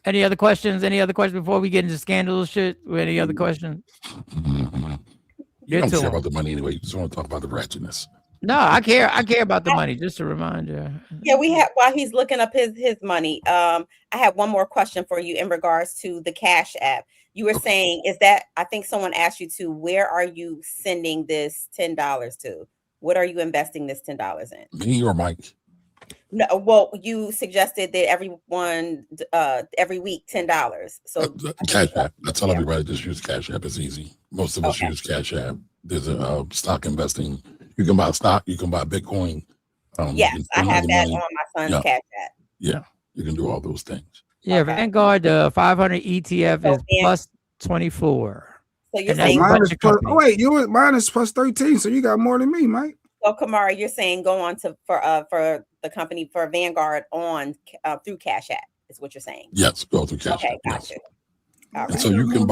Any other questions? Any other questions before we get into scandalous shit? Any other questions? You don't care about the money anyway. You just want to talk about the ratchetness. No, I care. I care about the money. Just to remind you. Yeah, we have while he's looking up his money. I have one more question for you in regards to the Cash App. You were saying I think someone asked you to. Where are you sending this $10 to? What are you investing this $10 in? Me or Mike? No, well, you suggested that everyone every week $10. So Cash App. I tell everybody just use Cash App. It's easy. Most of us use Cash App. There's a stock investing. You can buy stock. You can buy Bitcoin. Yes, I have that on my son's Cash App. Yeah, you can do all those things. Yeah, Vanguard 500 ETF is plus 24. So you're saying mine is plus 13. So you got more than me, Mike. So Kamara, you're saying go on to for the company for Vanguard on through Cash App is what you're saying. Yes, go through Cash App. Okay, gotcha. Yes. And so you can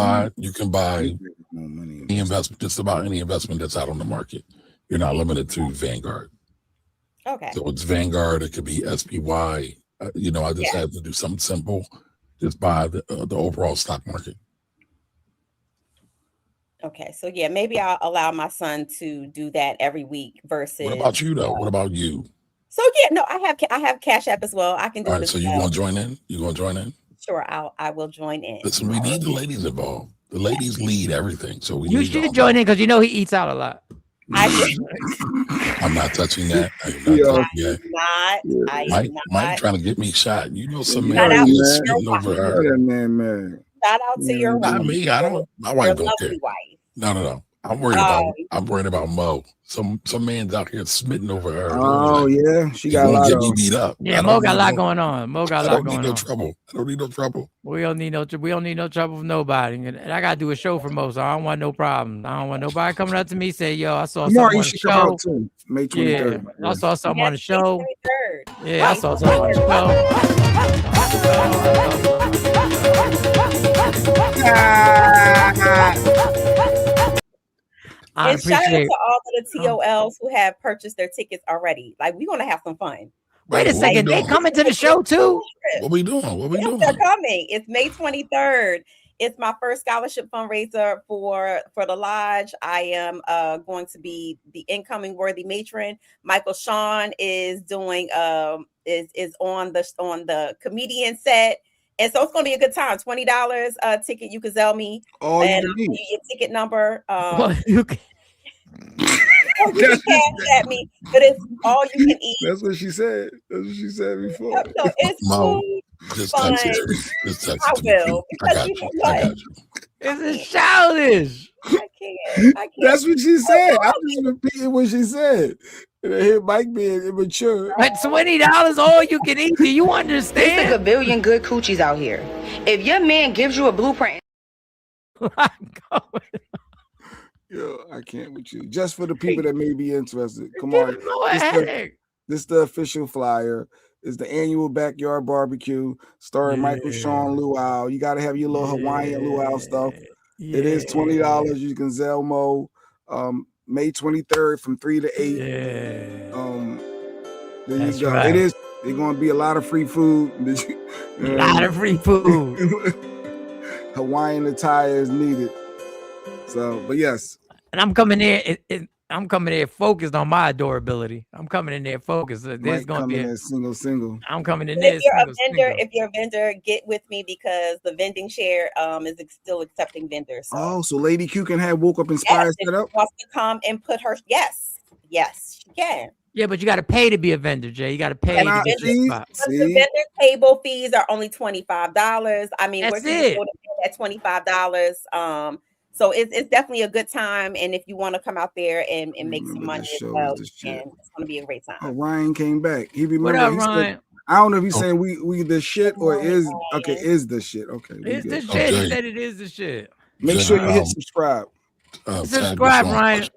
buy any investment, just about any investment that's out on the market. You're not limited to Vanguard. Okay. So it's Vanguard. It could be SPY. I just had to do something simple. Just buy the overall stock market. Okay. So yeah, maybe I'll allow my son to do that every week versus. What about you though? What about you? So yeah, no, I have Cash App as well. I can do. All right. So you gonna join in? You gonna join in? Sure, I will join in. Listen, we need the ladies involved. The ladies lead everything. So you should join in because he eats out a lot. I'm not touching that. Mike trying to get me shot. You know, some man is spitting over her. Shout out to your wife. Not me. My wife don't care. No. I'm worried about Mo. Some man's out here smitten over her. Oh yeah, she got a lot get of me beat up. Yeah, Mo got a lot going on. Mo got a lot going on. Trouble. I don't need no trouble. We don't need no trouble from nobody. And I gotta do a show for Mo, so I don't want no problems. I don't want nobody coming up to me say, "Yo, I saw something on the show." Too. May 23rd. Yeah, I saw something on the show. Yeah, I saw something on the show. And shout out to all of the TOLs who have purchased their tickets already. Like, we're gonna have some fun. Wait a second, they coming to the show too? What we doing? They're coming. It's May 23rd. It's my first scholarship fundraiser for the lodge. I am going to be the incoming worthy matron. Michael Sean is doing is on the comedian set. And so it's gonna be a good time. $20 ticket. You can sell me. Oh, and I'll give you your ticket number. You can cash at me, but it's all you can eat. That's what she said. That's what she said before. So it's food. Just fun. text it to me. I will. I got you. I got you. It's childish. I can't. That's what she said. I was just repeating what she said. And I hear Mike being immature. But $20 all you can eat. Do you understand? There's like a billion good coochies out here. If your man gives you a blueprint. Yo, I can't with you. Just for the people that may be interested. Come on. This the official flyer. It's the annual backyard barbecue starring Michael Sean Luau. You got to have your little Hawaiian luau stuff. It is $20. You can Zelmo. May 23rd from 3 to 8. There you go. Right. There's going to be a lot of free food. A lot of free food. Hawaiian attire is needed. So, but yes. And I'm coming there. I'm coming there focused on my adorability. I'm coming in there focused. There's going to be a single. I'm coming in there. If you're a vendor, get with me because the vending share is still accepting vendors. So. So Lady Q can have Woke Up Inspired set up. Wants to come and put her. Yes, she can. Yeah, but you got to pay to be a vendor, Jay. You got to pay to get your spot. The vendor table fees are only $25. I mean, that's we're going to at $25. So it's definitely a good time, and if you want to come out there and make some money as well, it's going to be a great time. Oh, Ryan came back. He remembered. What up, Ryan? I don't know if he's saying we the shit or is the shit. Okay, it's the shit. He said it is the shit. Make sure you hit subscribe. Subscribe, Ryan.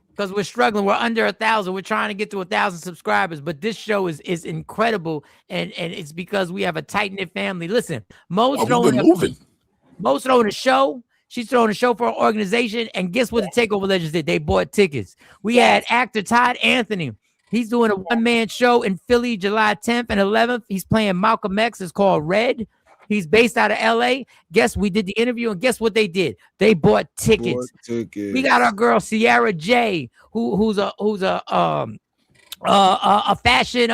Because we're struggling. We're under 1,000. We're trying to get to 1,000 subscribers. But this show is incredible, and it's because we have a tight knit family. Listen, Mo's throwing a show. She's throwing a show for an organization, and guess what the Takeover Legends did? They bought tickets. We had actor Todd Anthony. He's doing a one-man show in Philly, July 10th and 11th. He's playing Malcolm X. It's called Red. He's based out of LA. Guess we did the interview, and guess what they did? They bought tickets. We got our girl Sierra J, who's a fashion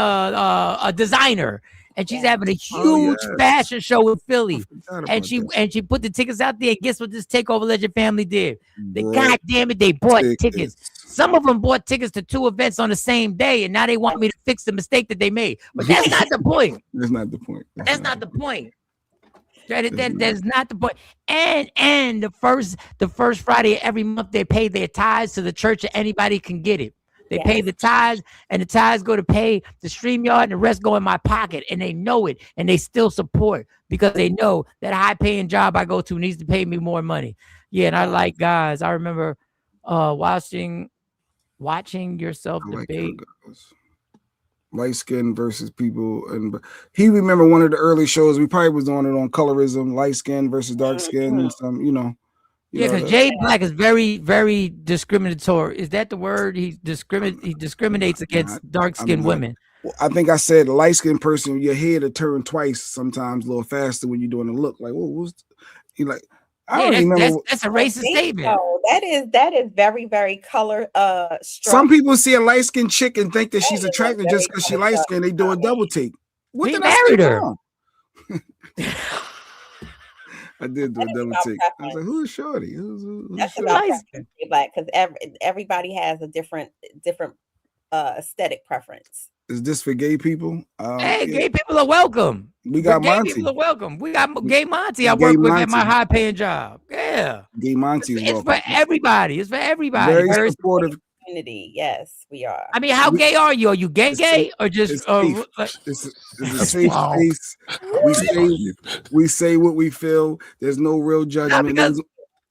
designer. And she's having a huge fashion show in Philly. And she put the tickets out there. And guess what this Takeover Legend family did? God damn it, they bought tickets. Some of them bought tickets to 2 events on the same day. And now they want me to fix the mistake that they made. But that's not the point. That's not the point. That's not the point. That's not the point. And the first Friday of every month, they pay their tithes to the church, and anybody can get it. They pay the tithes, and the tithes go to pay the StreamYard, and the rest go in my pocket. And they know it, and they still support because they know that high-paying job I go to needs to pay me more money. Yeah, and I like guys. I remember watching yourself debate. Light skin versus people, and he remember one of the early shows. We probably was doing it on colorism, light skin versus dark skin, and some, Yeah, because Jay Black is very, very discriminatory. Is that the word? He discriminates against dark-skinned women. Well, I think I said light-skinned person, your head will turn twice sometimes a little faster when you're doing a look. Like, I don't remember. That's a racist statement. No, that is very, very color Some people see a light-skinned chick and think that she's attractive just because she light-skinned. They do a double take. What did married her? I did do a double take. I was like, "Who's Shorty?" That's about Black because everybody has a different aesthetic preference. Is this for gay people? Hey, gay people are welcome. We got gay Monty. people are welcome. We got Gay Monty. I Gay work with Monty. at my high paying job. Yeah. Gay Monty is It's welcome. for everybody. It's for everybody. Very supportive. Community. Yes, we are. I mean, how gay are you? Are you gay or just it's a safe space. We say what we feel. There's no real judgment.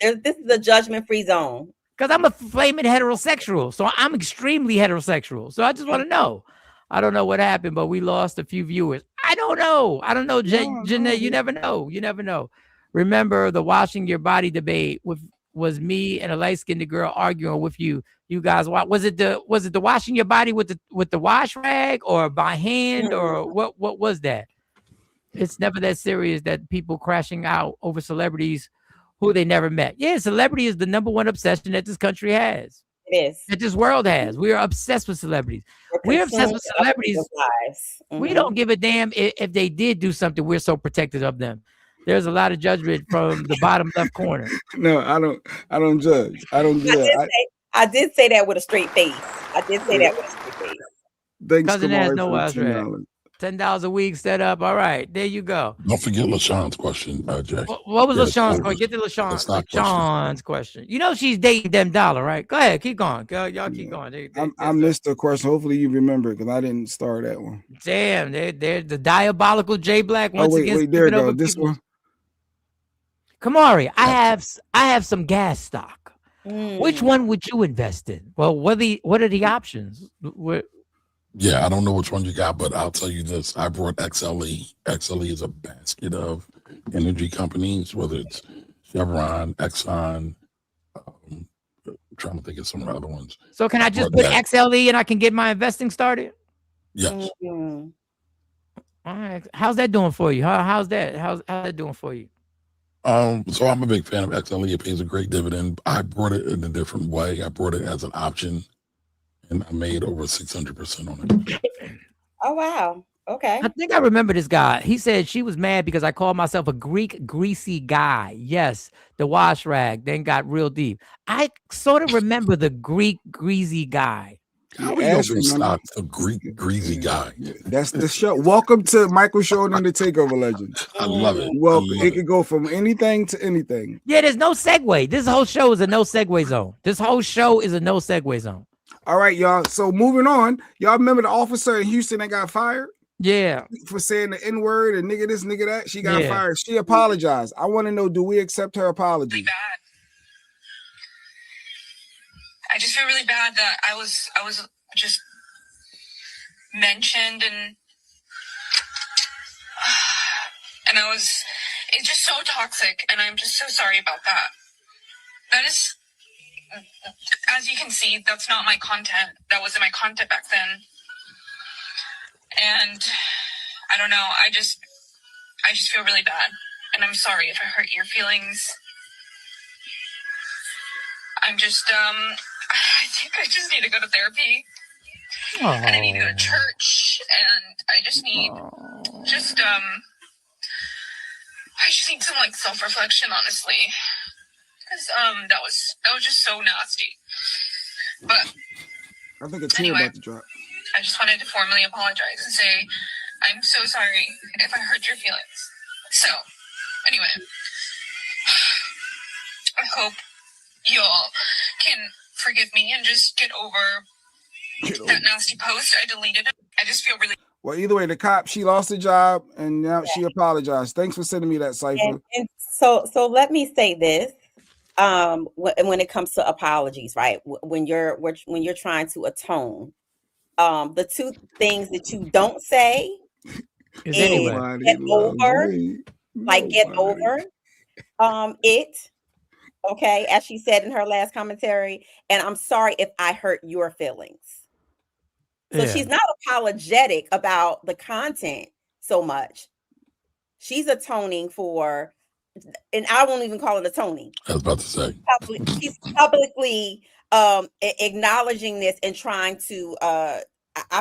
This is a judgment-free zone. Because I'm a flaming heterosexual, so I'm extremely heterosexual. So I just want to know. I don't know what happened, but we lost a few viewers. I don't know, Jeanette. You never know. You never know. Remember the washing your body debate was me and a light-skinned girl arguing with you. You guys, was it the washing your body with the wash rag or by hand or what was that? It's never that serious that people crashing out over celebrities who they never met. Yeah, celebrity is the #1 obsession that this country has. It is. That this world has. We are obsessed with celebrities. We're obsessed with celebrities. We don't give a damn if they did do something. We're so protective of them. There's a lot of judgment from the bottom left corner. No, I don't judge. I don't do that. I did say that with a straight face. Thanks, Cousin has Kamari, no for wash rag. $10 a week set up. All right, there you go. Don't forget LaShawn's question, Jack. What was LaShawn's question? Get to LaShawn's question. You know she's dating them dollar, right? Go ahead, keep going. Y'all keep going. I missed the question. Hopefully you remember because I didn't start that one. Damn, they're the diabolical J Black once again. Wait, there you go. This one. Kamari, I have some gas stock. Which one would you invest in? Well, what are the options? Yeah, I don't know which one you got, but I'll tell you this. I brought XLE. XLE is a basket of energy companies, whether it's Chevron, Exxon. I'm trying to think of some other ones. So can I just put XLE and I can get my investing started? Yes. All right. How's that doing for you? How's that doing for you? So I'm a big fan of XLE. It pays a great dividend. I brought it in a different way. I brought it as an option. And I made over 600% on it. Oh, wow. Okay. I think I remember this guy. He said she was mad because I called myself a Greek greasy guy. Yes, the wash rag then got real deep. I sort of remember the Greek greasy guy. How are you going to stop the Greek greasy guy? That's the show. Welcome to Michael Jordan and the Takeover Legends. I love it. Welcome. It could go from anything to anything. Yeah, there's no segue. This whole show is a no segue zone. All right, y'all. So moving on, y'all remember the officer in Houston that got fired? Yeah. For saying the N-word and nigga this, nigga that. She got fired. She apologized. I want to know, do we accept her apology? Really bad. I just feel really bad that I was just mentioned and it's just so toxic, and I'm just so sorry about that. That is, as you can see, that's not my content. That wasn't my content back then. And I don't know, I just feel really bad. And I'm sorry if I hurt your feelings. I think I just need to go to therapy. And I need to go to church, and I just need I just need some like self-reflection, honestly. Because that was just so nasty. But I think it's about to drop. I just wanted to formally apologize and say I'm so sorry if I hurt your feelings. So anyway, I hope y'all can forgive me and just get over that nasty post. I deleted it. I just feel really. Well, either way, the cop, she lost her job and now she apologized. Thanks for sending me that cipher. And so let me say this. When it comes to apologies, right? When you're trying to atone, the two things that you don't say is get over it. Okay, as she said in her last commentary, and I'm sorry if I hurt your feelings. So she's not apologetic about the content so much. She's atoning for, and I won't even call it atoning. I was about to say. She's publicly acknowledging this and trying to, I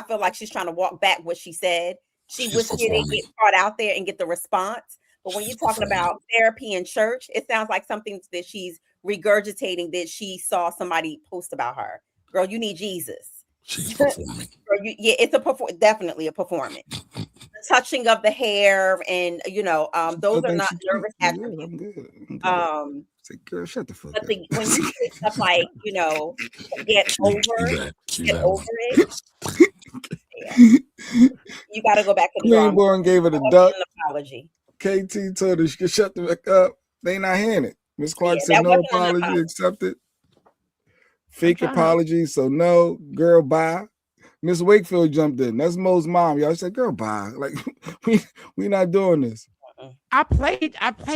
feel like she's trying to walk back what she said. She was getting it part out there and get the response. But when you're talking about therapy and church, it sounds like something that she's regurgitating that she saw somebody post about her. Girl, you need Jesus. She's performing. Yeah, it's definitely a performance. The touching of the hair and those are not nervous attributes. I'm good. Say, girl, shut the fuck up. When you say stuff like, get over it, you got to go back to the drawing board. Born gave it a duck. An apology. KT told her she could shut the fuck up. They not hearing it. Miss Clark said no apology accepted. Fake apology, so no. Girl, bye. Miss Wakefield jumped in. That's Mo's mom. Y'all said, girl, bye. Like, we not doing this. I played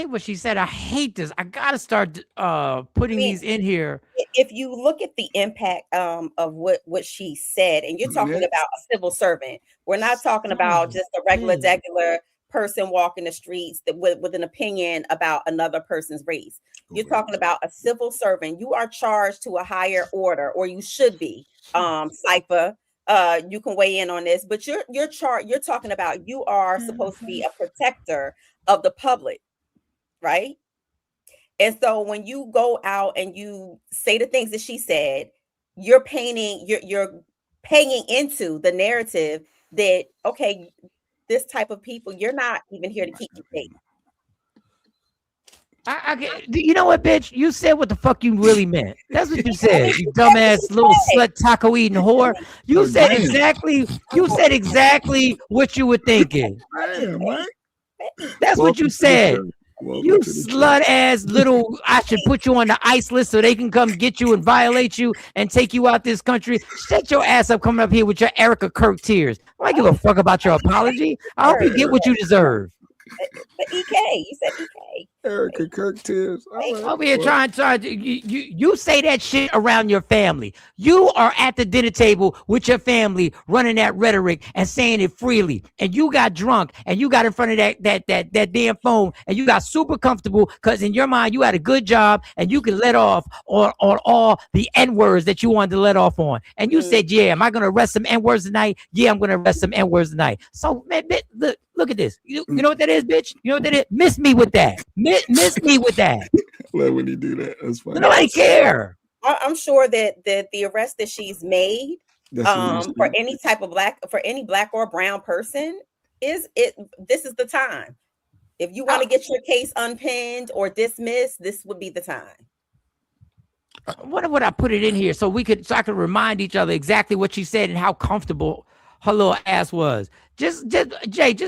what she said. I hate this. I gotta start putting these in here. If you look at the impact of what she said, and you're talking about a civil servant, we're not talking about just a regular person walking the streets with an opinion about another person's race. You're talking about a civil servant. You are charged to a higher order, or you should be. Cypher, you can weigh in on this, but you're talking about you are supposed to be a protector of the public, right? And so when you go out and you say the things that she said, you're paying into the narrative that, okay, this type of people, you're not even here to keep you safe. You know what, bitch? You said what the fuck you really meant. That's what you said, you dumbass little slut taco eating whore. You said exactly what you were thinking. That's what you said. You slut ass little, I should put you on the ICE list so they can come get you and violate you and take you out this country. Shut your ass up coming up here with your Erica Kirk tears. I don't give a fuck about your apology. I hope you get what you deserve. But EK, you said EK. Erica Kirk tears. Over here trying to you say that shit around your family. You are at the dinner table with your family running that rhetoric and saying it freely. And you got drunk and you got in front of that damn phone and you got super comfortable because in your mind you had a good job and you could let off on all the N-words that you wanted to let off on. And you said, yeah, am I gonna arrest some N-words tonight? Yeah, I'm gonna arrest some N-words tonight. So man, look at this. You know what that is, bitch? You know what that is? Miss me with that. Miss me with that. Love when you do that. That's funny. Nobody care. I'm sure that the arrest that she's made for any type of black or brown person this is the time. If you want to get your case unpinned or dismissed, this would be the time. What would I put it in here so I could remind each other exactly what she said and how comfortable her little ass was. Just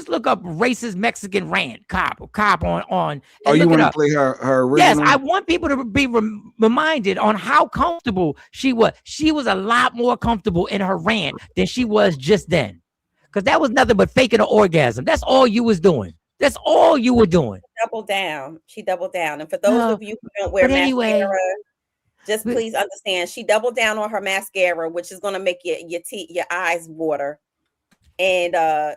look up racist Mexican rant cop on. Oh, you want to play her original? Yes, I want people to be reminded on how comfortable she was. She was a lot more comfortable in her rant than she was just then, because that was nothing but faking an orgasm. That's all you was doing. That's all you were doing. She doubled down. And for those of you who don't wear mascara, just please understand, she doubled down on her mascara, which is going to make your eyes water. And I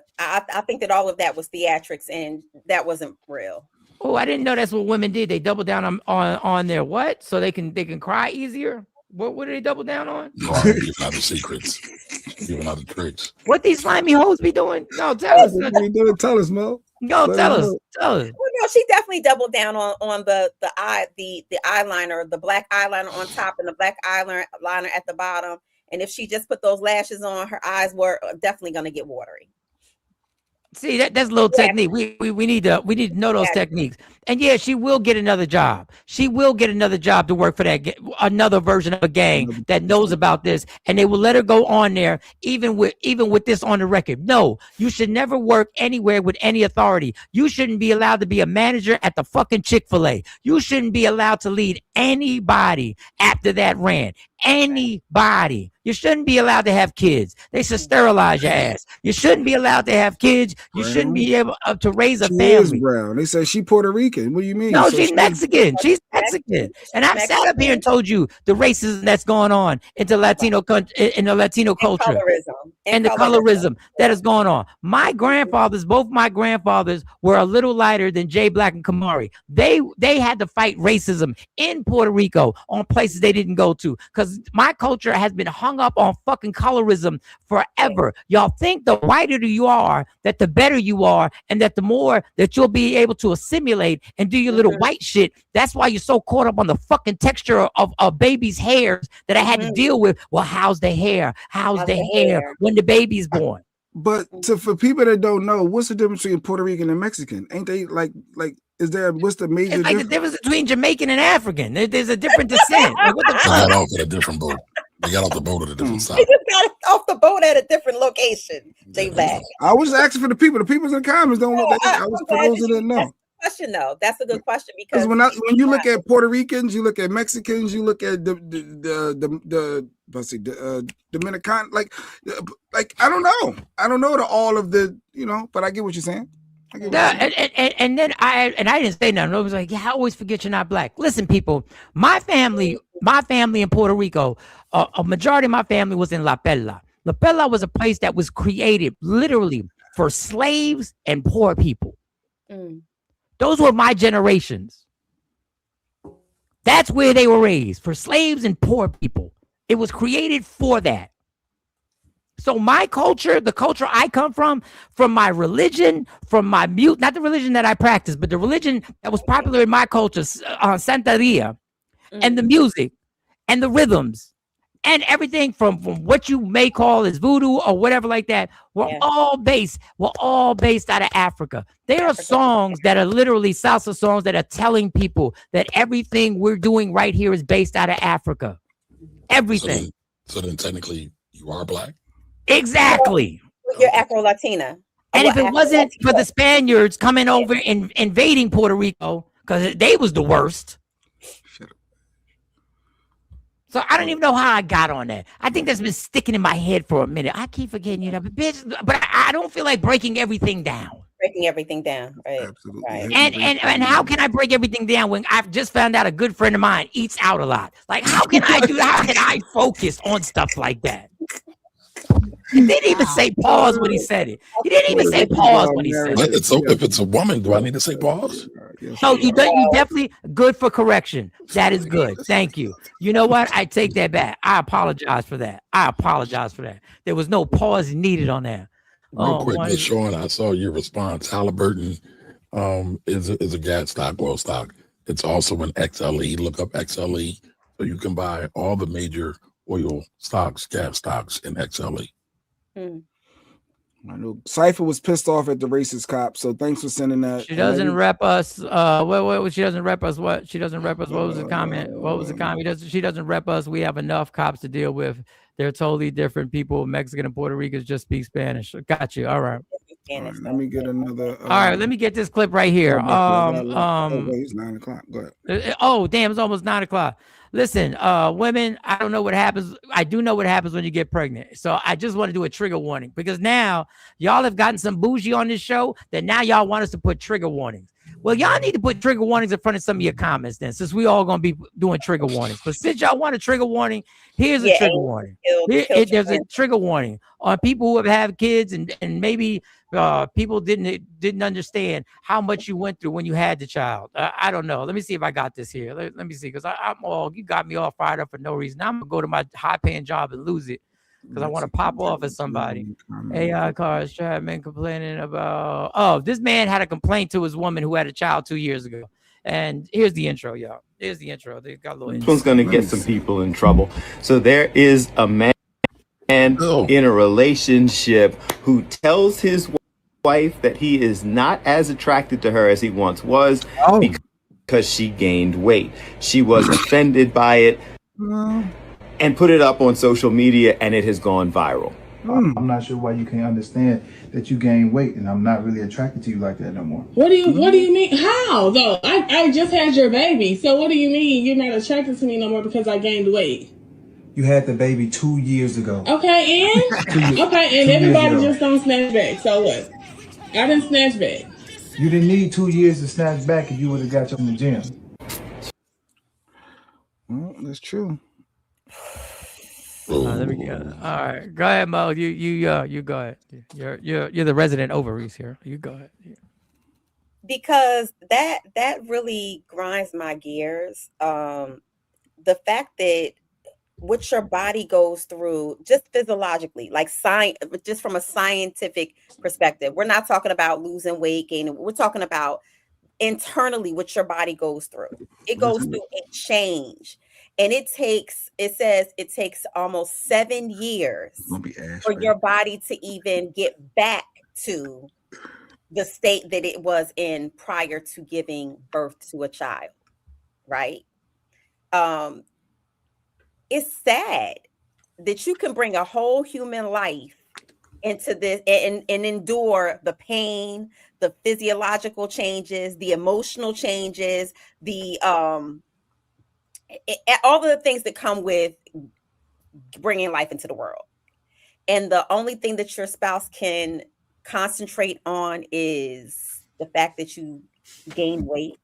think that all of that was theatrics, and that wasn't real. Oh, I didn't know that's what women did. They double down on their what? So they can cry easier. What did they double down on? No, I'm giving out the secrets, giving out the tricks. What these slimy hoes be doing? No, tell us. Tell us, Mo. No, tell us. Well, no, she definitely doubled down on the eyeliner, the black eyeliner on top and the black eyeliner at the bottom. And if she just put those lashes on, her eyes were definitely going to get watery. See, that's a little technique. We need to know those techniques. And yeah, she will get another job. She will get another job to work for another version of a gang that knows about this, and they will let her go on there, even with this on the record. No, you should never work anywhere with any authority. You shouldn't be allowed to be a manager at the fucking Chick-fil-A. You shouldn't be allowed to lead anybody after that rant. Anybody. You shouldn't be allowed to have kids. They should sterilize your ass. You shouldn't be allowed to have kids. You shouldn't be able to raise a family. Is brown. They say she Puerto Rican. What do you mean? No, she's Mexican. She's Mexican. And I've sat up here and told you the racism that's going on in the Latino culture. and the colorism that is going on. My grandfathers, both my grandfathers, were a little lighter than Jay Black and Kamari. They had to fight racism in Puerto Rico on places they didn't go to, because my culture has been hung up on fucking colorism forever. Y'all think the whiter you are, that the better you are, and that the more that you'll be able to assimilate and do your little white shit. That's why you're so caught up on the fucking texture of a baby's hairs that I had to deal with. Well, how's the hair? How's the hair when the baby's born? But for people that don't know, what's the difference between Puerto Rican and Mexican? Ain't they like is there, what's the major difference? It's like the difference between Jamaican and African. There's a different descent. Like, what the fuck? Got off at a different boat. They got off the boat at a different side. They just got off the boat at a different location. Jay Black. I was asking for the people. The people's in the comments don't know. I was for those who didn't know. Question though, that's a good question, because when you look at Puerto Ricans, you look at Mexicans, you look at the Dominican, like I don't know to all of the, but I get what you're saying. And then I didn't say nothing. I was like, yeah, I always forget you're not black. Listen, people, my family in Puerto Rico, a majority of my family was in La Pella. La Pella was a place that was created literally for slaves and poor people. Those were my generations. That's where they were raised, for slaves and poor people. It was created for that. So my culture, the culture I come from my religion, from my not the religion that I practice, but the religion that was popular in my culture, Santeria, and the music and the rhythms and everything from what you may call as voodoo or whatever like that, we're all based out of Africa. There are songs that are literally salsa songs that are telling people that everything we're doing right here is based out of Africa. Everything. So then technically you are black? Exactly. You're Afro-Latina. And if it wasn't for the Spaniards coming over and invading Puerto Rico, because they was the worst. So I don't even know how I got on that. I think that's been sticking in my head for a minute. I keep forgetting you, but I don't feel like breaking everything down. Breaking everything down, right? Absolutely. Right. And how can I break everything down when I've just found out a good friend of mine eats out a lot? Like, how can I do that? How can I focus on stuff like that? He didn't even say pause when he said it. He didn't even say pause when he said it. So if it's a woman, do I need to say pause? No, you definitely good for correction. That is good. Thank you. You know what? I take that back. I apologize for that. There was no pause needed on that. Real quick, Miss Sean, I saw your response. Halliburton is a gas stock, oil stock. It's also an XLE. Look up XLE so you can buy all the major oil stocks, gas stocks in XLE. I know Cypher was pissed off at the racist cop, so thanks for sending that. She doesn't rep us. What? She doesn't rep us. What? She doesn't rep us. What was the comment? She doesn't rep us. We have enough cops to deal with. They're totally different people. Mexican and Puerto Ricans just speak Spanish. Got you. All right. Let me get another. All right, let me get this clip right here. It's 9:00. Go ahead. Oh, damn! It's almost 9:00. Listen, women, I don't know what happens. I do know what happens when you get pregnant. So I just want to do a trigger warning, because now y'all have gotten some bougie on this show that now y'all want us to put trigger warnings. Well, y'all need to put trigger warnings in front of some of your comments then, since we all going to be doing trigger warnings. But since y'all want a trigger warning, here's a trigger warning. There's a trigger warning on people who have had kids and maybe people didn't understand how much you went through when you had the child. I don't know. Let me see if I got this here. Let me see, because you got me all fired up for no reason. I'm going to go to my high-paying job and lose it, because I want to pop off at somebody. AI cars, Chapman complaining about, this man had a complaint to his woman who had a child 2 years ago. And here's the intro, y'all. Here's the intro. They got a little intro. This one's going to get some people in trouble. So there is a man in a relationship who tells his wife that he is not as attracted to her as he once was because she gained weight. She was offended by it and put it up on social media, and it has gone viral. I'm not sure why you can't understand that you gain weight, and I'm not really attracted to you like that no more. What do you mean? How though? I just had your baby, so what do you mean you're not attracted to me no more because I gained weight? You had the baby 2 years ago. Okay, and everybody just don't snatch back. So what? I didn't snatch back. You didn't need 2 years to snatch back if you would have got you in the gym. Well, that's true. Let me get. All right, go ahead, Mo. You go ahead. You're the resident ovaries here. You go ahead. Yeah. Because that really grinds my gears. The fact that what your body goes through just physiologically, like just from a scientific perspective. We're not talking about losing weight, gaining. We're talking about internally what your body goes through. It goes through a change. And it says it takes almost 7 years for your body to even get back to the state that it was in prior to giving birth to a child, right? It's sad that you can bring a whole human life into this and endure the pain, the physiological changes, the emotional changes, the all of the things that come with bringing life into the world. And the only thing that your spouse can concentrate on is the fact that you gain weight.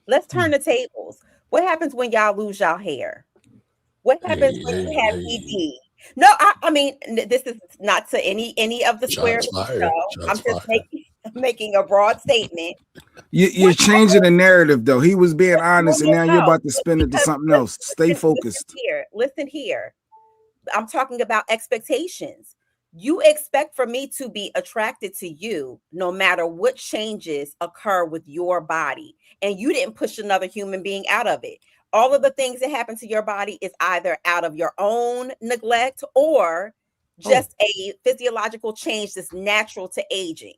Let's turn the tables. What happens when y'all lose y'all hair? What happens when you have ED? No, I mean, this is not to any of the squares. I'm just making a broad statement. You're changing the narrative, though. He was being honest, and now you're about to spin it to something else. Stay focused. Listen here. I'm talking about expectations. You expect for me to be attracted to you no matter what changes occur with your body. And you didn't push another human being out of it. All of the things that happen to your body is either out of your own neglect or just a physiological change that's natural to aging.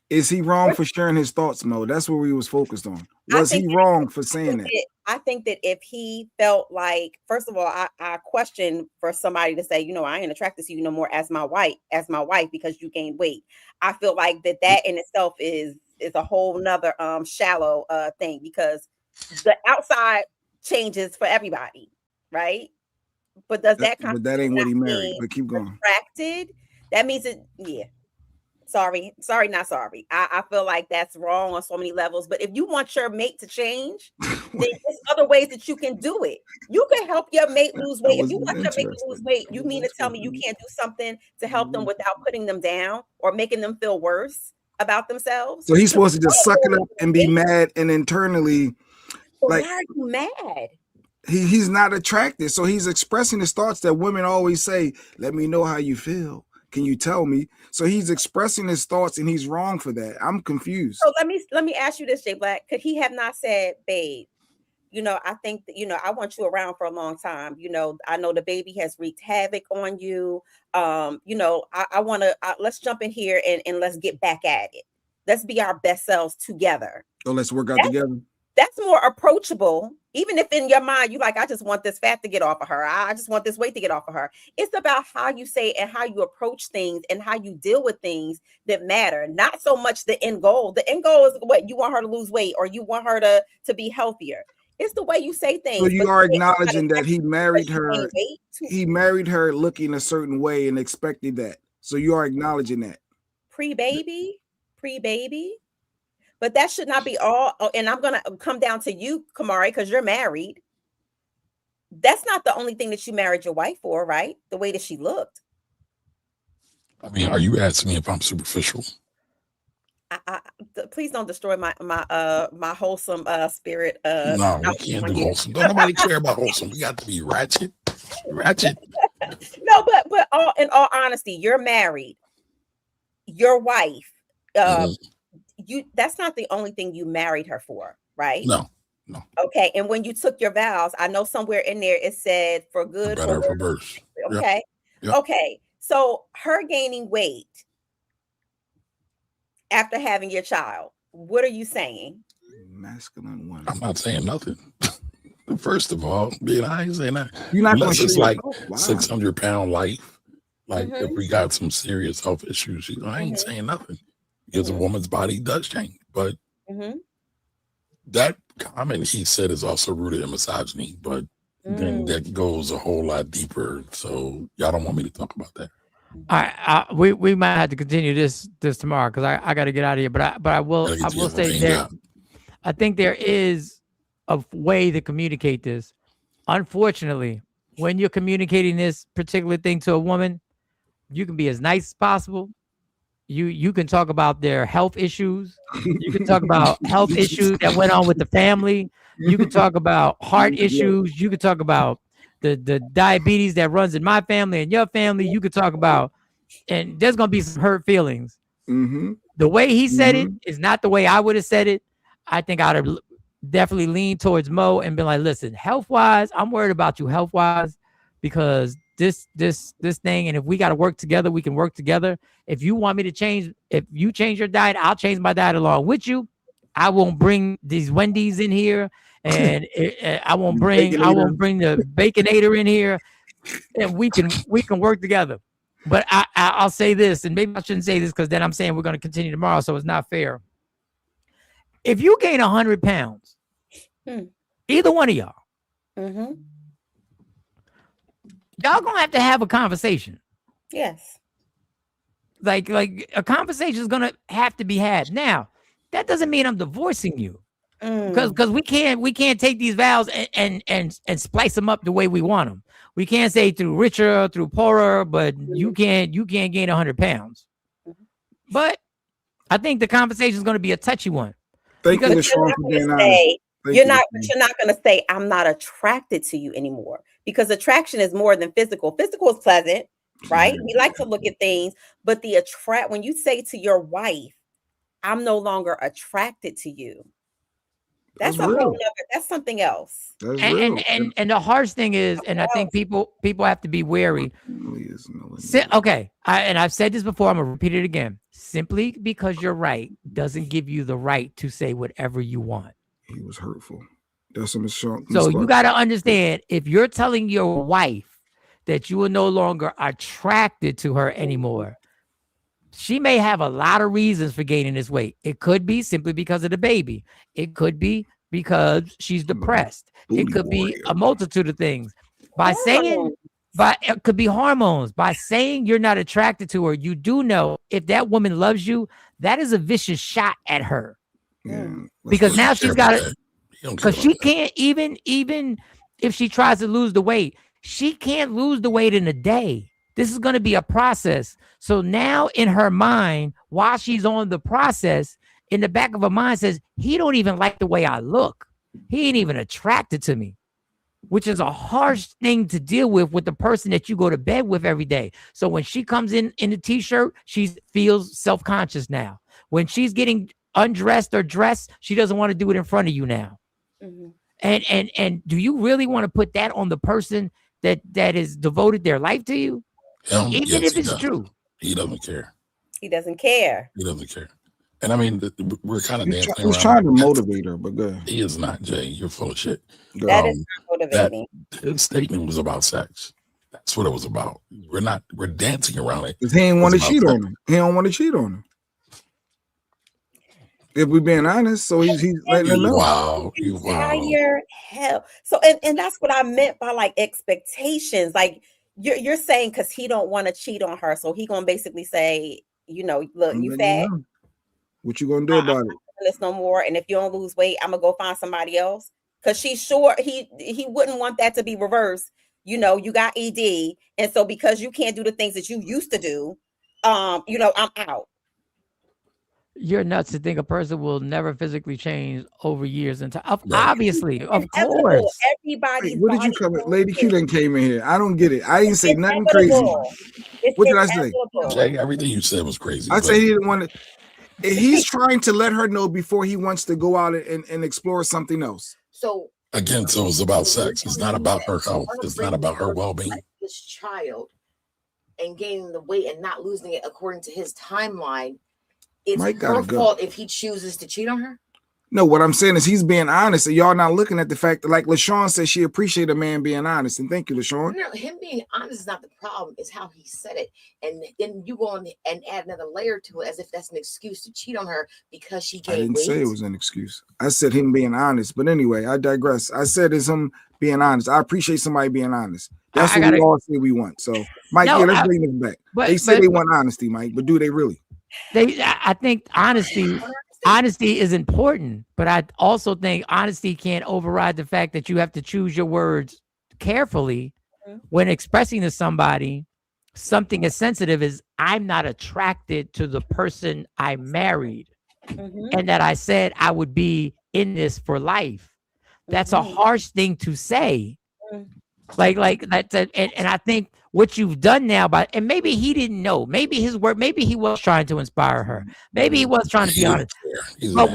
Is he wrong for sharing his thoughts, Mo? That's what we was focused on. Was he wrong for saying that? I think that if he felt like, first of all, I question for somebody to say, you know, I ain't attracted to you no more as my wife because you gained weight. I feel like that in itself is a whole nother shallow thing, because the outside changes for everybody, right? But does that but that ain't what he married. But keep going. Attracted? That means it, yeah. Sorry, not sorry. I feel like that's wrong on so many levels. But if you want your mate to change, then there's other ways that you can do it. You can help your mate lose weight. If you want your mate to lose weight, you mean to tell me you can't do something to help them without putting them down or making them feel worse about themselves? So he's supposed to just suck it up and be mad, and internally, like, why are you mad? He's not attracted. So he's expressing his thoughts that women always say, let me know how you feel. Can you tell me? So he's expressing his thoughts, and he's wrong for that. I'm confused. So let me ask you this, Jay Black. Could he have not said, babe, you know, I think that, you know, I want you around for a long time. You know, I know the baby has wreaked havoc on you. You know, I want to, let's jump in here and let's get back at it. Let's be our best selves together. So let's work out together. That's more approachable. Even if in your mind you like, I just want this fat to get off of her. I just want this weight to get off of her. It's about how you say and how you approach things and how you deal with things that matter. Not so much the end goal. The end goal is what you want her to lose weight or you want her to be healthier. It's the way you say things. So you are acknowledging that he married her. He married her looking a certain way and expected that. So you are acknowledging that. Pre-baby. But that should not be all. And I'm going to come down to you, Kamari, because you're married. That's not the only thing that you married your wife for, right? The way that she looked. I mean, are you asking me if I'm superficial? Please don't destroy my wholesome spirit. No, we can't do wholesome. Don't nobody care about wholesome. We got to be ratchet. No, but in all honesty, you're married. Your wife. That's not the only thing you married her for, right? No. Okay. And when you took your vows, I know somewhere in there it said for good or for worse. Okay. Yep. Okay. So her gaining weight after having your child, what are you saying? Masculine one. I'm not saying nothing. First of all, I ain't saying that. You're not unless it's like 600-pound life. Like if we got some serious health issues, I ain't saying nothing. Because a woman's body does change, but that comment he said is also rooted in misogyny, but then that goes a whole lot deeper. So y'all don't want me to talk about that. All right, we might have to continue this tomorrow because I got to get out of here. But I will say there. I think there is a way to communicate this. Unfortunately, when you're communicating this particular thing to a woman, you can be as nice as possible. You can talk about their health issues. You can talk about health issues that went on with the family. You can talk about heart issues. You can talk about the diabetes that runs in my family and your family. You could talk about, and there's gonna be some hurt feelings. The way he said it is not the way I would have said it. I think I'd have definitely leaned towards Mo and been like, listen, health wise, I'm worried about you health wise, because this thing, and if we got to work together, we can work together. If you want me to change, if you change your diet, I'll change my diet along with you. I won't bring these Wendy's in here, and I won't bring the Baconator in here, and we can work together. But I'll say this, and maybe I shouldn't say this because then I'm saying we're going to continue tomorrow, so it's not fair. If you gain 100 pounds, either one of y'all, y'all gonna have a conversation. Yes. Like a conversation is gonna have to be had. Now, that doesn't mean I'm divorcing you, because we can't take these vows and splice them up the way we want them. We can't say through richer, through poorer, but you can't gain 100 pounds. But I think the conversation is going to be a touchy one. You're not going to say, I'm not attracted to you anymore, because attraction is more than physical. Physical is pleasant, right? We like to look at things, but when you say to your wife, I'm no longer attracted to you, that's that's something else. And the harsh thing is, and I think people have to be wary. Okay, I've said this before, I'm gonna repeat it again. Simply because you're right doesn't give you the right to say whatever you want. He was hurtful. That's some strong. So you got to understand, if you're telling your wife that you are no longer attracted to her anymore, she may have a lot of reasons for gaining this weight. It could be simply because of the baby. It could be because she's depressed. It could be a multitude of things. It could be hormones. By saying you're not attracted to her, you do know if that woman loves you, that is a vicious shot at her. Because now she's got it. Because she can't, even if she tries to lose the weight, she can't lose the weight in a day. This is going to be a process. So now in her mind, while she's on the process, in the back of her mind says, he don't even like the way I look. He ain't even attracted to me, which is a harsh thing to deal with the person that you go to bed with every day. So when she comes in a t-shirt, she feels self-conscious now. When she's getting undressed or dressed, she doesn't want to do it in front of you now. And do you really want to put that on the person that is devoted their life to you? Even if it's true. He doesn't care. He doesn't care. He doesn't care. And I mean, we're kind of dancing around. He's trying to motivate her, but good. He is not, Jay. You're full of shit. That is not motivating. His statement was about sex. That's what it was about. We're dancing around it. He ain't want to cheat on him. He don't want to cheat on him. If we're being honest, so he's letting her know. Wow. Hell. So and that's what I meant by like expectations. Like you're saying because he don't want to cheat on her, so he gonna basically say, look, you fat. What you gonna do about it? This no more. And if you don't lose weight, I'm gonna go find somebody else. Because she's sure he wouldn't want that to be reversed. You got ED, and so because you can't do the things that you used to do, I'm out. You're nuts to think a person will never physically change over years and time. Obviously, of course. Everybody. What did you come in? Lady Q done came in here. I don't get it. I didn't say nothing crazy. What did I say? Jay, everything you said was crazy. I say he didn't want to. He's trying to let her know before he wants to go out and explore something else. So it's about sex. It's not about her health. It's not about her well-being. This child and gaining the weight and not losing it according to his timeline. It's her fault if he chooses to cheat on her. No, what I'm saying is he's being honest, and y'all not looking at the fact that, like LaShawn said, she appreciated a man being honest, and thank you, LaShawn. No, him being honest is not the problem. It's how he said it, and then you go on and add another layer to it as if that's an excuse to cheat on her because she gained weight. I didn't say it was an excuse. I said him being honest, but anyway, I digress. I said it's him being honest. I appreciate somebody being honest. That's what we all say we want. So, Mike, let's bring this back. They say they want honesty, Mike, but do they really? I think honesty is important, but I also think honesty can't override the fact that you have to choose your words carefully when expressing to somebody something as sensitive as I'm not attracted to the person I married, and that I said I would be in this for life. That's a harsh thing to say. Like that's and I think what you've done now and maybe he didn't know, maybe his work, maybe he was trying to inspire her, maybe he was trying to be honest, but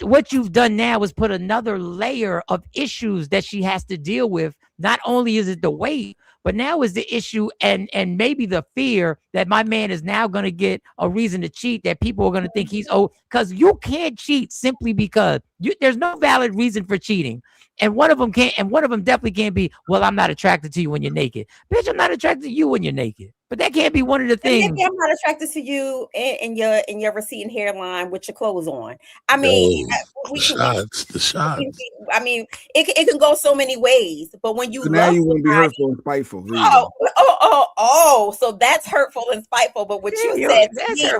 what you've done now is put another layer of issues that she has to deal with. Not only is it the weight, but now is the issue and maybe the fear that my man is now going to get a reason to cheat, that people are going to think he's because you can't cheat simply because there's no valid reason for cheating. And one of them can't, and one of them definitely can't be, well, I'm not attracted to you when you're naked. Bitch, I'm not attracted to you when you're naked. But that can't be one of the things. Maybe I'm not attracted to you in your receding hairline with your clothes on. I mean, the shots. I mean, it can go so many ways. But when you now you want to be hurtful and spiteful. So that's hurtful and spiteful. But what you said, that's your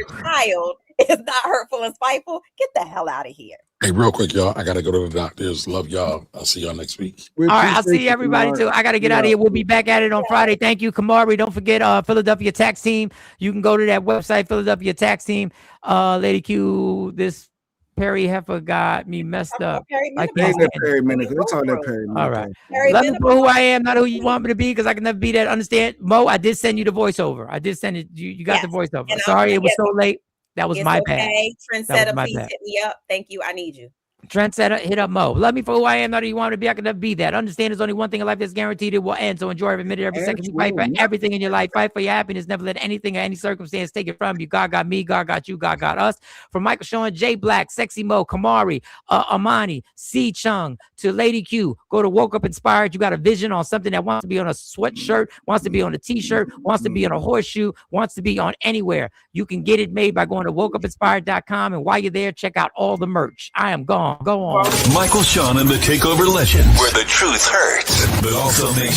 child is not hurtful and spiteful. Get the hell out of here. Hey, real quick, y'all. I gotta go to the doctors. Love y'all. I'll see y'all next week. All right, I'll see everybody too. I gotta get out of here. We'll be back at it on Friday. Thank you, Kamari. Don't forget Philadelphia Tax Team. You can go to that website, Philadelphia Tax Team. Lady Q, this Perry heifer got me messed up. I can't stand Perry Minute. It's all that Perry Minute. All right. Love me for who I am, not who you want me to be, because I can never be that. Understand? Mo, I did send you the voiceover. I did send it. You got the voiceover. Sorry it was so late. That was my bad. Trendsetter, please hit me up. Thank you. I need you. Trendsetter, hit up Mo. Love me for who I am, not who you want me to be. I can never be that. Understand there's only one thing in life that's guaranteed. It will end. So enjoy every minute, every second. You fight for everything in your life. Fight for your happiness. Never let anything or any circumstance take it from you. God got me. God got you. God got us. From Michael Sean, J Black, Sexy Mo, Kamari, Amani, C Chung, to Lady Q. Go to Woke Up Inspired. You got a vision on something that wants to be on a sweatshirt, wants to be on a t-shirt, wants to be on a horseshoe, wants to be on anywhere. You can get it made by going to wokeupinspired.com. And while you're there, check out all the merch. I am gone. Go on. Michael Sean and the Takeover Legend, where the truth hurts, but also makes